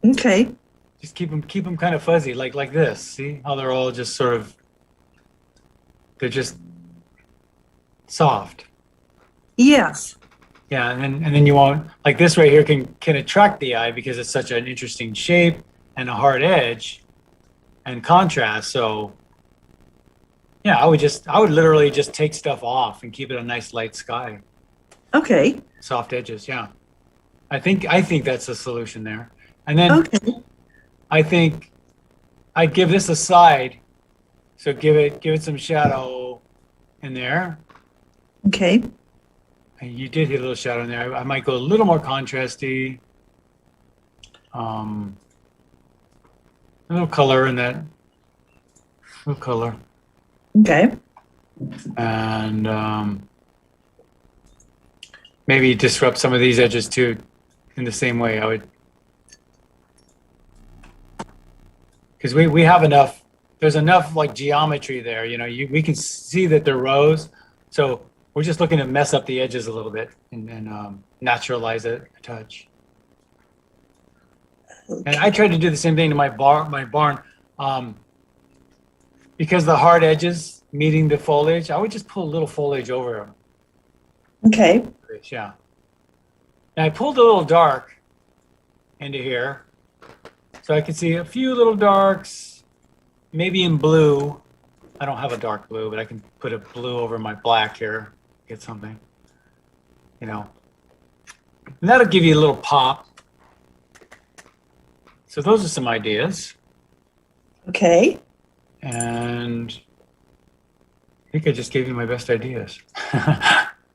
[SPEAKER 3] Okay.
[SPEAKER 1] Just keep them kind of fuzzy, like this. See how they're all just sort of, they're just soft.
[SPEAKER 3] Yes.
[SPEAKER 1] Yeah, and then you won't, like this right here can attract the eye because it's such an interesting shape and a hard edge and contrast. So yeah, I would literally just take stuff off and keep it a nice light sky.
[SPEAKER 3] Okay.
[SPEAKER 1] Soft edges, yeah. I think that's the solution there. And then I think I'd give this a side. So give it some shadow in there.
[SPEAKER 3] Okay.
[SPEAKER 1] And you did hit a little shadow in there. I might go a little more contrasty. A little color in that. A little color.
[SPEAKER 3] Okay.
[SPEAKER 1] And maybe disrupt some of these edges too in the same way. I would, because we have there's enough like geometry there, you know, we can see that they're rows. So We're just looking to mess up the edges a little bit and naturalize it a touch. And I tried to do the same thing to my barn. Because the hard edges meeting the foliage, I would just pull a little foliage over them.
[SPEAKER 3] Okay.
[SPEAKER 1] Yeah. And I pulled a little dark into here. So I can see a few little darks, maybe in blue. I don't have a dark blue, but I can put a blue over my black here, get something, you know. And that'll give you a little pop. So those are some ideas.
[SPEAKER 3] Okay.
[SPEAKER 1] And I think I just gave you my best ideas.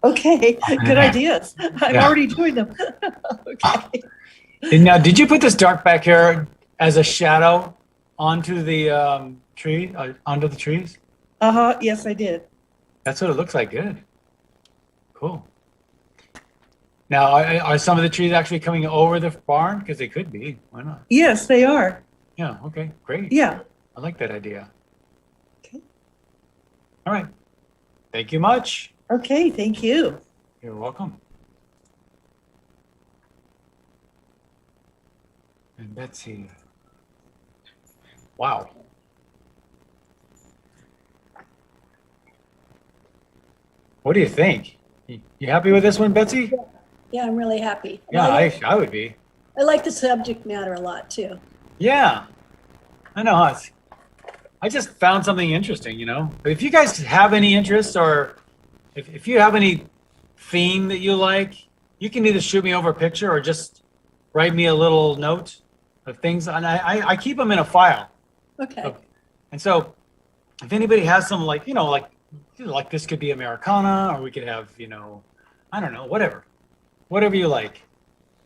[SPEAKER 3] Okay. Good ideas. I'm already doing them. Okay.
[SPEAKER 1] And now, did you put this dark back here as a shadow onto the onto the trees?
[SPEAKER 3] Uh-huh. Yes, I did.
[SPEAKER 1] That's what it looks like. Good. Cool. Now, are some of the trees actually coming over the barn? Because they could be. Why not?
[SPEAKER 3] Yes, they are.
[SPEAKER 1] Yeah. Okay. Great.
[SPEAKER 3] Yeah.
[SPEAKER 1] I like that idea.
[SPEAKER 3] Okay.
[SPEAKER 1] All right. Thank you much.
[SPEAKER 3] Okay. Thank you.
[SPEAKER 1] You're welcome. And Betsy. Wow. What do you think? You happy with this one, Betsy?
[SPEAKER 5] Yeah, I'm really happy.
[SPEAKER 1] Yeah, I would be.
[SPEAKER 5] I like the subject matter a lot too.
[SPEAKER 1] Yeah. I know. I just found something interesting, you know. If you guys have any interest or if you have any theme that you like, you can either shoot me over a picture or just write me a little note of things. And I keep them in a file.
[SPEAKER 5] Okay.
[SPEAKER 1] And so if anybody has some like this could be Americana, or we could have, you know, I don't know, whatever you like,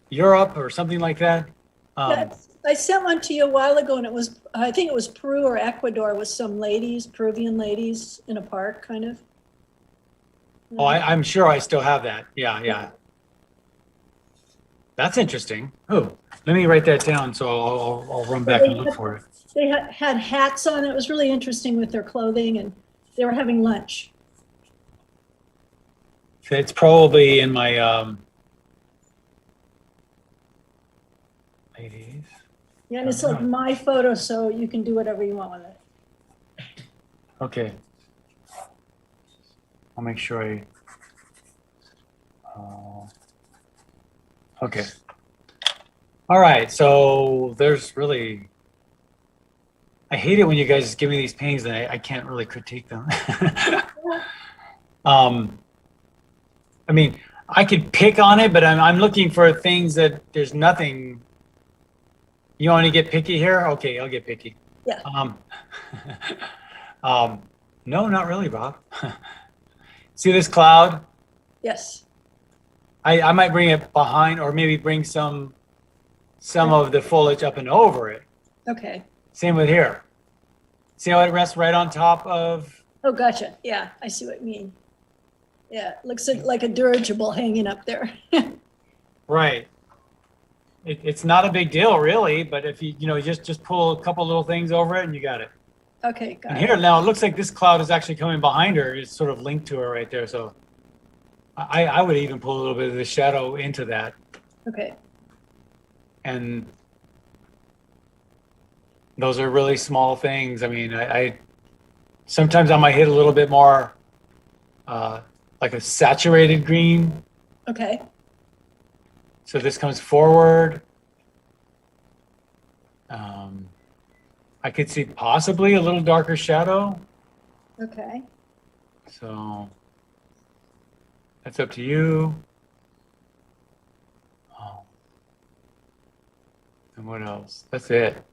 [SPEAKER 1] Europe or something like that.
[SPEAKER 5] I sent one to you a while ago, and it was, I think it was Peru or Ecuador, with some ladies, Peruvian ladies in a park, kind of.
[SPEAKER 1] Oh, I'm sure I still have that. Yeah. That's interesting. Oh, let me write that down so I'll run back and look for it.
[SPEAKER 5] They had hats on. It was really interesting with their clothing, and they were having lunch.
[SPEAKER 1] It's probably in my ladies.
[SPEAKER 5] Yeah, and it's like my photo, so you can do whatever you want with it.
[SPEAKER 1] Okay. I'll make sure okay. All right, so there's really, I hate it when you guys give me these paintings and I can't really critique them. I mean, I could pick on it, but I'm looking for things that there's nothing. You want to get picky here? Okay, I'll get picky.
[SPEAKER 5] Yeah.
[SPEAKER 1] No, not really, Bob. See this cloud?
[SPEAKER 5] Yes.
[SPEAKER 1] I might bring it behind, or maybe bring some of the foliage up and over it.
[SPEAKER 5] Okay.
[SPEAKER 1] Same with here. See how it rests right on top of?
[SPEAKER 5] Oh, gotcha. Yeah, I see what you mean. Yeah, it looks like a dirigible hanging up there.
[SPEAKER 1] Right. It's not a big deal, really, but if you just pull a couple little things over it and you got it.
[SPEAKER 5] Okay, got
[SPEAKER 1] And
[SPEAKER 5] it.
[SPEAKER 1] here now it looks like this cloud is actually coming behind her. It's sort of linked to her right there. So I would even pull a little bit of the shadow into that.
[SPEAKER 5] Okay.
[SPEAKER 1] And those are really small things. I mean, I sometimes I might hit a little bit more like a saturated green.
[SPEAKER 5] Okay.
[SPEAKER 1] So this comes forward. I could see possibly a little darker shadow.
[SPEAKER 5] Okay.
[SPEAKER 1] So that's up to you. And what else? That's it.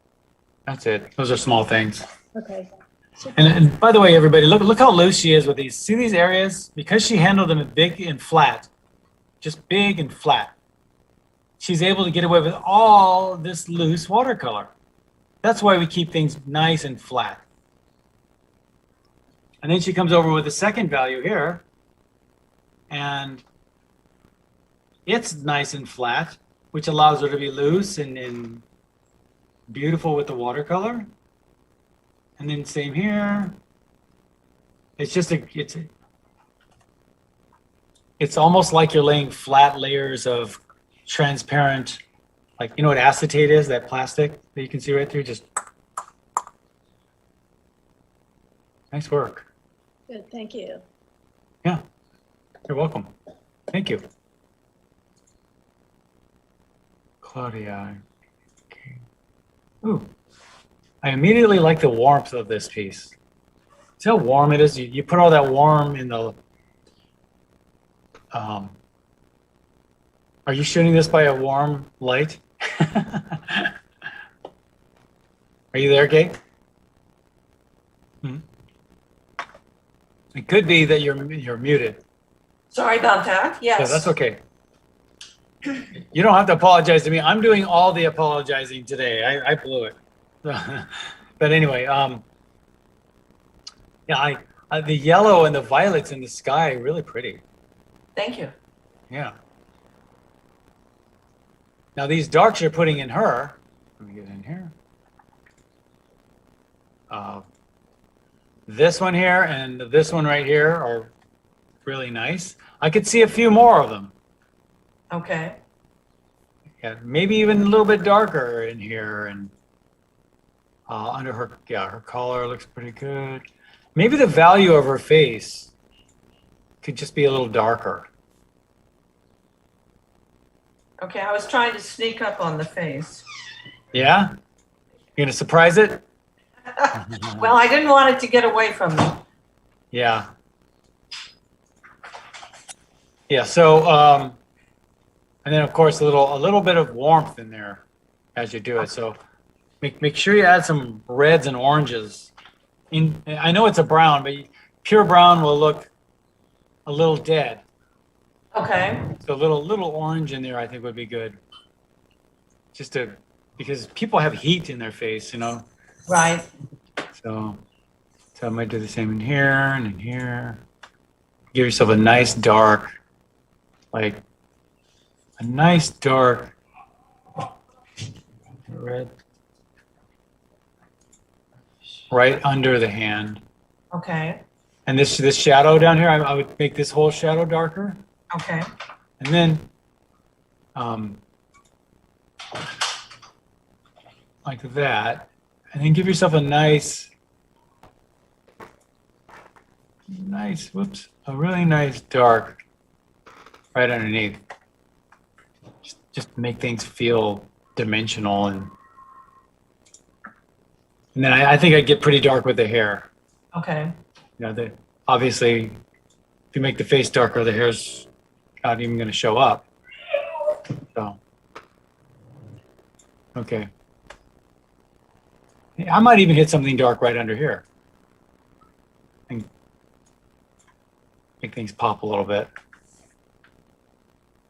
[SPEAKER 1] Those are small things.
[SPEAKER 5] Okay. So,
[SPEAKER 1] And by the way, everybody, look how loose she is with these. See these areas? Because she handled them big and flat, just big and flat, she's able to get away with all this loose watercolor. That's why we keep things nice and flat. And then she comes over with the second value here, and it's nice and flat, which allows her to be loose and beautiful with the watercolor. And then same here. It's it's almost like you're laying flat layers of transparent, like, you know what acetate is, that plastic that you can see right through? Just nice work.
[SPEAKER 5] Good, thank you.
[SPEAKER 1] Yeah, you're welcome. Thank you. Claudia. Okay. Ooh, I immediately like the warmth of this piece. See how warm it is? You put all that warm in the, are you shooting this by a warm light? Are you there, Kate? Hmm? It could be that you're muted.
[SPEAKER 3] Sorry about that.
[SPEAKER 1] Yeah,
[SPEAKER 3] Yes.
[SPEAKER 1] that's okay. You don't have to apologize to me. I'm doing all the apologizing today. I blew it. But anyway, yeah, the yellow and the violets in the sky are really pretty.
[SPEAKER 3] Thank you.
[SPEAKER 1] Yeah. Now these darks you're putting in her, let me get in here. This one here and this one right here are really nice. I could see a few more of them.
[SPEAKER 3] Okay.
[SPEAKER 1] Yeah, maybe even a little bit darker in here and under her, yeah, her collar looks pretty good. Maybe the value of her face could just be a little darker.
[SPEAKER 3] Okay, I was trying to sneak up on the face.
[SPEAKER 1] Yeah? You're gonna surprise it?
[SPEAKER 3] Well, I didn't want it to get away from me.
[SPEAKER 1] Yeah. Yeah, so, and then of course a little bit of warmth in there as you do it. So make sure you add some reds and oranges. I know it's a brown, but pure brown will look a little dead.
[SPEAKER 3] Okay.
[SPEAKER 1] So a little orange in there I think would be good. Because people have heat in their face, you know?
[SPEAKER 3] Right.
[SPEAKER 1] So I might do the same in here and in here. Give yourself a nice dark, like a nice dark red right under the hand.
[SPEAKER 3] Okay.
[SPEAKER 1] And this shadow down here, I would make this whole shadow darker.
[SPEAKER 3] Okay.
[SPEAKER 1] And then like that. And then give yourself a a really nice dark right underneath. Just make things feel dimensional and then I think I'd get pretty dark with the hair.
[SPEAKER 3] Okay.
[SPEAKER 1] You know, obviously, if you make the face darker, the hair's not even going to show up. So, okay. I might even hit something dark right under here. And make things pop a little bit.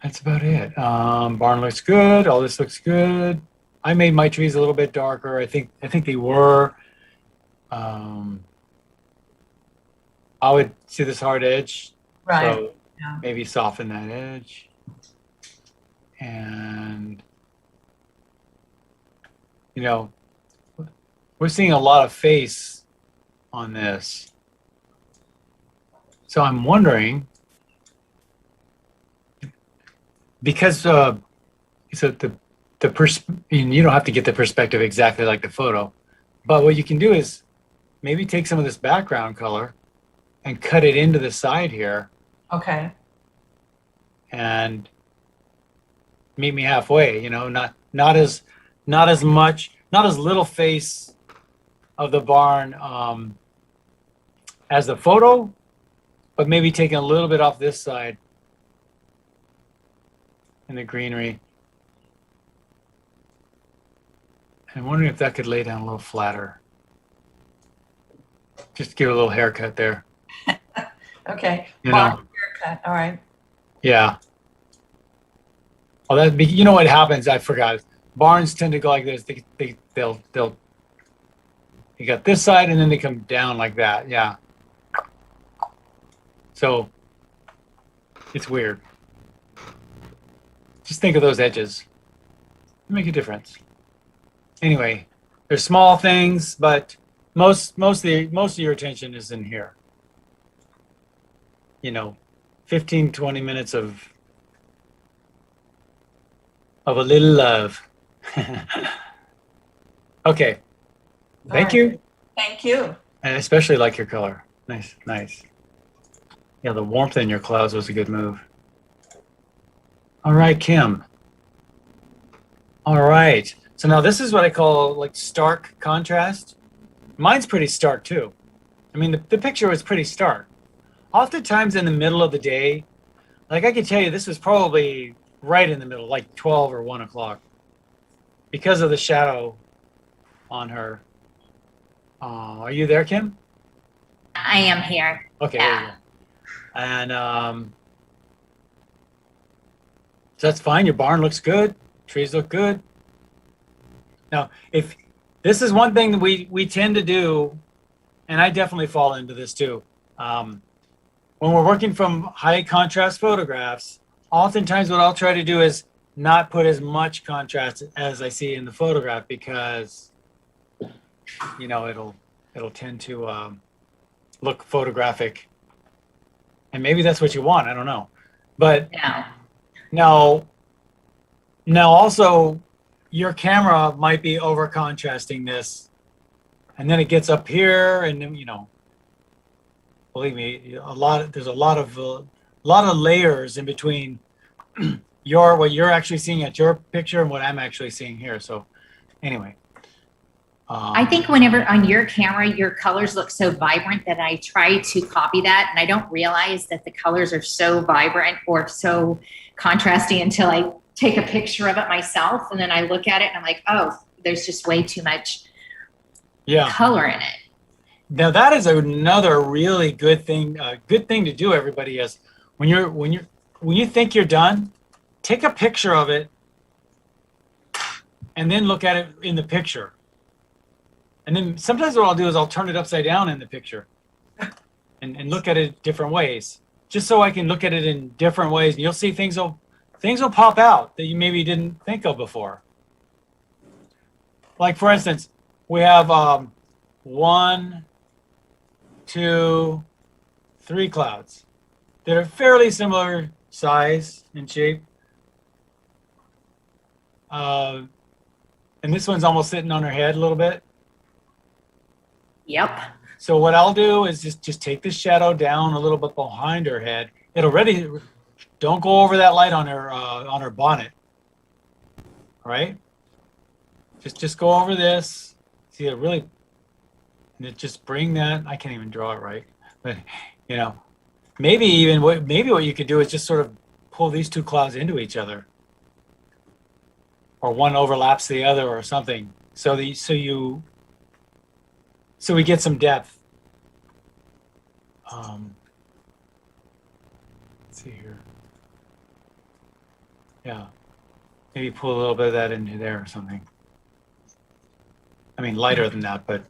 [SPEAKER 1] That's about it. Barn looks good. All this looks good. I made my trees a little bit darker. I think they were. I would see this hard edge.
[SPEAKER 3] Right.
[SPEAKER 1] So
[SPEAKER 3] Yeah.
[SPEAKER 1] maybe soften that edge. And, you know, we're seeing a lot of face on this. So I'm wondering, because so you don't have to get the perspective exactly like the photo, but what you can do is maybe take some of this background color and cut it into the side here
[SPEAKER 3] Okay.
[SPEAKER 1] and meet me halfway, you know, not as little face of the barn as the photo, but maybe taking a little bit off this side in the greenery. I'm wondering if that could lay down a little flatter. Just give a little haircut there.
[SPEAKER 3] Okay.
[SPEAKER 1] You
[SPEAKER 3] Barn
[SPEAKER 1] know?
[SPEAKER 3] haircut. All right.
[SPEAKER 1] Yeah. Oh, you know what happens? I forgot. Barns tend to go like this. They'll you got this side and then they come down like that. Yeah. So it's weird. Just think of those edges. They make a difference. Anyway, they're small things, but most of your attention is in here. You know, 15, 20 minutes of a little love. Okay. Thank
[SPEAKER 3] All
[SPEAKER 1] you.
[SPEAKER 3] right. Thank you.
[SPEAKER 1] And I especially like your color. Nice, nice. Yeah, the warmth in your clouds was a good move. All right, Kim. All right. So now this is what I call like stark contrast. Mine's pretty stark too. I mean, the picture was pretty stark. Oftentimes in the middle of the day, like I could tell you this was probably right in the middle, like 12 or 1 o'clock, because of the shadow on her. Are you there, Kim?
[SPEAKER 11] I am here.
[SPEAKER 1] Okay, there you go. And so that's fine. Your barn looks good. Trees look good. Now, if this is one thing that we tend to do, and I definitely fall into this too. When we're working from high contrast photographs, oftentimes what I'll try to do is not put as much contrast as I see in the photograph because, you know, it'll tend to look photographic. And maybe that's what you want. I don't know. But now also your camera might be over contrasting this, and then it gets up here, and then, you know, believe me, there's a lot of layers in between what you're actually seeing at your picture and what I'm actually seeing here. So anyway.
[SPEAKER 11] I think whenever on your camera, your colors look so vibrant that I try to copy that, and I don't realize that the colors are so vibrant or so contrasty until I take a picture of it myself, and then I look at it and I'm like, oh, there's just way too much color in it.
[SPEAKER 1] Now that is another really good thing to do, everybody, is when you think you're done, take a picture of it and then look at it in the picture. And then sometimes what I'll do is I'll turn it upside down in the picture and look at it different ways, just so I can look at it in different ways. And you'll see things will pop out that you maybe didn't think of before. Like for instance, we have 1, 2, 3 clouds that are fairly similar size and shape. And this one's almost sitting on her head a little bit.
[SPEAKER 11] Yep.
[SPEAKER 1] So what I'll do is just take the shadow down a little bit behind her head. Don't go over that light on her bonnet. All right? Just go over this. See it really, and just bring that. I can't even draw it right, but you know, maybe what you could do is just sort of pull these two clouds into each other, or one overlaps the other, or something. So we get some depth. Let's see here. Yeah, maybe pull a little bit of that into there or something. I mean, lighter than that, but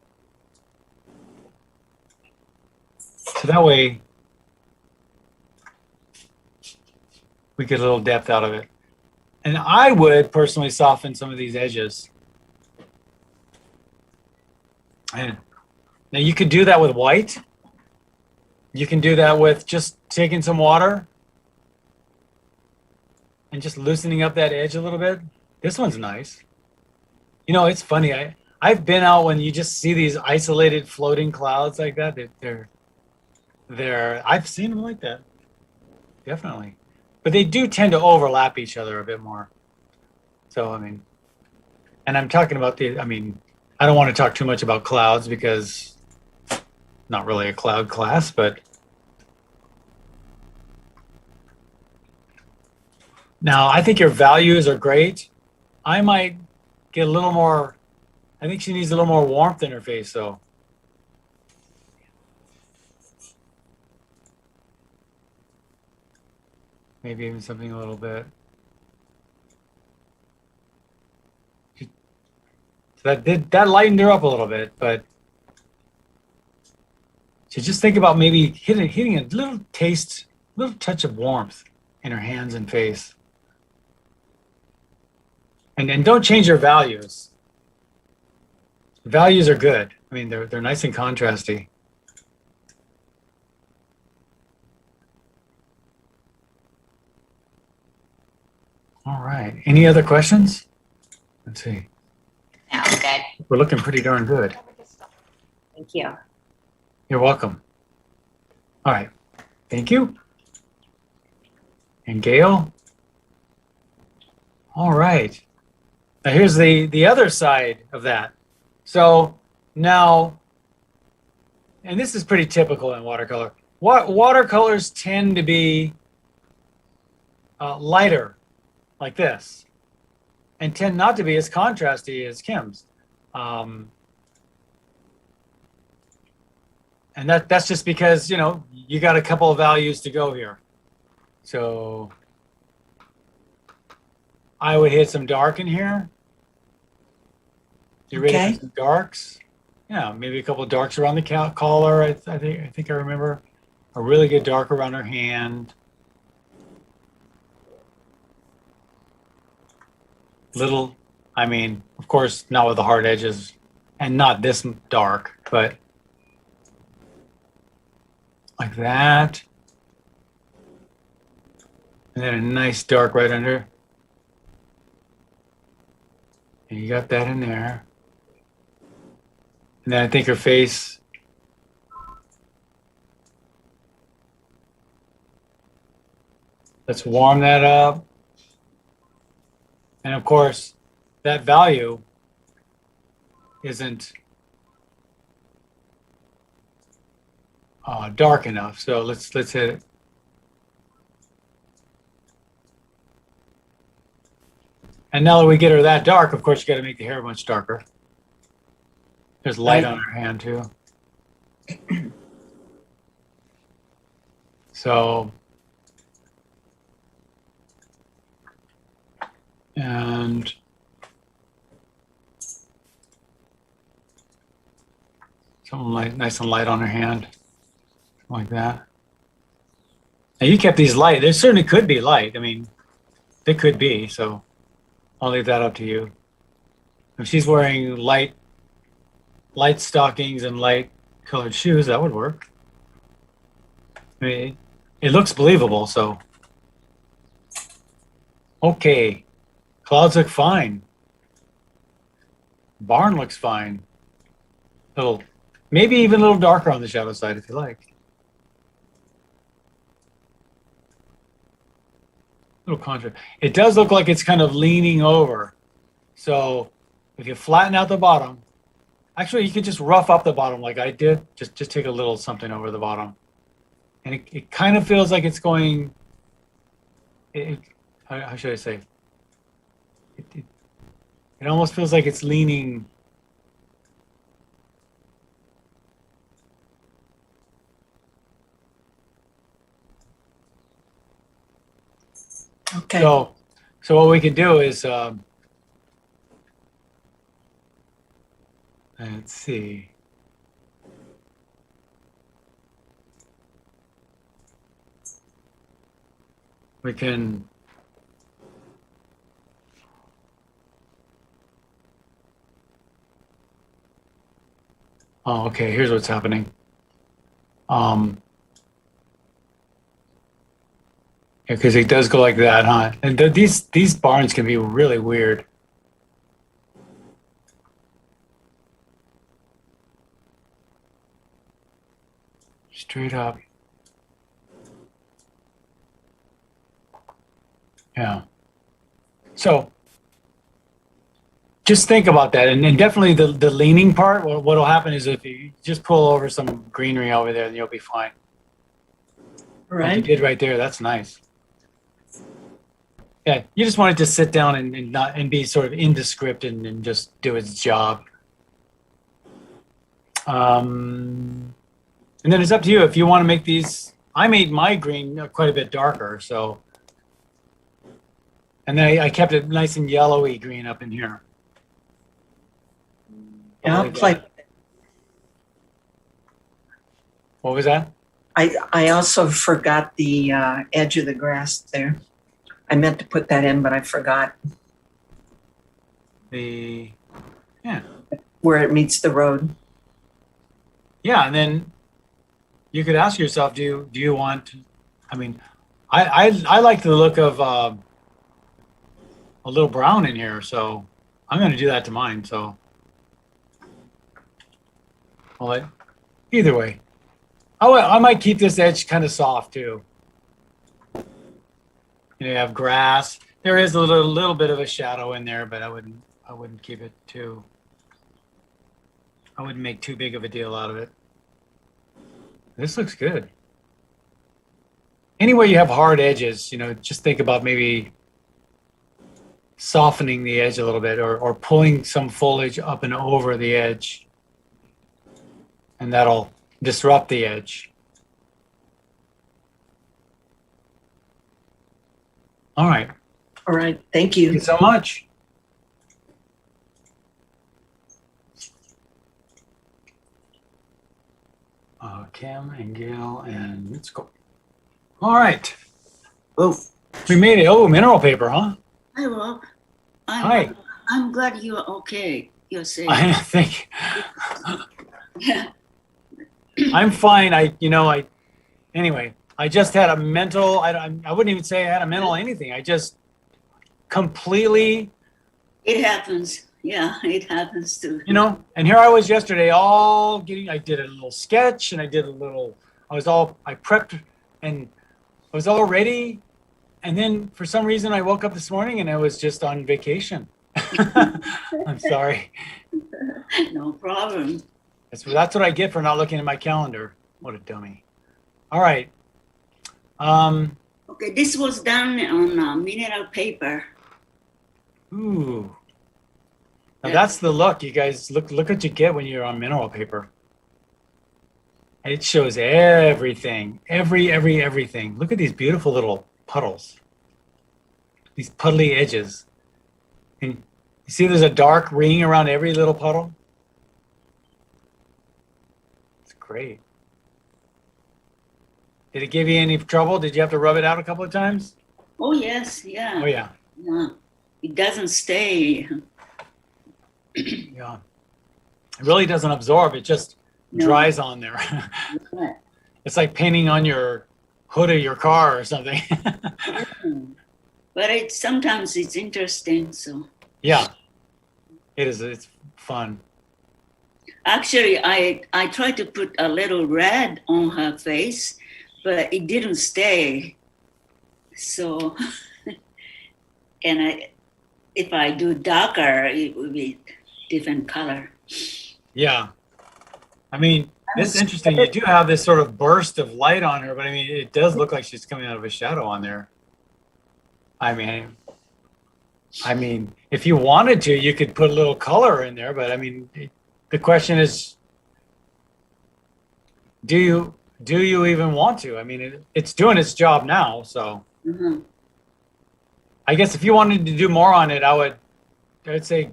[SPEAKER 1] so that way we get a little depth out of it. And I would personally soften some of these edges. And now you could do that with white. You can do that with just taking some water and just loosening up that edge a little bit. This one's nice. You know, it's funny. I've been out when you just see these isolated floating clouds like that. I've seen them like that. Definitely. But they do tend to overlap each other a bit more. So, I mean, and I'm talking about I don't want to talk too much about clouds because not really a cloud class, but now I think your values are great. I might get a little more, I think she needs a little more warmth in her face though. Maybe even something a little bit. So that lightened her up a little bit, but so just think about maybe hitting a little touch of warmth in her hands and face. And don't change your values. Values are good. I mean, they're nice and contrasty. All right. Any other questions? Let's see.
[SPEAKER 11] No, good.
[SPEAKER 1] We're looking pretty darn good.
[SPEAKER 11] Thank you.
[SPEAKER 1] You're welcome. All right. Thank you. And Gail. All right. Now here's the other side of that. So now, and this is pretty typical in watercolor. Watercolors tend to be lighter, like this, and tend not to be as contrasty as Kim's. And that's just because, you know, you got a couple of values to go here. So I would hit some dark in here. You ready
[SPEAKER 3] Okay.
[SPEAKER 1] for some darks? Yeah, maybe a couple of darks around the collar. I think I remember a really good dark around her hand. Little, I mean, of course, not with the hard edges and not this dark, but like that. And then a nice dark right under. And you got that in there. And then I think her face. Let's warm that up. And of course, that value isn't dark enough. So let's hit it. And now that we get her that dark, of course, you got to make the hair much darker. There's light on her hand too. So, and something light, nice and light on her hand, like that. Now you kept these light. There certainly could be light. I mean, they could be. So I'll leave that up to you. If she's wearing light stockings and light colored shoes, that would work. I mean, it looks believable, so. Okay, clouds look fine. Barn looks fine. Maybe even a little darker on the shadow side if you like. Little contrast. It does look like it's kind of leaning over. So if you flatten out the bottom, actually you could just rough up the bottom like I did. Just take a little something over the bottom. And it kind of feels like it's going, how should I say? It almost feels like it's leaning.
[SPEAKER 3] Okay.
[SPEAKER 1] So what we can do is, let's see. We can okay, here's what's happening. Because it does go like that, huh? And these barns can be really weird. Straight up. Yeah. So just think about that. And definitely the leaning part, what'll happen is if you just pull over some greenery over there, then you'll be fine. Like you
[SPEAKER 3] Right.
[SPEAKER 1] did right there. That's nice. Yeah, you just want it to sit down and be sort of indescript and just do its job. And then it's up to you if you want to make these. I made my green quite a bit darker, so. And then I kept it nice and yellowy green up in here.
[SPEAKER 3] Yeah, I'll play.
[SPEAKER 1] What was that?
[SPEAKER 3] I also forgot the edge of the grass there. I meant to put that in, but I forgot
[SPEAKER 1] Yeah,
[SPEAKER 3] where it meets the road.
[SPEAKER 1] yeah, and then you could ask yourself, do you want? I mean, I like the look of a little brown in here, so I'm going to do that to mine. So, well, either way, I might keep this edge kind of soft too. You have grass. There is a little bit of a shadow in there, but I wouldn't keep it too. I wouldn't make too big of a deal out of it. This looks good. Anywhere you have hard edges, just think about maybe softening the edge a little bit, or pulling some foliage up and over the edge, and that'll disrupt the edge. All right.
[SPEAKER 3] All right. Thank you.
[SPEAKER 1] Thank you so much. Kim and Gail, and let's go. All right.
[SPEAKER 12] Oh,
[SPEAKER 1] We made it. Oh, mineral paper, huh?
[SPEAKER 12] hi, Rob.
[SPEAKER 1] Hi.
[SPEAKER 12] I'm glad you are okay. You're safe.
[SPEAKER 1] I think
[SPEAKER 12] Yeah.
[SPEAKER 1] I'm fine. Anyway, I just had a mental, I wouldn't even say I had a mental anything. I just completely,
[SPEAKER 12] It happens. Yeah, it happens too.
[SPEAKER 1] and here I was yesterday I did a little sketch and I prepped and I was all ready. And then for some reason I woke up this morning and I was just on vacation. I'm sorry.
[SPEAKER 12] No problem.
[SPEAKER 1] That's what I get for not looking at my calendar. What a dummy. All right.
[SPEAKER 12] Okay, this was done on mineral paper.
[SPEAKER 1] Ooh. Now that's the look, you guys. Look what you get when you're on mineral paper. It shows everything. Everything. Look at these beautiful little puddles. These puddly edges. And you see there's a dark ring around every little puddle? It's great. Did it give you any trouble? Did you have to rub it out a couple of times?
[SPEAKER 12] Oh, yes, yeah.
[SPEAKER 1] Oh, yeah.
[SPEAKER 12] Yeah. It doesn't stay.
[SPEAKER 1] Yeah. It really doesn't absorb. It just dries on there.
[SPEAKER 12] Right.
[SPEAKER 1] It's like painting on your hood of your car or something.
[SPEAKER 12] But sometimes it's interesting, so.
[SPEAKER 1] Yeah, it is. It's fun.
[SPEAKER 12] Actually, I tried to put a little red on her face, but it didn't stay. So, and if I do darker, it will be different color.
[SPEAKER 1] Yeah. I mean, it's interesting. You do have this sort of burst of light on her, but I mean, it does look like she's coming out of a shadow on there. I mean, if you wanted to, you could put a little color in there, but I mean, the question is, do you even want to? I mean, it's doing its job now, so.
[SPEAKER 12] Mm-hmm.
[SPEAKER 1] I guess if you wanted to do more on it, I would say,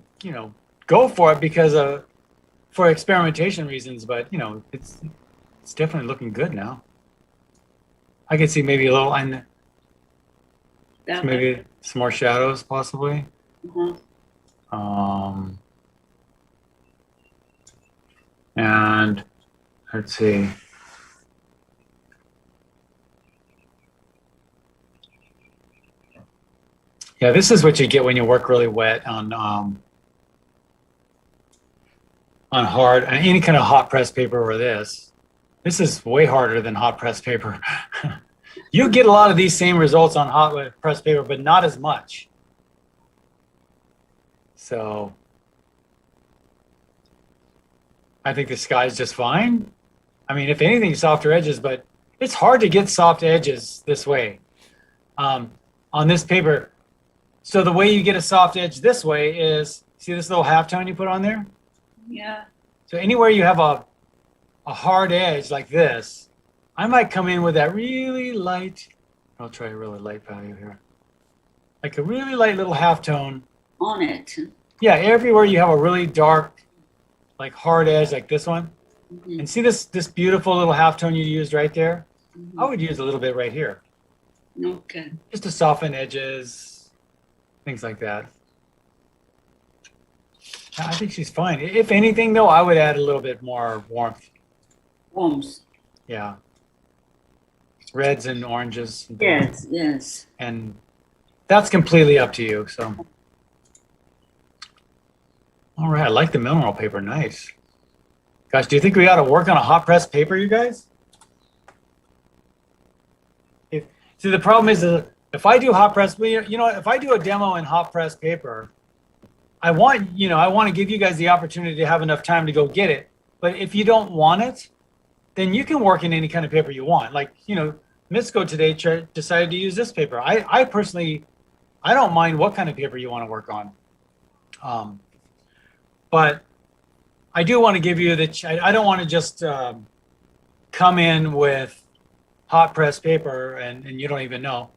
[SPEAKER 1] go for it for experimentation reasons, but it's definitely looking good now. I could see maybe a little, and maybe some more shadows possibly.
[SPEAKER 12] Mm-hmm.
[SPEAKER 1] And let's see. Yeah, this is what you get when you work really wet on hard, any kind of hot press paper or this. This is way harder than hot press paper. You get a lot of these same results on hot press paper, but not as much. So I think the sky's just fine. I mean, if anything, softer edges, but it's hard to get soft edges this way on this paper. So the way you get a soft edge this way is, see this little halftone you put on there?
[SPEAKER 12] Yeah.
[SPEAKER 1] So anywhere you have a hard edge like this, I might come in with that really light, I'll try a really light value here. Like a really light little halftone.
[SPEAKER 12] On it.
[SPEAKER 1] Yeah, everywhere you have a really dark, like hard edge like this one.
[SPEAKER 12] Mm-hmm.
[SPEAKER 1] And see this beautiful little halftone you used right there?
[SPEAKER 12] Mm-hmm.
[SPEAKER 1] I would use a little bit right here.
[SPEAKER 12] Okay.
[SPEAKER 1] Just to soften edges, things like that. I think she's fine. If anything, though, I would add a little bit more warmth.
[SPEAKER 12] Warmth.
[SPEAKER 1] Yeah. Reds and oranges.
[SPEAKER 12] Yes, yes.
[SPEAKER 1] And that's completely up to you. So All right, I like the mineral paper. Nice. Gosh, do you think we ought to work on a hot press paper, you guys? See, the problem is if I do hot press, you know, if I do a demo in hot press paper, I want to give you guys the opportunity to have enough time to go get it. But if you don't want it, then you can work in any kind of paper you want. Like, you know, Misco today decided to use this paper. I personally, I don't mind what kind of paper you want to work on. But I do want to give you I don't want to just come in with hot press paper and you don't even know.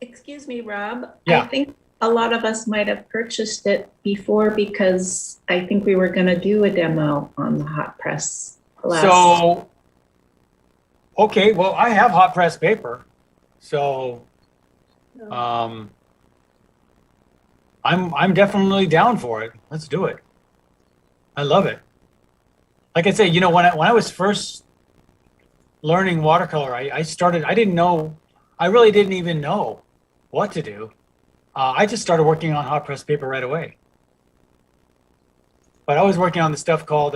[SPEAKER 10] Excuse me, Rob.
[SPEAKER 1] Yeah.
[SPEAKER 10] I think a lot of us might have purchased it before because I think we were going to do a demo on the hot press.
[SPEAKER 1] So, okay, well, I have hot press paper, so I'm definitely down for it. Let's do it. I love it. Like I say, you know, when I was first learning watercolor, I really didn't even know what to do. I just started working on hot press paper right away. But I was working on the stuff called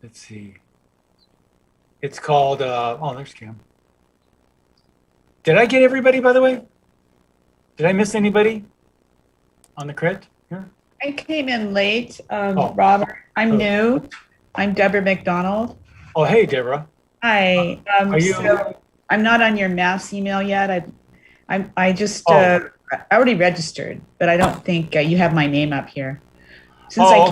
[SPEAKER 1] let's see. It's called, oh, there's Cam. Did I get everybody, by the way? Did I miss anybody on the crit here?
[SPEAKER 13] I came in late, Robert. I'm new. I'm Deborah McDonald.
[SPEAKER 1] Oh, hey, Deborah.
[SPEAKER 13] Hi.
[SPEAKER 1] Are you?
[SPEAKER 13] So I'm not on your mass email yet. I already registered, but I don't think you have my name up here. Since I